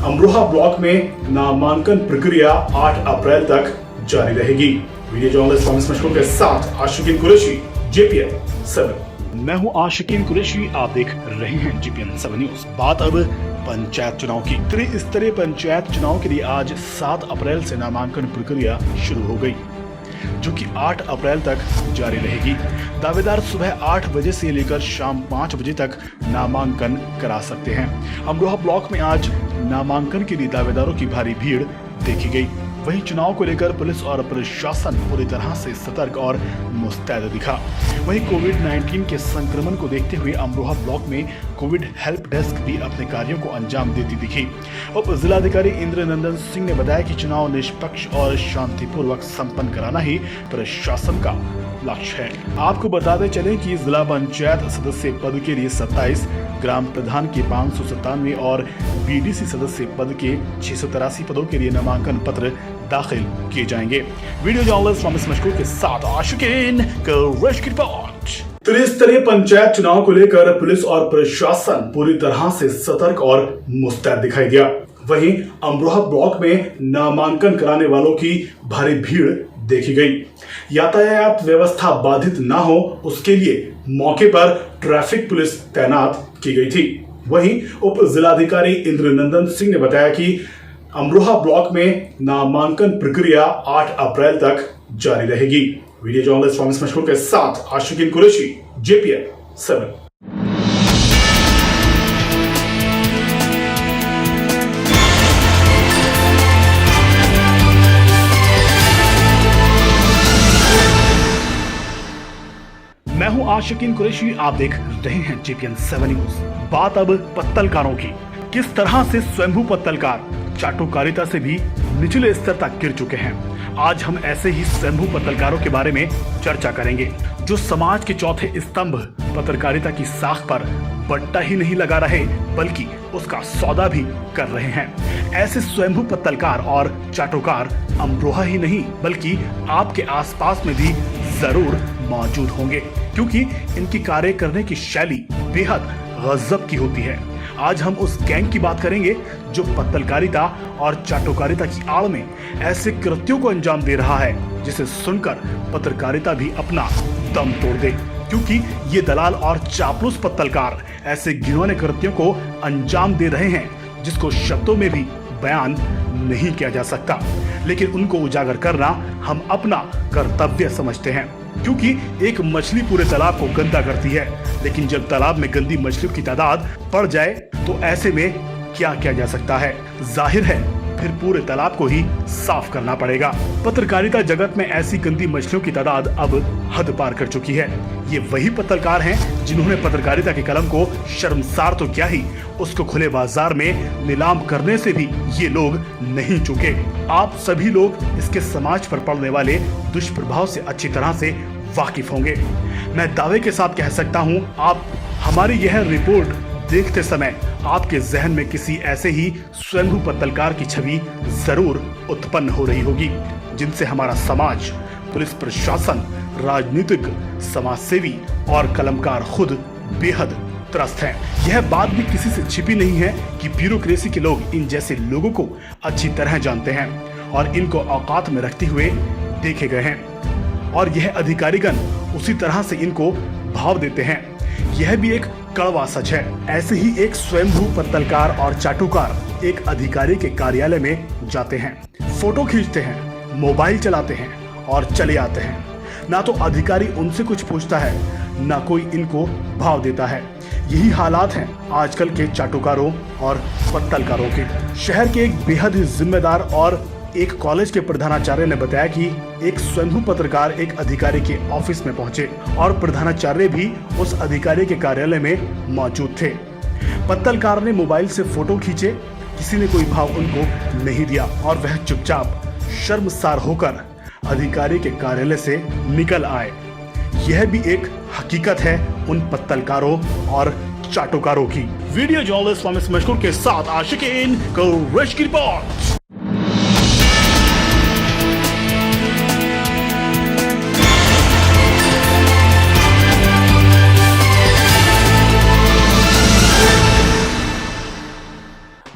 अमरोहा ब्लॉक में नामांकन प्रक्रिया 8 अप्रैल तक जारी रहेगी। वीडियो जर्नलिस्ट फामिस मशकूर के साथ आशिकीन कुरैशी, GPN 7। मैं हूं आशिकीन कुरैशी, आप देख रहे हैं GPN 7 न्यूज। बात अब पंचायत चुनाव की। त्रिस्तरीय पंचायत चुनाव के लिए आज 7 अप्रैल से नामांकन प्रक्रिया शुरू हो गई, जो कि 8 अप्रैल तक जारी रहेगी। दावेदार सुबह 8 बजे से लेकर शाम 5 बजे तक नामांकन करा सकते हैं। अमरोहा ब्लॉक में आज नामांकन के लिए दावेदारों की भारी भीड़ देखी गई। वहीं चुनाव को लेकर पुलिस और प्रशासन पूरी तरह से सतर्क और मुस्तैद दिखा। वहीं कोविड-19 के संक्रमण को देखते हुए अमरोहा ब्लॉक में कोविड हेल्प डेस्क भी अपने कार्यों को अंजाम देती दिखी। उप जिलाधिकारी इंद्रनंदन सिंह ने बताया कि चुनाव निष्पक्ष और शांतिपूर्वक संपन्न कराना ही प्रशासन का लक्ष्य है। आपको बताते चलें कि जिला पंचायत सदस्य पद के लिए 27, ग्राम प्रधान के 597 और बीडीसी सदस्य पद के 683 पदों के लिए नामांकन पत्र दाखिल किए जाएंगे। वीडियो जर्नलिस्ट रमेश मशकूर के साथ आशिकीन की रिपोर्ट। त्रिस्तरीय पंचायत चुनाव को लेकर पुलिस और प्रशासन पूरी तरह से सतर्क और मुस्तैद दिखाई दिया। वहीं अमरोहा ब्लॉक में नामांकन कराने वालों की भारी भीड़ देखी गई। यातायात व्यवस्था बाधित न हो उसके लिए मौके पर ट्रैफिक पुलिस तैनात की गई थी। वहीं उप जिलाधिकारी इंद्रनंदन सिंह ने बताया कि अमरोहा ब्लॉक में नामांकन प्रक्रिया 8 अप्रैल तक जारी रहेगी। वीडियो जर्नलिस्ट रमेश मशहूर के साथ आशिकीन कुरैशी, JPN 7। मैं हूं आशिकीन कुरैशी, आप देख रहे हैं JPN 7 न्यूज। बात अब पत्तलकारों की। किस तरह से स्वयंभू पत्तलकार चाटुकारिता से भी निचले स्तर तक गिर चुके हैं। आज हम ऐसे ही स्वयंभू पत्तलकारों के बारे में चर्चा करेंगे जो समाज के चौथे स्तंभ पत्रकारिता की साख पर बट्टा ही नहीं लगा रहे बल्कि उसका सौदा भी कर रहे हैं। ऐसे स्वयंभू पत्तलकार और चाटुकार अमरोहा ही नहीं बल्कि आपके आसपास में भी जरूर मौजूद होंगे, क्योंकि इनकी कार्य करने की शैली बेहद गजब की होती है। आज हम उस गैंग की बात करेंगे जो पत्तलकारिता और चाटुकारिता की आड़ में ऐसे कृत्यों को अंजाम दे रहा है जिसे सुनकर पत्रकारिता भी अपना दम तोड़ दे, क्योंकि ये दलाल और चापलूस पत्तलकार ऐसे घिनौने कृत्यों को अंजाम दे रहे हैं जिसको शब्दों में भी बयान नहीं किया जा सकता, लेकिन उनको उजागर करना हम अपना कर्तव्य समझते हैं। क्योंकि एक मछली पूरे तालाब को गंदा करती है, लेकिन जब तालाब में गंदी मछलियों की तादाद बढ़ जाए तो ऐसे में क्या किया जा सकता है? जाहिर है फिर पूरे तालाब को ही साफ करना पड़ेगा। पत्रकारिता जगत में ऐसी गंदी मछलियों की तादाद अब हद पार कर चुकी है। ये वही पत्रकार हैं जिन्होंने पत्रकारिता के कलम को शर्मसार तो क्या ही, उसको खुले बाजार में नीलाम करने से भी ये लोग नहीं चूके। आप सभी लोग इसके समाज पर पड़ने वाले दुष्प्रभाव से अच्छी तरह से वाकिफ होंगे। मैं दावे के साथ कह सकता हूँ, आप हमारी यह रिपोर्ट देखते समय आपके जहन में किसी ऐसे ही स्वयंभू पत्तलकार की छवि जरूर उत्पन्न हो रही होगी जिनसे हमारा समाज, पुलिस प्रशासन, राजनीतिक, समाजसेवी और कलमकार खुद बेहद त्रस्त हैं। यह बात भी किसी से छिपी नहीं है कि ब्यूरोक्रेसी के लोग इन जैसे लोगों को अच्छी तरह जानते हैं और इनको औकात में रखते हुए देखे गए हैं, और यह अधिकारीगण उसी तरह से इनको भाव देते हैं। यह भी एक कड़वा सच है। ऐसे ही एक स्वयंभू पत्तलकार और चाटुकार एक अधिकारी के कार्यालय में जाते हैं, फोटो खींचते हैं, मोबाइल चलाते हैं और चले आते हैं। ना तो अधिकारी उनसे कुछ पूछता है, ना कोई इनको भाव देता है। यही हालात हैं आजकल के चाटुकारों और पत्तलकारों के। शहर के एक बेहद ही जिम्मेदार और एक कॉलेज के प्रधानाचार्य ने बताया कि एक स्वयंभू पत्रकार एक अधिकारी के ऑफिस में पहुंचे और प्रधानाचार्य भी उस अधिकारी के कार्यालय में मौजूद थे। पत्तलकार ने मोबाइल से फोटो खींचे, किसी ने कोई भाव उनको नहीं दिया और वह चुपचाप शर्मसार होकर अधिकारी के कार्यालय से निकल आए। यह भी एक हकीकत है उन पत्तलकारों और चाटुकारों की। वीडियो जर्नलिस्ट रमेश मशहूर के साथ आशिकीन कुरैशी की रिपोर्ट।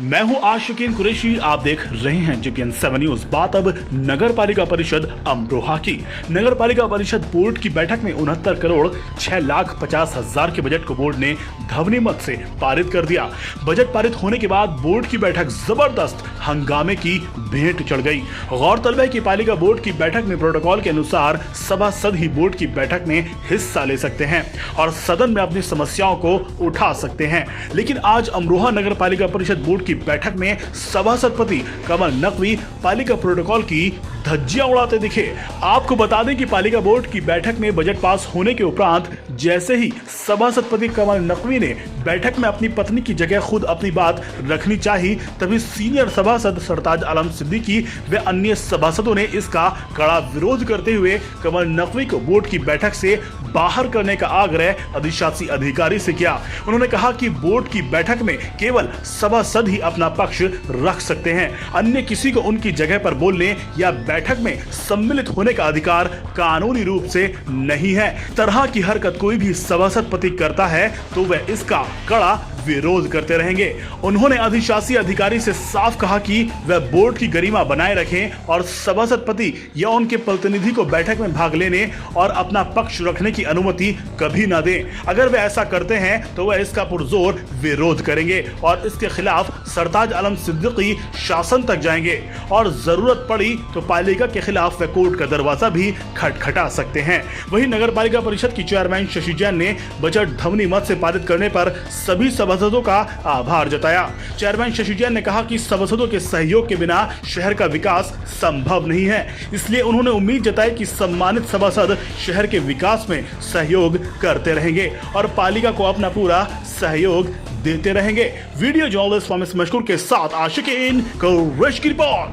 मैं हूं आशिकीन कुरैशी, आप देख रहे हैं JPN 7 न्यूज। बात अब नगर पालिका परिषद अमरोहा की। नगर पालिका परिषद बोर्ड की बैठक में 69 करोड़ 6,50,000 के बजट को बोर्ड ने ध्वनि मत से पारित कर दिया। बजट पारित होने के बाद बोर्ड की बैठक जबरदस्त हंगामे की भेंट चढ़ गई। गौरतलब है कि पालिका बोर्ड की बैठक में प्रोटोकॉल के अनुसार सभासद ही बोर्ड की बैठक में हिस्सा ले सकते हैं और सदन में अपनी समस्याओं को उठा सकते हैं, लेकिन आज अमरोहा नगर पालिका परिषद बोर्ड की बैठक में सभासदपति कमल नकवी पालिका प्रोटोकॉल की धज्जियां उड़ाते दिखे। आपको बता दें कि पालिका बोर्ड की बैठक में बजट पास होने के उपरांत जैसे ही सभासदपति कमल नकवी ने बैठक में अपनी पत्नी की जगह खुद अपनी बात रखनी चाहिए, तभी सीनियर सभासद सरताज आलम सिद्दीकी व अन्य सभासदों ने इसका कड़ा विरोध करते हुए कमल नकवी को बोर्ड की बैठक से बाहर करने का आग्रह अधिशासी अधिकारी से किया। उन्होंने कहा कि बोर्ड की बैठक में केवल सभासद ही अपना पक्ष रख सकते हैं, अन्य किसी को उनकी जगह पर बोलने या बैठक में सम्मिलित होने का अधिकार कानूनी रूप से नहीं है। तरह की हरकत कोई भी सभासदपति करता है तो वह इसका कड़ा विरोध करते रहेंगे। उन्होंने अधिशासी अधिकारी से साफ कहा कि वह बोर्ड की गरिमा बनाए रखें और सभासदपति या उनके प्रतिनिधि को बैठक में भाग लेने और अपना पक्ष रखने की अनुमति कभी न दें। अगर वे ऐसा करते हैं तो वह इसका पुरजोर विरोध करेंगे और इसके खिलाफ सरताज आलम सिद्दीकी शासन तक जाएंगे और जरूरत पड़ी तो पालिका के खिलाफ वे कोर्ट का दरवाजा भी खटखटा सकते हैं। वहीं नगर पालिका परिषद की चेयरमैन शशि जैन ने बजट ध्वनि मत से पारित करने पर सभी सभासदों का आभार जताया। चेयरमैन शशि जैन ने कहा कि सभासदों के सहयोग के बिना शहर का विकास संभव नहीं है, इसलिए उन्होंने उम्मीद जताई कि सम्मानित सभासद शहर के विकास में सहयोग करते रहेंगे और पालिका को अपना पूरा सहयोग देते रहेंगे। वीडियो जर्नलिस्ट फामिस मशकूर के साथ आशिकीन कुरैश की रिपोर्ट।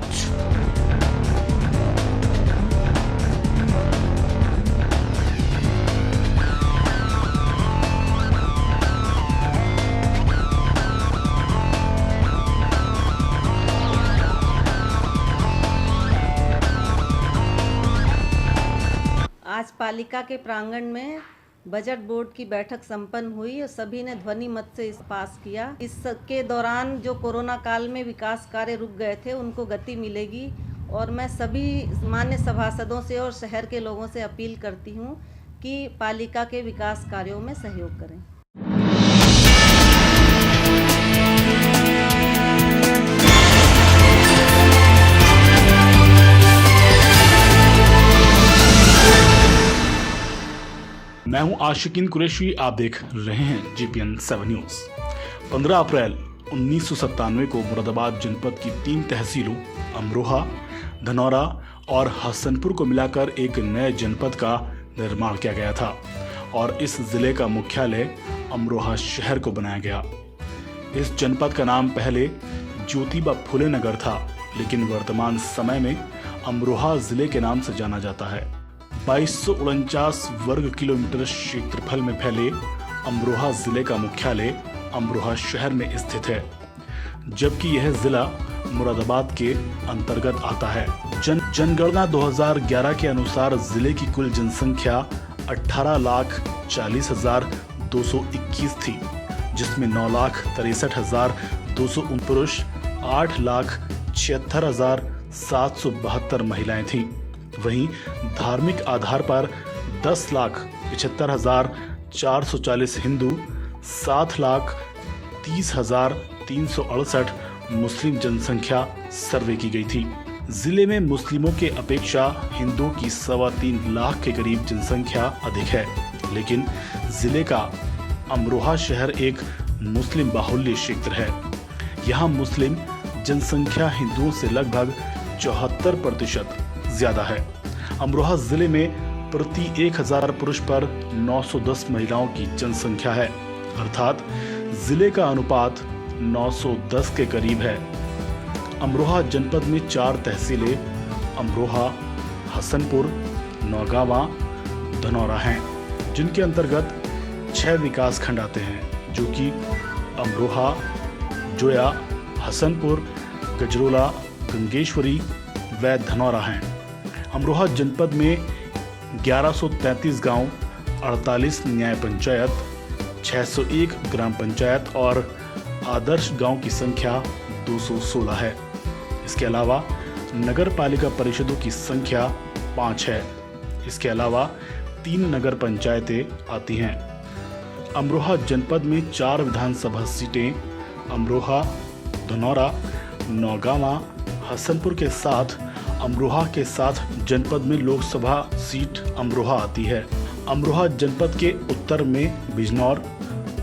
आज पालिका के प्रांगण में बजट बोर्ड की बैठक संपन्न हुई और सभी ने ध्वनि मत से इस पास किया। इसके दौरान जो कोरोना काल में विकास कार्य रुक गए थे उनको गति मिलेगी और मैं सभी मान्य सभासदों से और शहर के लोगों से अपील करती हूं कि पालिका के विकास कार्यों में सहयोग करें। मैं हूं आशिकीन कुरैशी, आप देख रहे हैं GPN 7 न्यूज। 15 अप्रैल 1997 को मुरादाबाद जनपद की 3 तहसीलों अमरोहा, धनौरा और हसनपुर को मिलाकर एक नए जनपद का निर्माण किया गया था और इस जिले का मुख्यालय अमरोहा शहर को बनाया गया। इस जनपद का नाम पहले ज्योतिबा फुले नगर था, लेकिन वर्तमान समय में अमरोहा जिले के नाम से जाना जाता है। 2249 वर्ग किलोमीटर क्षेत्रफल में फैले अमरोहा जिले का मुख्यालय अमरोहा शहर में स्थित है, जबकि यह जिला मुरादाबाद के अंतर्गत आता है। जनगणना 2011 के अनुसार जिले की कुल जनसंख्या 18,40,221 थी, जिसमें 9,63,219 पुरुष, 8,76,772 महिलाएं थीं। वहीं धार्मिक आधार पर 10,75,440 हिंदू, 7,30,368 मुस्लिम जनसंख्या सर्वे की गई थी। जिले में मुस्लिमों के अपेक्षा हिंदुओं की 3.25 लाख के करीब जनसंख्या अधिक है, लेकिन जिले का अमरोहा शहर एक मुस्लिम बाहुल्य क्षेत्र है। यहाँ मुस्लिम जनसंख्या हिंदुओं से लगभग 74% ज्यादा है। अमरोहा जिले में प्रति 1000 पुरुष पर 910 महिलाओं की जनसंख्या है, अर्थात जिले का अनुपात 910 के करीब है। अमरोहा जनपद में 4 तहसीलें अमरोहा, हसनपुर, नौगावा, धनौरा हैं, जिनके अंतर्गत 6 विकास खंड आते हैं, जो कि अमरोहा, जोया, हसनपुर, गजरोला, गंगेश्वरी व धनौरा हैं। अमरोहा जनपद में 1133 गांव, 48 न्याय पंचायत, 601 ग्राम पंचायत और आदर्श गांव की संख्या 216 है। इसके अलावा नगर पालिका परिषदों की संख्या 5 है। इसके अलावा 3 नगर पंचायतें आती हैं। अमरोहा जनपद में 4 विधानसभा सीटें अमरोहा, धनौरा, नौगावा, हसनपुर के साथ अमरोहा के साथ जनपद में लोकसभा सीट अमरोहा आती है। अमरोहा जनपद के उत्तर में बिजनौर,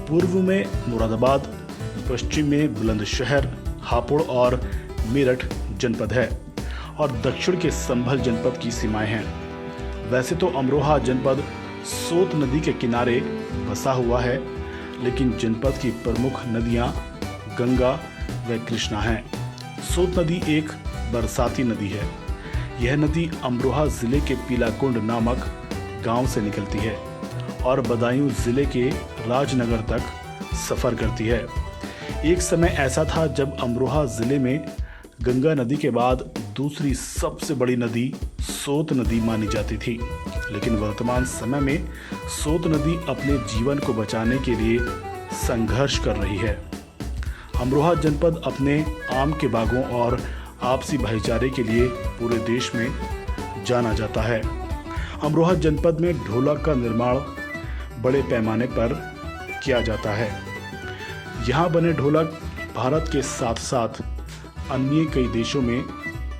पूर्व में मुरादाबाद, पश्चिम में बुलंदशहर, हापुड़ और मेरठ जनपद है और दक्षिण के संभल जनपद की सीमाएं हैं। वैसे तो अमरोहा जनपद सोत नदी के किनारे बसा हुआ है, लेकिन जनपद की प्रमुख नदियां गंगा व कृष्णा हैं। सोत नदी एक बरसाती नदी है। यह नदी अमरोहा जिले के पीलाकुंड नामक गांव से निकलती है और बदायूं जिले के राजनगर तक सफर करती है। एक समय ऐसा था जब अमरोहा जिले में गंगा नदी के बाद दूसरी सबसे बड़ी नदी सोत नदी मानी जाती थी, लेकिन वर्तमान समय में सोत नदी अपने जीवन को बचाने के लिए संघर्ष कर रही है। अमरोहा जनपद अपने आम के बागों और आपसी भाईचारे के लिए पूरे देश में जाना जाता है। अमरोहा जनपद में ढोलक का निर्माण बड़े पैमाने पर किया जाता है। यहाँ बने ढोलक भारत के साथ साथ अन्य कई देशों में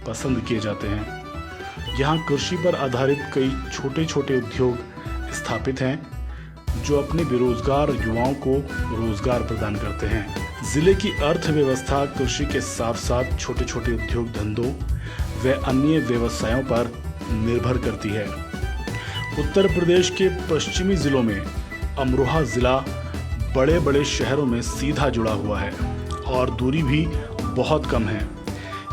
पसंद किए जाते हैं। यहाँ कृषि पर आधारित कई छोटे छोटे उद्योग स्थापित हैं, जो अपने बेरोजगार युवाओं को रोजगार प्रदान करते हैं। जिले की अर्थव्यवस्था कृषि के साथ साथ छोटे छोटे उद्योग धंधों व अन्य व्यवसायों पर निर्भर करती है। उत्तर प्रदेश के पश्चिमी जिलों में अमरोहा जिला बड़े बड़े शहरों में सीधा जुड़ा हुआ है और दूरी भी बहुत कम है,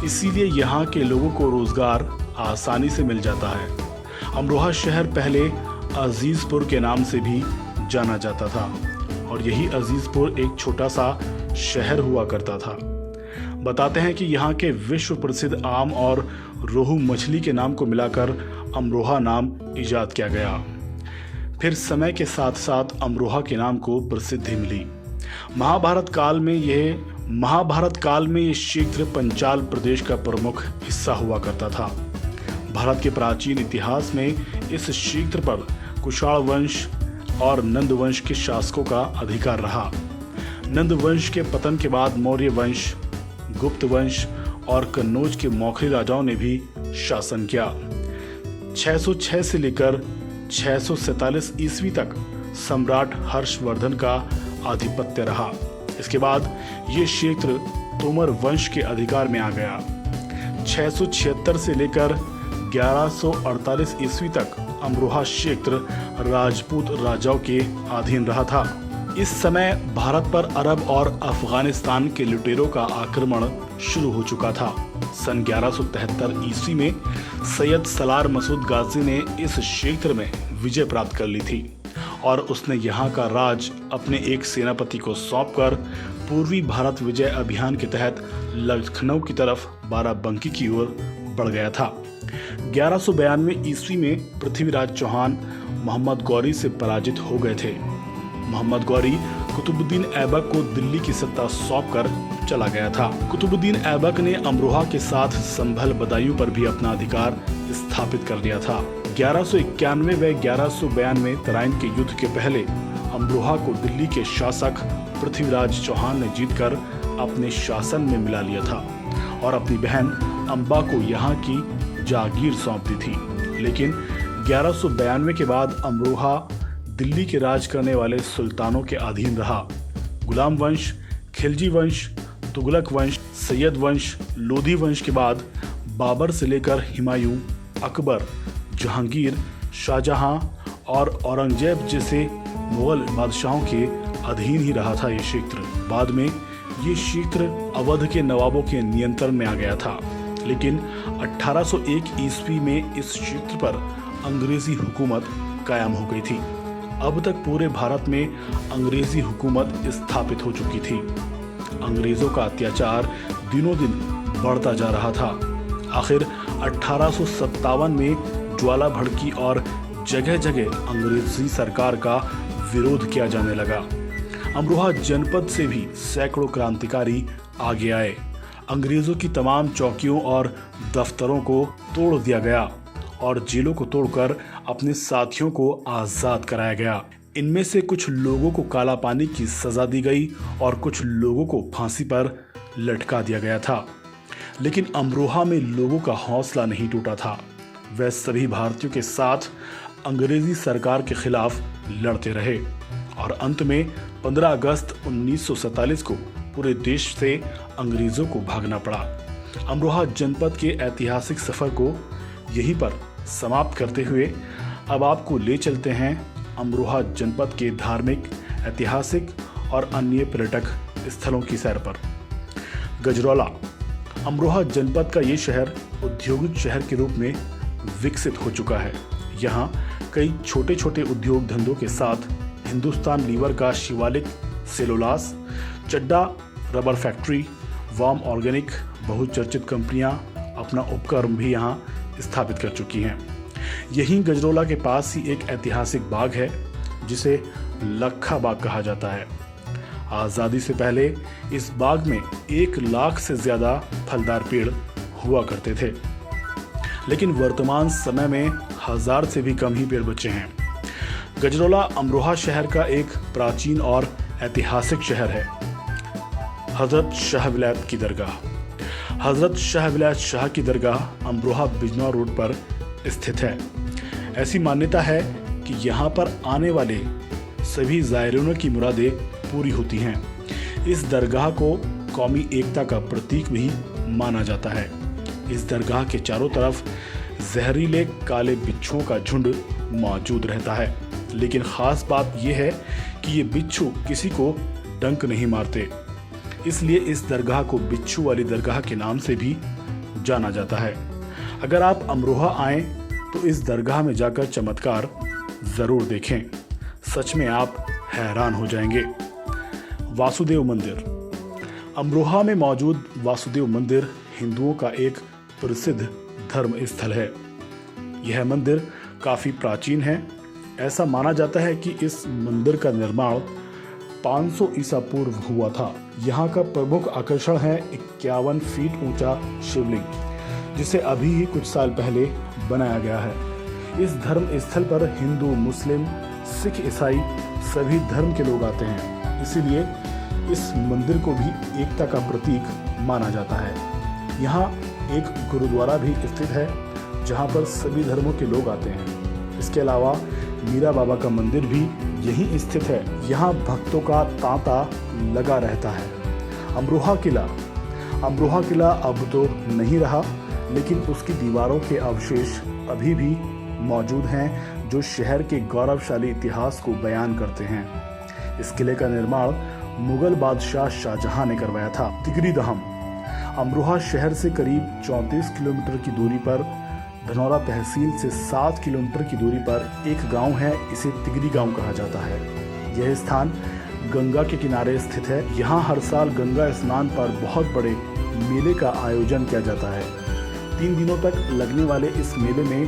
इसीलिए यहाँ के लोगों को रोजगार आसानी से मिल जाता है। अमरोहा शहर पहले अजीजपुर के नाम से भी जाना जाता था और यही अजीजपुर एक छोटा सा शहर हुआ करता था। बताते हैं कि यहाँ के विश्व प्रसिद्ध आम और रोहू मछली के नाम को मिलाकर अमरोहा नाम इजाद किया गया। फिर समय के साथ साथ अमरोहा के नाम को प्रसिद्धि मिली। महाभारत काल में ये क्षेत्र पंचाल प्रदेश का प्रमुख हिस्सा हुआ करता था। भारत के प्राचीन इतिहास में इस क्षेत्र पर कुषाण वंश और नंद वंश के शासकों का अधिकार रहा। नंद वंश के पतन के बाद मौर्य वंश, गुप्त वंश और कन्नौज के मौखरी राजाओं ने भी शासन किया। 606 से लेकर 647 ईस्वी तक सम्राट हर्षवर्धन का आधिपत्य रहा। इसके बाद ये क्षेत्र तोमर वंश के अधिकार में आ गया। 676 से लेकर 1148 ईस्वी तक अमरोहा क्षेत्र राजपूत राजाओं के अधीन रहा था। इस समय भारत पर अरब और अफगानिस्तान के लुटेरों का आक्रमण शुरू हो चुका था। सन 1173 ईस्वी में सैयद सलार मसूद गाजी ने इस क्षेत्र में विजय प्राप्त कर ली थी और उसने यहाँ का राज अपने एक सेनापति को सौंपकर पूर्वी भारत विजय अभियान के तहत लखनऊ की तरफ बाराबंकी की ओर बढ़ गया था। 1192 ईस्वी में पृथ्वीराज चौहान मोहम्मद गौरी से पराजित हो गए थे। मोहम्मद गौरी कुतुबुद्दीन ऐबक को दिल्ली की सत्ता सौंपकर चला गया था। कुतुबुद्दीन ऐबक ने अमरोहा के साथ संभल बदायूं पर भी अपना अधिकार स्थापित कर लिया था। 1191 व 1192 तराइन के युद्ध के पहले अमरोहा को दिल्ली के शासक पृथ्वीराज चौहान ने जीतकर अपने शासन में मिला लिया था और अपनी बहन अम्बा को यहाँ की जागीर सौंप दी थी। लेकिन 1192 के बाद अमरोहा दिल्ली के राज करने वाले सुल्तानों के अधीन रहा। गुलाम वंश, खिलजी वंश, तुगलक वंश, सैयद वंश, लोधी वंश के बाद बाबर से लेकर हुमायूं, अकबर, जहांगीर, शाहजहां और औरंगजेब जैसे मुगल बादशाहों के अधीन ही रहा था ये क्षेत्र। बाद में ये क्षेत्र अवध के नवाबों के नियंत्रण में आ गया था, लेकिन 1801 ईस्वी में इस क्षेत्र पर अंग्रेजी हुकूमत कायम हो गई थी। अब तक पूरे भारत में अंग्रेजी हुकूमत स्थापित हो चुकी थी। अंग्रेजों का अत्याचार दिनों दिन बढ़ता जा रहा था। आखिर 1857 में ज्वाला भड़की और जगह जगह अंग्रेजी सरकार का विरोध किया जाने लगा। अमरोहा जनपद से भी सैकड़ों क्रांतिकारी आगे आए। अंग्रेजों की तमाम चौकियों और दफ्तरों को तोड़ दिया गया और जेलों को तोड़कर अपने साथियों को आज़ाद कराया गया। इनमें से कुछ लोगों को काला पानी की सजा दी गई और कुछ लोगों को फांसी पर लटका दिया गया था। लेकिन अमरोहा में लोगों का हौसला नहीं टूटा था। वह सभी भारतीयों के साथ अंग्रेजी सरकार के खिलाफ लड़ते रहे और अंत में 15 अगस्त 1947 को पूरे देश से अंग्रेजों को भागना पड़ा। अमरोहा जनपद के ऐतिहासिक सफर को यहीं पर समाप्त करते हुए अब आपको ले चलते हैं अमरोहा जनपद के धार्मिक, ऐतिहासिक और अन्य पर्यटक स्थलों की सैर पर। गजरौला। अमरोहा जनपद का ये शहर औद्योगिक शहर के रूप में विकसित हो चुका है। यहाँ कई छोटे छोटे उद्योग धंधों के साथ हिंदुस्तान लीवर का शिवालिक सेलुलास, चड्डा रबर फैक्ट्री, वाम ऑर्गेनिक बहुचर्चित कंपनियां अपना उपक्रम भी यहाँ स्थापित कर चुकी हैं। यहीं गजरौला के पास ही एक ऐतिहासिक बाग है जिसे लखा बाग कहा जाता है। आज़ादी से पहले इस बाग में 1 लाख से ज़्यादा फलदार पेड़ हुआ करते थे, लेकिन वर्तमान समय में 1000 से भी कम ही पेड़ बचे हैं। गजरौला अमरोहा शहर का एक प्राचीन और ऐतिहासिक शहर है। हज़रत शाह विलायत की दरगाह। हज़रत शाह विलायत शाह की दरगाह अमरोहा बिजनौर रोड पर स्थित है। ऐसी मान्यता है कि यहाँ पर आने वाले सभी ज़ायरीनों की मुरादें पूरी होती हैं। इस दरगाह को कौमी एकता का प्रतीक भी माना जाता है। इस दरगाह के चारों तरफ जहरीले काले बिच्छुओं का झुंड मौजूद रहता है, लेकिन ख़ास बात यह है कि ये बिच्छू किसी को डंक नहीं मारते, इसलिए इस दरगाह को बिच्छू वाली दरगाह के नाम से भी जाना जाता है। अगर आप अमरोहा आएँ तो इस दरगाह में जाकर चमत्कार ज़रूर देखें, सच में आप हैरान हो जाएंगे। वासुदेव मंदिर। अमरोहा में मौजूद वासुदेव मंदिर हिंदुओं का एक प्रसिद्ध धर्म स्थल है। यह मंदिर काफ़ी प्राचीन है। ऐसा माना जाता है कि इस मंदिर का निर्माण 500 ईसा पूर्व हुआ था। यहाँ का प्रमुख आकर्षण है 51 फीट ऊंचा शिवलिंग, जिसे अभी ही कुछ साल पहले बनाया गया है। इस धर्म स्थल पर हिंदू, मुस्लिम, सिख, ईसाई सभी धर्म के लोग आते हैं, इसीलिए इस मंदिर को भी एकता का प्रतीक माना जाता है। यहाँ एक गुरुद्वारा भी स्थित है जहाँ पर सभी धर्मों के लोग आते हैं। इसके अलावा मीरा बाबा का मंदिर भी यहीं स्थित है। यहाँ भक्तों का तांता लगा रहता है। अमरोहा किला। अमरोहा किला अब तो नहीं रहा, लेकिन उसकी दीवारों के अवशेष अभी भी मौजूद हैं जो शहर के गौरवशाली इतिहास को बयान करते हैं। इस किले का निर्माण मुगल बादशाह शाहजहां ने करवाया था। तिगरी दहम। अमरोहा शहर से करीब 34 किलोमीटर की दूरी पर धनौरा तहसील से 7 किलोमीटर की दूरी पर एक गांव है, इसे तिगरी गांव कहा जाता है। यह स्थान गंगा के किनारे स्थित है। यहाँ हर साल गंगा स्नान पर बहुत बड़े मेले का आयोजन किया जाता है। 3 दिनों तक लगने वाले इस मेले में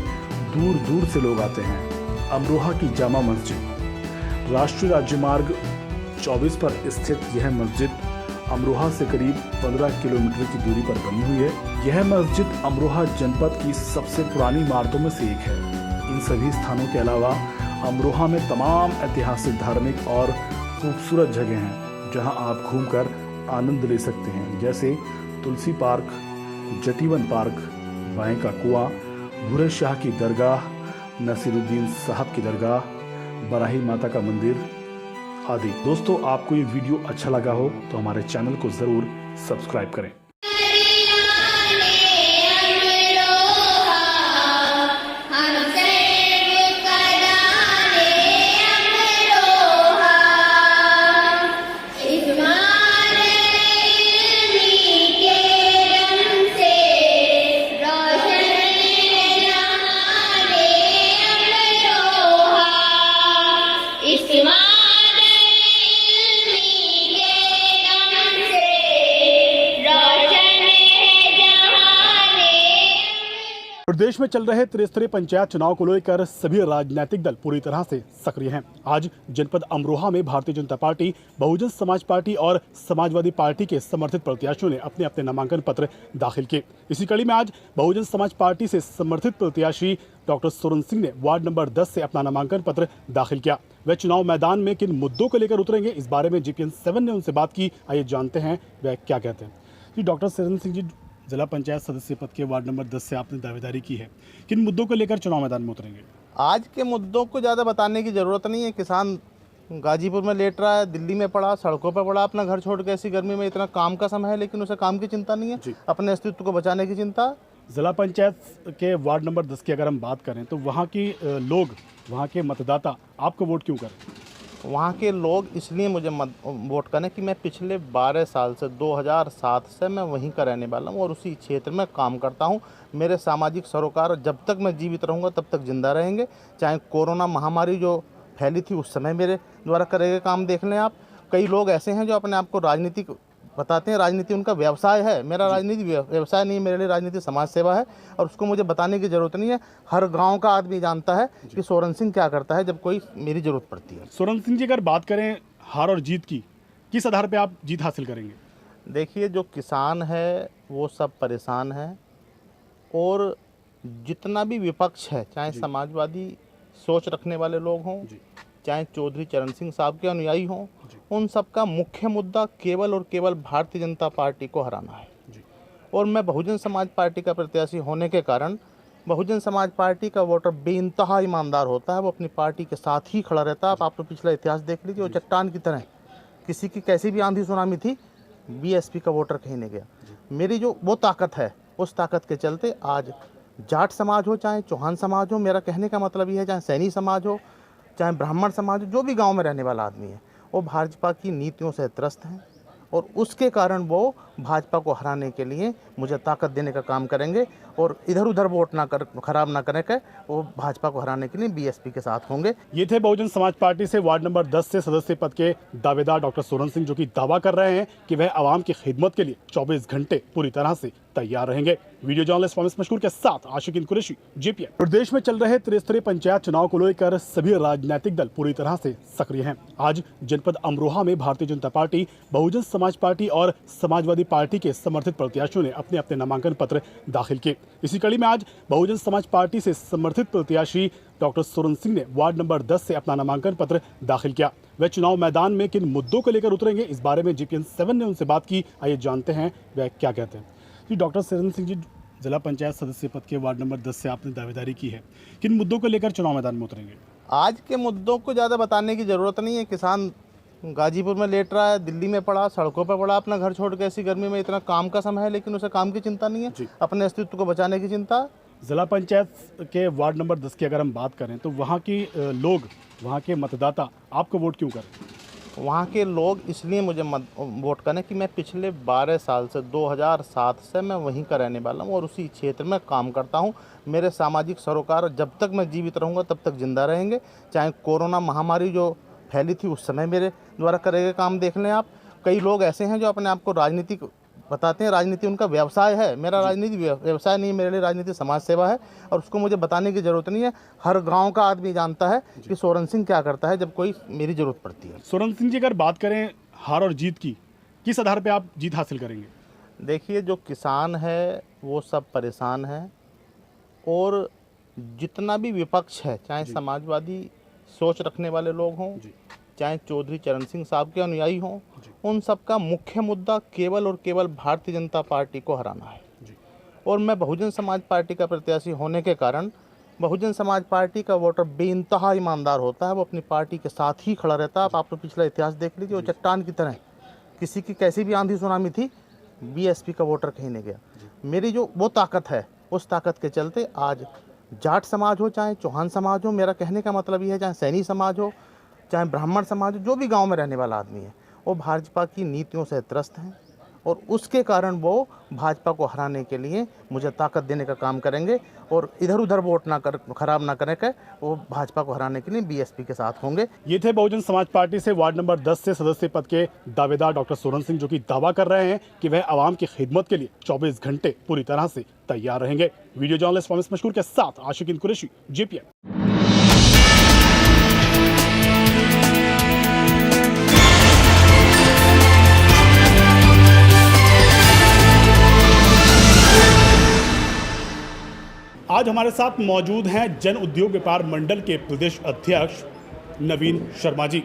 दूर दूर से लोग आते हैं। अमरोहा की जामा मस्जिद। राष्ट्रीय राजमार्ग 24 पर स्थित यह मस्जिद अमरोहा से करीब 15 किलोमीटर की दूरी पर बनी हुई है। यह मस्जिद अमरोहा जनपद की सबसे पुरानी इमारतों में से एक है। इन सभी स्थानों के अलावा अमरोहा में तमाम ऐतिहासिक, धार्मिक और खूबसूरत जगह हैं जहां आप घूमकर आनंद ले सकते हैं, जैसे तुलसी पार्क, जटीवन पार्क, बाएं का कुआं, भूरे शाह की दरगाह, नसीरुद्दीन साहब की दरगाह, बराही माता का मंदिर आदि। दोस्तों, आपको ये वीडियो अच्छा लगा हो तो हमारे चैनल को ज़रूर सब्सक्राइब करें। प्रदेश में चल रहे त्रिस्तरीय पंचायत चुनाव को लेकर सभी राजनीतिक दल पूरी तरह से सक्रिय हैं। आज जनपद अमरोहा में भारतीय जनता पार्टी, बहुजन समाज पार्टी और समाजवादी पार्टी के समर्थित प्रत्याशियों ने अपने अपने नामांकन पत्र दाखिल किए। इसी कड़ी में आज बहुजन समाज पार्टी से समर्थित प्रत्याशी डॉक्टर सुरन सिंह ने वार्ड नंबर 10 से अपना नामांकन पत्र दाखिल किया। वे चुनाव मैदान में किन मुद्दों को लेकर उतरेंगे, इस बारे में GPN 7 ने उनसे बात की। आइए जानते हैं वे क्या कहते हैं। जी, डॉक्टर सुरन सिंह जी, जिला पंचायत सदस्य पद के वार्ड नंबर 10 से आपने दावेदारी की है, किन मुद्दों को लेकर चुनाव मैदान में उतरेंगे? आज के मुद्दों को ज़्यादा बताने की ज़रूरत नहीं है। किसान गाजीपुर में लेट रहा है, दिल्ली में पड़ा, सड़कों पर पड़ा अपना घर छोड़ के, ऐसी गर्मी में। इतना काम का समय है लेकिन उसे काम की चिंता नहीं है, अपने अस्तित्व को बचाने की चिंता। जिला पंचायत के वार्ड नंबर 10 की अगर हम बात करें तो वहाँ की लोग, वहाँ के मतदाता आपको वोट क्यों करें? वहाँ के लोग इसलिए मुझे वोट करें कि मैं पिछले 12 साल से 2007 से मैं वहीं का रहने वाला हूँ और उसी क्षेत्र में काम करता हूँ। मेरे सामाजिक सरोकार जब तक मैं जीवित रहूँगा तब तक जिंदा रहेंगे। चाहे कोरोना महामारी जो फैली थी उस समय मेरे द्वारा करे गए काम देख लें आप। कई लोग ऐसे हैं जो अपने आप को राजनीतिक बताते हैं, राजनीति उनका व्यवसाय है। मेरा राजनीति व्यवसाय नहीं, मेरे लिए राजनीति समाज सेवा है और उसको मुझे बताने की ज़रूरत नहीं है। हर गांव का आदमी जानता है कि सोरेन सिंह क्या करता है जब कोई मेरी ज़रूरत पड़ती है। सोरेन सिंह जी, अगर बात करें हार और जीत की, किस आधार पे आप जीत हासिल करेंगे? देखिए, जो किसान है वो सब परेशान है और जितना भी विपक्ष है, चाहे समाजवादी सोच रखने वाले लोग हों, चाहे चौधरी चरण सिंह साहब के अनुयायी हों, उन सब का मुख्य मुद्दा केवल और केवल भारतीय जनता पार्टी को हराना है। और मैं बहुजन समाज पार्टी का प्रत्याशी होने के कारण बहुजन समाज पार्टी का वोटर बेइंतहा ईमानदार होता है, वो अपनी पार्टी के साथ ही खड़ा रहता है। आप तो पिछला इतिहास देख लीजिए, वो चट्टान की तरह, किसी की कैसी भी आंधी सुनामी थी, बीएसपी का वोटर कहीं नहीं गया। मेरी जो वो ताकत है, उस ताकत के चलते आज जाट समाज हो, चाहे चौहान समाज हो, मेरा कहने का मतलब ये है, चाहे सैनी समाज हो, चाहे ब्राह्मण समाज हो, जो भी गांव में रहने वाला आदमी है वो भाजपा की नीतियों से त्रस्त हैं और उसके कारण वो भाजपा को हराने के लिए मुझे ताकत देने का काम करेंगे और इधर उधर वोट खराब ना करने के वो भाजपा को हराने के लिए बीएसपी के साथ होंगे। ये थे बहुजन समाज पार्टी से वार्ड नंबर 10 से सदस्य पद के दावेदार डॉक्टर सोरेन सिंह, जो कि दावा कर रहे हैं कि वह आवाम की खिदमत के लिए 24 घंटे पूरी तरह से तैयार रहेंगे। वीडियो जर्नलिस्ट फामिस मशकूर के साथ आशिकीन कुरैशी, JPN। प्रदेश में चल रहे त्रिस्तरीय पंचायत चुनाव को लेकर सभी राजनीतिक दल पूरी तरह से सक्रिय हैं। आज जनपद अमरोहा में भारतीय जनता पार्टी, बहुजन समाज पार्टी और समाजवादी पार्टी के समर्थित प्रत्याशियों ने अपने अपने नामांकन पत्र दाखिल किए। इसी कड़ी में आज बहुजन समाज पार्टी से समर्थित प्रत्याशी डॉक्टर सोरेन सिंह ने वार्ड नंबर 10 से अपना नामांकन पत्र दाखिल किया। वह चुनाव मैदान में किन मुद्दों को लेकर उतरेंगे, इस बारे में JPN 7 ने उनसे बात की। आइए जानते हैं वह क्या कहते हैं। जी डॉक्टर सोरेन सिंह जी, जिला पंचायत सदस्य पद के वार्ड नंबर 10 से आपने दावेदारी की है, किन मुद्दों को लेकर चुनाव मैदान में उतरेंगे? आज के मुद्दों को ज़्यादा बताने की ज़रूरत नहीं है। किसान गाजीपुर में लेट रहा है, दिल्ली में पड़ा, सड़कों पर पड़ा अपना घर छोड़ के, ऐसी गर्मी में। इतना काम का समय है लेकिन उसे काम की चिंता नहीं है, अपने अस्तित्व को बचाने की चिंता। जिला पंचायत के वार्ड नंबर 10 की अगर हम बात करें तो वहाँ की लोग, वहाँ के मतदाता आपको वोट क्यों करें? वहाँ के लोग इसलिए मुझे वोट करें कि मैं पिछले 12 साल से 2007 से मैं वहीं का रहने वाला हूँ और उसी क्षेत्र में काम करता हूँ। मेरे सामाजिक सरोकार जब तक मैं जीवित रहूँगा तब तक जिंदा रहेंगे। चाहे कोरोना महामारी जो फैली थी उस समय मेरे द्वारा करे गए काम देख लें आप। कई लोग ऐसे हैं जो अपने आप को राजनीतिक बताते हैं, राजनीति उनका व्यवसाय है। मेरा राजनीति व्यवसाय नहीं, मेरे लिए राजनीति समाज सेवा है और उसको मुझे बताने की ज़रूरत नहीं है। हर गांव का आदमी जानता है कि सोरेन सिंह क्या करता है जब कोई मेरी ज़रूरत पड़ती है। सोरेन सिंह जी, अगर बात करें हार और जीत की, किस आधार पे आप जीत हासिल करेंगे? देखिए, जो किसान है वो सब परेशान है और जितना भी विपक्ष है, चाहे समाजवादी सोच रखने वाले लोग हों, चाहे चौधरी चरण सिंह साहब के अनुयायी हों, उन सब का मुख्य मुद्दा केवल और केवल भारतीय जनता पार्टी को हराना है। और मैं बहुजन समाज पार्टी का प्रत्याशी होने के कारण बहुजन समाज पार्टी का वोटर बेइंतहा ईमानदार होता है, वो अपनी पार्टी के साथ ही खड़ा रहता है। आप तो पिछला इतिहास देख लीजिए, वो चट्टान की तरह, किसी की कैसी भी आंधी सुनामी थी, बीएसपी का वोटर कहीं नहीं गया। मेरी जो वो ताकत है, उस ताकत के चलते आज जाट समाज हो, चाहे चौहान समाज हो, मेरा कहने का मतलब ये है, चाहे सैनी समाज हो, चाहे ब्राह्मण समाज हो, जो भी गांव में रहने वाला आदमी है वो भाजपा की नीतियों से त्रस्त हैं और उसके कारण वो भाजपा को हराने के लिए मुझे ताकत देने का काम करेंगे और इधर उधर वोट खराब ना करने के वो भाजपा को हराने के लिए बीएसपी के साथ होंगे। ये थे बहुजन समाज पार्टी से वार्ड नंबर 10 से सदस्य पद के दावेदार डॉक्टर सोरेन सिंह, जो कि दावा कर रहे हैं कि वह आवाम की खिदमत के लिए 24 घंटे पूरी तरह से तैयार रहेंगे। वीडियो जर्नलिस्ट फामिस मशकूर के साथ आशिकीन कुरैशी, JPN। आज हमारे साथ मौजूद हैं जन उद्योग व्यापार मंडल के प्रदेश अध्यक्ष नवीन शर्मा जी।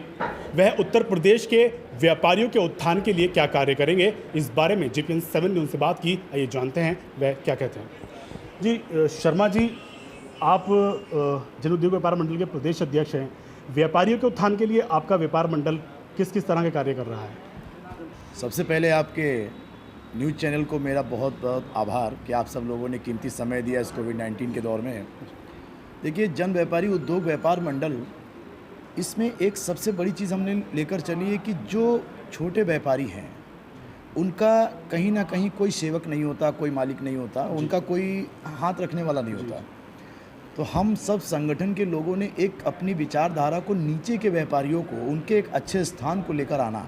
वह उत्तर प्रदेश के व्यापारियों के उत्थान के लिए क्या कार्य करेंगे, इस बारे में JPN 7 ने उनसे बात की। आइए जानते हैं वह क्या कहते हैं। जी शर्मा जी, आप जन उद्योग व्यापार मंडल के प्रदेश अध्यक्ष हैं। व्यापारियों के उत्थान के लिए आपका व्यापार मंडल किस किस तरह के कार्य कर रहा है? सबसे पहले आपके न्यूज़ चैनल को मेरा बहुत बहुत आभार कि आप सब लोगों ने कीमती समय दिया इस कोविड-19 के दौर में। देखिए, जन व्यापारी उद्योग व्यापार मंडल, इसमें एक सबसे बड़ी चीज़ हमने लेकर चली है कि जो छोटे व्यापारी हैं उनका कहीं ना कहीं कोई सेवक नहीं होता, कोई मालिक नहीं होता, उनका कोई हाथ रखने वाला नहीं होता। तो हम सब संगठन के लोगों ने एक अपनी विचारधारा को नीचे के व्यापारियों को उनके एक अच्छे स्थान को लेकर आना,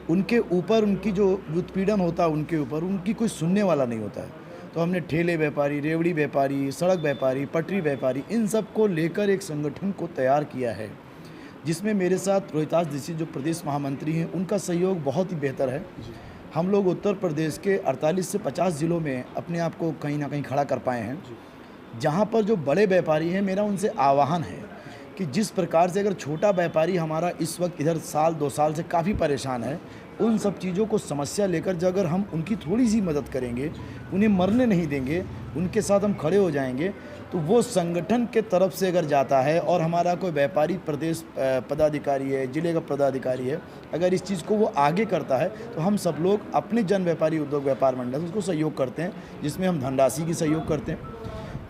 उनके ऊपर उनकी जो उत्पीड़न होता है उनके ऊपर उनकी कोई सुनने वाला नहीं होता है। तो हमने ठेले व्यापारी, रेवड़ी व्यापारी, सड़क व्यापारी, पटरी व्यापारी, इन सब को लेकर एक संगठन को तैयार किया है, जिसमें मेरे साथ रोहितास दीक्षित जो प्रदेश महामंत्री हैं, उनका सहयोग बहुत ही बेहतर है। हम लोग उत्तर प्रदेश के 48 से 50 ज़िलों में अपने आप को कहीं ना कहीं खड़ा कर पाए हैं। जहाँ पर जो बड़े व्यापारी हैं, मेरा उनसे आह्वान है कि जिस प्रकार से अगर छोटा व्यापारी हमारा इस वक्त इधर साल 2 साल से काफ़ी परेशान है, उन सब चीज़ों को समस्या लेकर जो अगर हम उनकी थोड़ी सी मदद करेंगे, उन्हें मरने नहीं देंगे, उनके साथ हम खड़े हो जाएंगे, तो वो संगठन के तरफ से अगर जाता है और हमारा कोई व्यापारी प्रदेश पदाधिकारी है, जिले का पदाधिकारी है, अगर इस चीज़ को वो आगे करता है, तो हम सब लोग अपने जन व्यापारी उद्योग व्यापार मंडल उसको सहयोग करते हैं, जिसमें हम धनराशि की सहयोग करते हैं,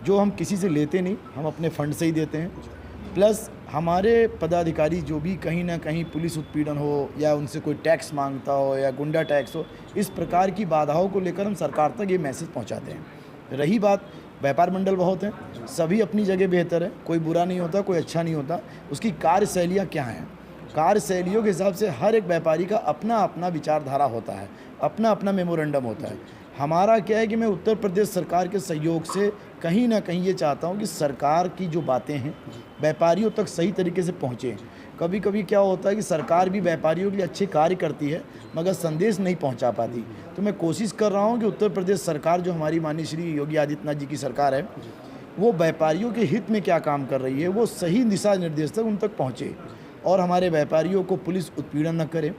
जो हम किसी से लेते नहीं, हम अपने फंड से ही देते हैं। प्लस हमारे पदाधिकारी जो भी कहीं ना कहीं पुलिस उत्पीड़न हो या उनसे कोई टैक्स मांगता हो या गुंडा टैक्स हो, इस प्रकार की बाधाओं को लेकर हम सरकार तक ये मैसेज पहुंचाते हैं। रही बात, व्यापार मंडल बहुत हैं, सभी अपनी जगह बेहतर है, कोई बुरा नहीं होता, कोई अच्छा नहीं होता। उसकी कार्यशैलियाँ क्या हैं, कार्यशैलियों के हिसाब से हर एक व्यापारी का अपना अपना विचारधारा होता है, अपना अपना मेमोरेंडम होता है। हमारा क्या है कि मैं उत्तर प्रदेश सरकार के सहयोग से कहीं ना कहीं ये चाहता हूँ कि सरकार की जो बातें हैं व्यापारियों तक सही तरीके से पहुँचें। कभी कभी क्या होता है कि सरकार भी व्यापारियों के लिए अच्छे कार्य करती है मगर संदेश नहीं पहुँचा पाती। तो मैं कोशिश कर रहा हूँ कि उत्तर प्रदेश सरकार जो हमारी माननीय श्री योगी आदित्यनाथ जी की सरकार है, वो व्यापारियों के हित में क्या काम कर रही है, वो सही दिशा निर्देश तक उन तक पहुँचे और हमारे व्यापारियों को पुलिस उत्पीड़न न करे।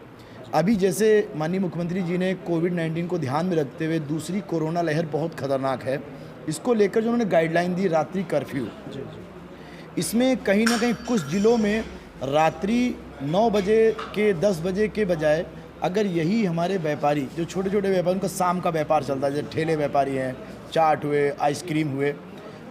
अभी जैसे माननीय मुख्यमंत्री जी ने कोविड-19 को ध्यान में रखते हुए दूसरी कोरोना लहर बहुत खतरनाक है, इसको लेकर जो उन्होंने गाइडलाइन दी रात्रि कर्फ्यू, इसमें कहीं ना कहीं कुछ ज़िलों में रात्रि 9 बजे के 10 बजे के बजाय अगर यही हमारे व्यापारी जो छोटे छोटे व्यापारी, उनका शाम का व्यापार चलता है, जैसे ठेले व्यापारी हैं, चाट हुए, आइसक्रीम हुए,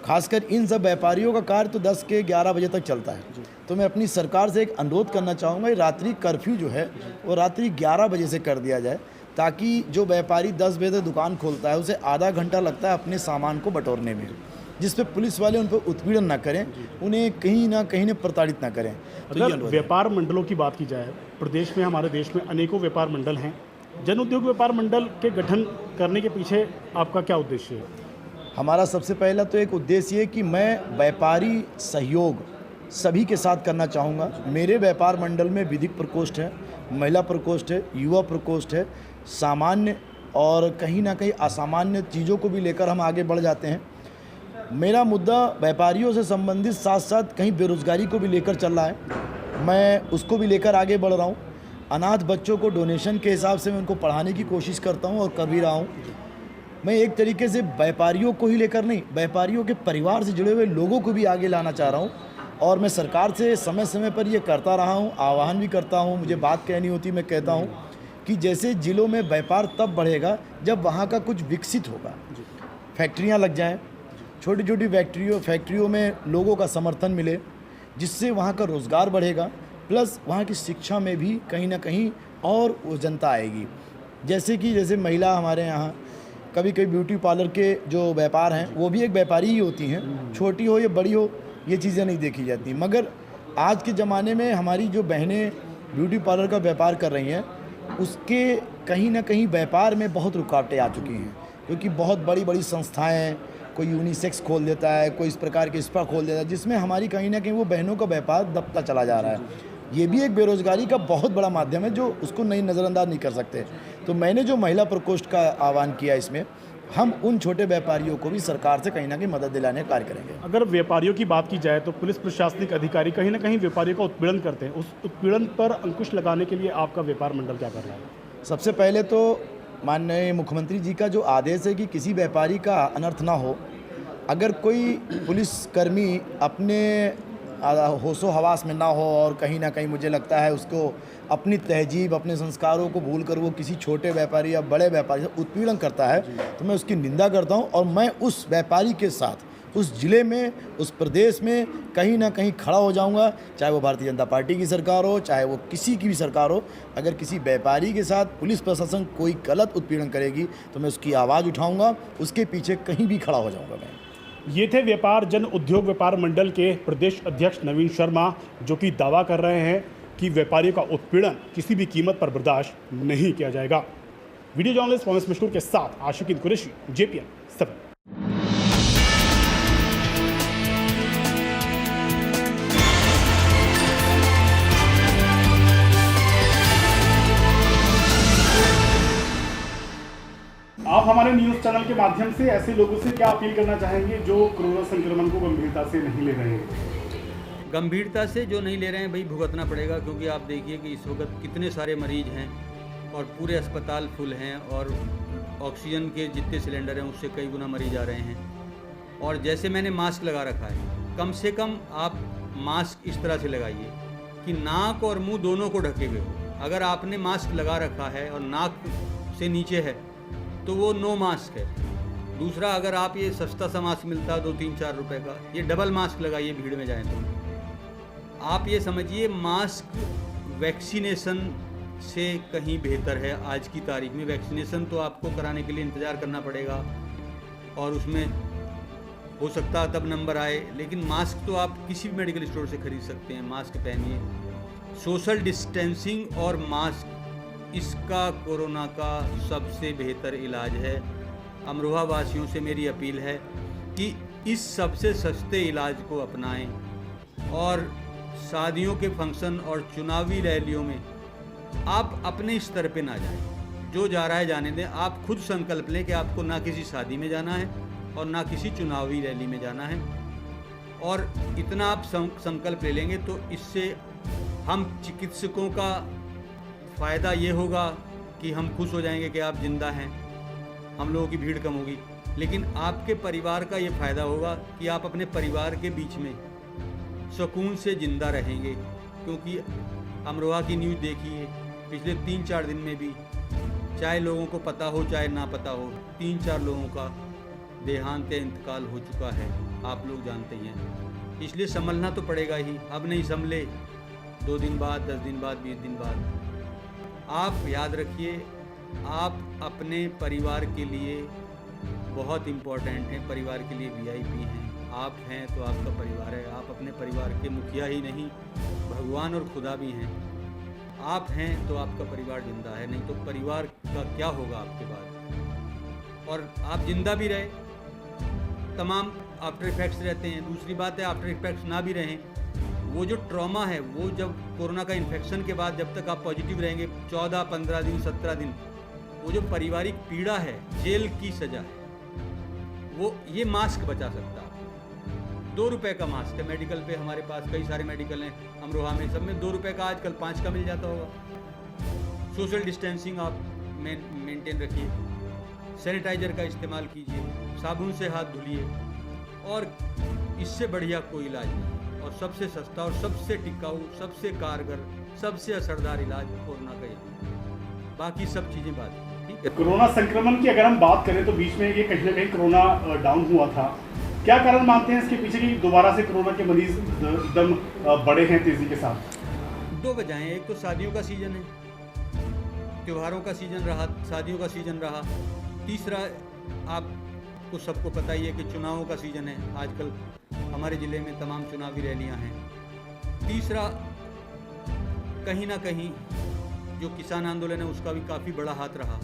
खासकर इन सब व्यापारियों का कार्य तो 10 के 11 बजे तक चलता है। तो मैं अपनी सरकार से एक अनुरोध करना चाहूँगा, रात्रि कर्फ्यू जो है वो रात्रि 11 बजे से कर दिया जाए, ताकि जो व्यापारी 10 बजे तक दुकान खोलता है उसे आधा घंटा लगता है अपने सामान को बटोरने में, जिस पे पुलिस वाले उन पर उत्पीड़न ना करें, उन्हें कहीं ना प्रताड़ित ना करें। तो अगर व्यापार मंडलों की बात की जाए, प्रदेश में, हमारे देश में अनेकों व्यापार मंडल हैं, जन उद्योग व्यापार मंडल के गठन करने के पीछे आपका क्या उद्देश्य है? हमारा सबसे पहला तो एक उद्देश्य है कि मैं व्यापारी सहयोग सभी के साथ करना चाहूँगा। मेरे व्यापार मंडल में विधिक प्रकोष्ठ है, महिला प्रकोष्ठ है, युवा प्रकोष्ठ है, सामान्य और कहीं ना कहीं असामान्य चीज़ों को भी लेकर हम आगे बढ़ जाते हैं। मेरा मुद्दा व्यापारियों से संबंधित साथ साथ कहीं बेरोज़गारी को भी लेकर चल रहा है, मैं उसको भी लेकर आगे बढ़ रहा हूँ। अनाथ बच्चों को डोनेशन के हिसाब से मैं उनको पढ़ाने की कोशिश करता हूँ और कर भी रहा हूँ। मैं एक तरीके से व्यापारियों को ही लेकर नहीं, व्यापारियों के परिवार से जुड़े हुए लोगों को भी आगे लाना चाह रहा हूँ। और मैं सरकार से समय समय पर ये करता रहा हूँ, आह्वान भी करता हूँ, मुझे बात कहनी होती मैं कहता हूँ कि जैसे ज़िलों में व्यापार तब बढ़ेगा जब वहाँ का कुछ विकसित होगा, फैक्ट्रियाँ लग जाएँ, छोटी छोटी फैक्ट्रियों में लोगों का समर्थन मिले, जिससे वहाँ का रोज़गार बढ़ेगा, प्लस वहाँ की शिक्षा में भी कहीं ना कहीं और वो जनता आएगी। जैसे महिला हमारे यहाँ कभी कभी ब्यूटी पार्लर के जो व्यापार हैं वो भी एक व्यापारी ही होती हैं, छोटी हो या बड़ी हो ये चीज़ें नहीं देखी जाती। मगर आज के ज़माने में हमारी जो बहनें ब्यूटी पार्लर का व्यापार कर रही हैं, उसके कहीं ना कहीं व्यापार में बहुत रुकावटें आ चुकी हैं, क्योंकि बहुत बड़ी बड़ी संस्थाएं, कोई यूनिसेक्स खोल देता है, कोई इस प्रकार के स्पा खोल देता है, जिसमें हमारी कहीं ना कहीं वो बहनों का व्यापार दबता चला जा रहा है। ये भी एक बेरोज़गारी का बहुत बड़ा माध्यम है जो उसको नहीं नज़रअंदाज नहीं कर सकते। तो मैंने जो महिला प्रकोष्ठ का आह्वान किया, इसमें हम उन छोटे व्यापारियों को भी सरकार से कहीं ना कहीं मदद दिलाने का कार्य करेंगे। अगर व्यापारियों की बात की जाए तो पुलिस प्रशासनिक अधिकारी कहीं ना कहीं व्यापारियों का उत्पीड़न करते हैं, उस उत्पीड़न पर अंकुश लगाने के लिए आपका व्यापार मंडल क्या कर रहा है? सबसे पहले तो माननीय मुख्यमंत्री जी का जो आदेश है कि किसी व्यापारी का अनर्थ ना हो, अगर कोई पुलिसकर्मी अपने होशो हवास में ना हो और कहीं ना कहीं मुझे लगता है उसको अपनी तहजीब अपने संस्कारों को भूल कर वो किसी छोटे व्यापारी या बड़े व्यापारी से उत्पीड़न करता है, तो मैं उसकी निंदा करता हूं और मैं उस व्यापारी के साथ उस ज़िले में, उस प्रदेश में कहीं ना कहीं खड़ा हो जाऊंगा, चाहे वो भारतीय जनता पार्टी की सरकार हो, चाहे वो किसी की भी सरकार हो। अगर किसी व्यापारी के साथ पुलिस प्रशासन कोई गलत उत्पीड़न करेगी तो मैं उसकी आवाज़ उठाऊंगा, उसके पीछे कहीं भी खड़ा हो जाऊंगा मैं। ये थे व्यापार जन उद्योग व्यापार मंडल के प्रदेश अध्यक्ष नवीन शर्मा, जो कि दावा कर रहे हैं कि व्यापारियों का उत्पीड़न किसी भी कीमत पर बर्दाश्त नहीं किया जाएगा। वीडियो जर्नलिस्ट मोहम्मद मशहूर के साथ आशिकीन कुरैशी, JPN 7। आप हमारे न्यूज़ चैनल के माध्यम से ऐसे लोगों से क्या अपील करना चाहेंगे जो कोरोना संक्रमण को गंभीरता से नहीं ले रहे हैं? गंभीरता से जो नहीं ले रहे हैं भाई भुगतना पड़ेगा, क्योंकि आप देखिए कि इस वक्त कितने सारे मरीज हैं और पूरे अस्पताल फुल हैं और ऑक्सीजन के जितने सिलेंडर हैं उससे कई गुना मरीज आ रहे हैं। और जैसे मैंने मास्क लगा रखा है, कम से कम आप मास्क इस तरह से लगाइए कि नाक और मुंह दोनों को ढके हुए हो। अगर आपने मास्क लगा रखा है और नाक से नीचे है तो वो नो मास्क है। दूसरा, अगर आप ये सस्ता सा मास्क मिलता है 2-3-4 रुपए का, ये डबल मास्क लगाइए भीड़ में जाएं तो। आप ये समझिए मास्क वैक्सीनेशन से कहीं बेहतर है। आज की तारीख में वैक्सीनेशन तो आपको कराने के लिए इंतज़ार करना पड़ेगा और उसमें हो सकता है तब नंबर आए, लेकिन मास्क तो आप किसी भी मेडिकल स्टोर से खरीद सकते हैं। मास्क पहनिए, सोशल डिस्टेंसिंग और मास्क, इसका कोरोना का सबसे बेहतर इलाज है। अमरोहा वासियों से मेरी अपील है कि इस सबसे सस्ते इलाज को अपनाएं और शादियों के फंक्शन और चुनावी रैलियों में आप अपने स्तर पे ना जाएं। जो जा रहा है जाने दें। आप खुद संकल्प लें कि आपको ना किसी शादी में जाना है और ना किसी चुनावी रैली में जाना है, और इतना आप संकल्प ले लेंगे तो इससे हम चिकित्सकों का फ़ायदा ये होगा कि हम खुश हो जाएंगे कि आप जिंदा हैं, हम लोगों की भीड़ कम होगी। लेकिन आपके परिवार का ये फ़ायदा होगा कि आप अपने परिवार के बीच में सुकून से ज़िंदा रहेंगे। क्योंकि अमरोहा की न्यूज़ देखिए, पिछले 3-4 दिन में भी, चाहे लोगों को पता हो चाहे ना पता हो, 3-4 लोगों का देहांत इंतकाल हो चुका है, आप लोग जानते ही हैं। इसलिए संभलना तो पड़ेगा ही। अब नहीं संभले 2 दिन बाद, 10 दिन बाद, 20 दिन बाद। आप याद रखिए, आप अपने परिवार के लिए बहुत इम्पोर्टेंट हैं, परिवार के लिए VIP हैं। आप हैं तो आपका परिवार है। आप अपने परिवार के मुखिया ही नहीं, भगवान और खुदा भी हैं। आप हैं तो आपका परिवार जिंदा है, नहीं तो परिवार का क्या होगा आपके बाद। और आप जिंदा भी रहे, तमाम आफ्टर इफेक्ट्स रहते हैं। दूसरी बात है, आफ्टर इफेक्ट्स ना भी रहें, वो जो ट्रॉमा है, वो जब कोरोना का इन्फेक्शन के बाद जब तक आप पॉजिटिव रहेंगे 14, 15 दिन, 17 दिन, वो जो पारिवारिक पीड़ा है, जेल की सज़ा है, वो ये मास्क बचा सकता है। 2 रुपए का मास्क है, मेडिकल पे हमारे पास कई सारे मेडिकल हैं अमरोहा में, सब में 2 रुपए का, आजकल 5 का मिल जाता होगा। सोशल डिस्टेंसिंग आप मेंटेन रखिए, सैनिटाइजर का इस्तेमाल कीजिए, साबुन से हाथ धुलिए, और इससे बढ़िया कोई इलाज नहीं है। और सबसे सस्ता और सबसे टिकाऊ, सबसे कारगर, सबसे असरदार इलाज कोरोना का है। बाकी सब चीज़ें बात हैं, ठीक है। कोरोना संक्रमण की अगर हम बात करें तो बीच में ये कहीं ना कहीं कोरोना डाउन हुआ था। क्या कारण मानते हैं इसके पीछे कि दोबारा से कोरोना के मरीज एकदम बढ़े हैं तेजी के साथ? 2 वजह हैं। एक तो शादियों का सीजन है, त्योहारों का सीजन रहा, शादियों का सीजन रहा। तीसरा, आपको सबको पता ही है कि चुनावों का सीजन है। आजकल हमारे ज़िले में तमाम चुनावी रैलियां हैं। तीसरा, कहीं ना कहीं जो किसान आंदोलन है उसका भी काफ़ी बड़ा हाथ रहा।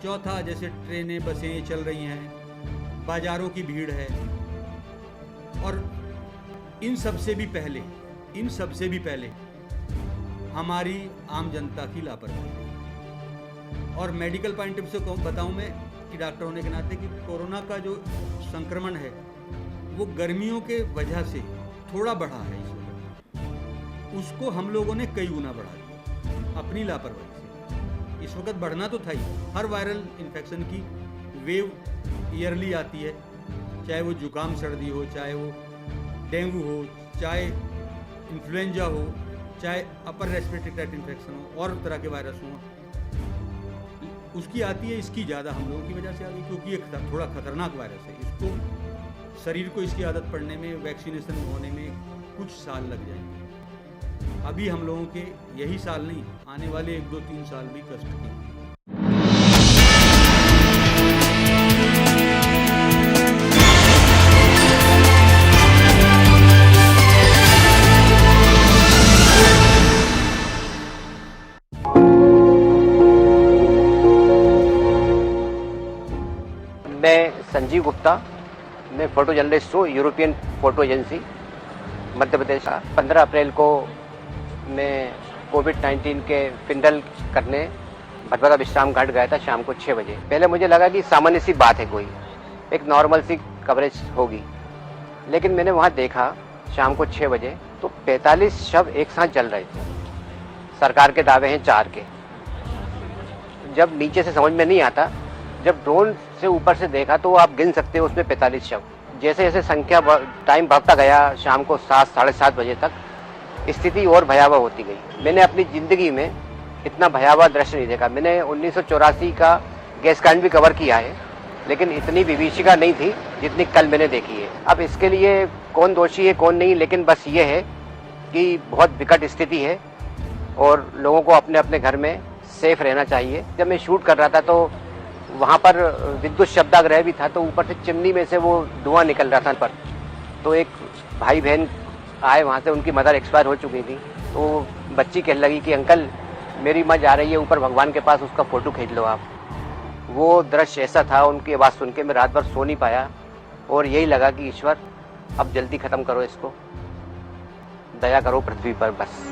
चौथा, जैसे ट्रेनें, बसें चल रही हैं, बाज़ारों की भीड़ है, और इन सबसे भी पहले हमारी आम जनता की लापरवाही। और मेडिकल पॉइंट ऑफ से बताऊं मैं कि डॉक्टर होने के नाते कि कोरोना का जो संक्रमण है वो गर्मियों के वजह से थोड़ा बढ़ा है इस वक्त, उसको हम लोगों ने कई गुना बढ़ा दिया अपनी लापरवाही से। इस वक्त बढ़ना तो था ही। हर वायरल इन्फेक्शन की वेव ईयरली आती है, चाहे वो जुकाम सर्दी हो, चाहे वो डेंगू हो, चाहे इन्फ्लुएंजा हो, चाहे अपर रेस्पिरेटरी ट्रैक्ट इन्फेक्शन हो और तरह के वायरस हों, उसकी आती है, इसकी ज़्यादा हम लोगों की वजह से आ गई, क्योंकि ये थोड़ा खतरनाक वायरस है। इसको शरीर को इसकी आदत पड़ने में, वैक्सीनेशन होने में कुछ साल लग जाएंगे। अभी हम लोगों के यही साल नहीं, आने वाले 1, 2, 3 साल भी कष्ट के। मैं संजीव गुप्ता, मैं फोटो जर्नलिस्ट हूँ, European photo agency Madhya Pradesh. 15 अप्रैल को मैं कोविड-19 के फिंडल करने भदभदा विश्राम घाट गया था शाम को 6 बजे। पहले मुझे लगा कि सामान्य सी बात है, कोई एक नॉर्मल सी कवरेज होगी, लेकिन मैंने वहाँ देखा शाम को 6 बजे तो 45 शव एक साथ जल रहे थे। सरकार के दावे हैं 4 के। जब नीचे से समझ में नहीं आता, जब ड्रोन से ऊपर से देखा तो आप गिन सकते हो उसमें 45 शव। जैसे जैसे संख्या टाइम बढ़ता गया, शाम को 7, साढ़े 7 बजे तक स्थिति और भयावह होती गई। मैंने अपनी ज़िंदगी में इतना भयावह दृश्य नहीं देखा। मैंने 1984 का गैस कांड भी कवर किया है, लेकिन इतनी विभीषिका नहीं थी जितनी कल मैंने देखी है। अब इसके लिए कौन दोषी है कौन नहीं, लेकिन बस ये है कि बहुत विकट स्थिति है और लोगों को अपने अपने घर में सेफ रहना चाहिए। जब मैं शूट कर रहा था तो वहाँ पर विद्युत शब्दाग्रह भी था, तो ऊपर से चिमनी में से वो धुआं निकल रहा था पर। तो एक भाई बहन आए वहाँ से, उनकी मदर एक्सपायर हो चुकी थी, तो बच्ची कहने लगी कि अंकल मेरी माँ जा रही है ऊपर भगवान के पास, उसका फ़ोटो खींच लो आप। वो दृश्य ऐसा था, उनकी आवाज़ सुन के मैं रात भर सो नहीं पाया और यही लगा कि ईश्वर अब जल्दी ख़त्म करो इसको, दया करो पृथ्वी पर बस।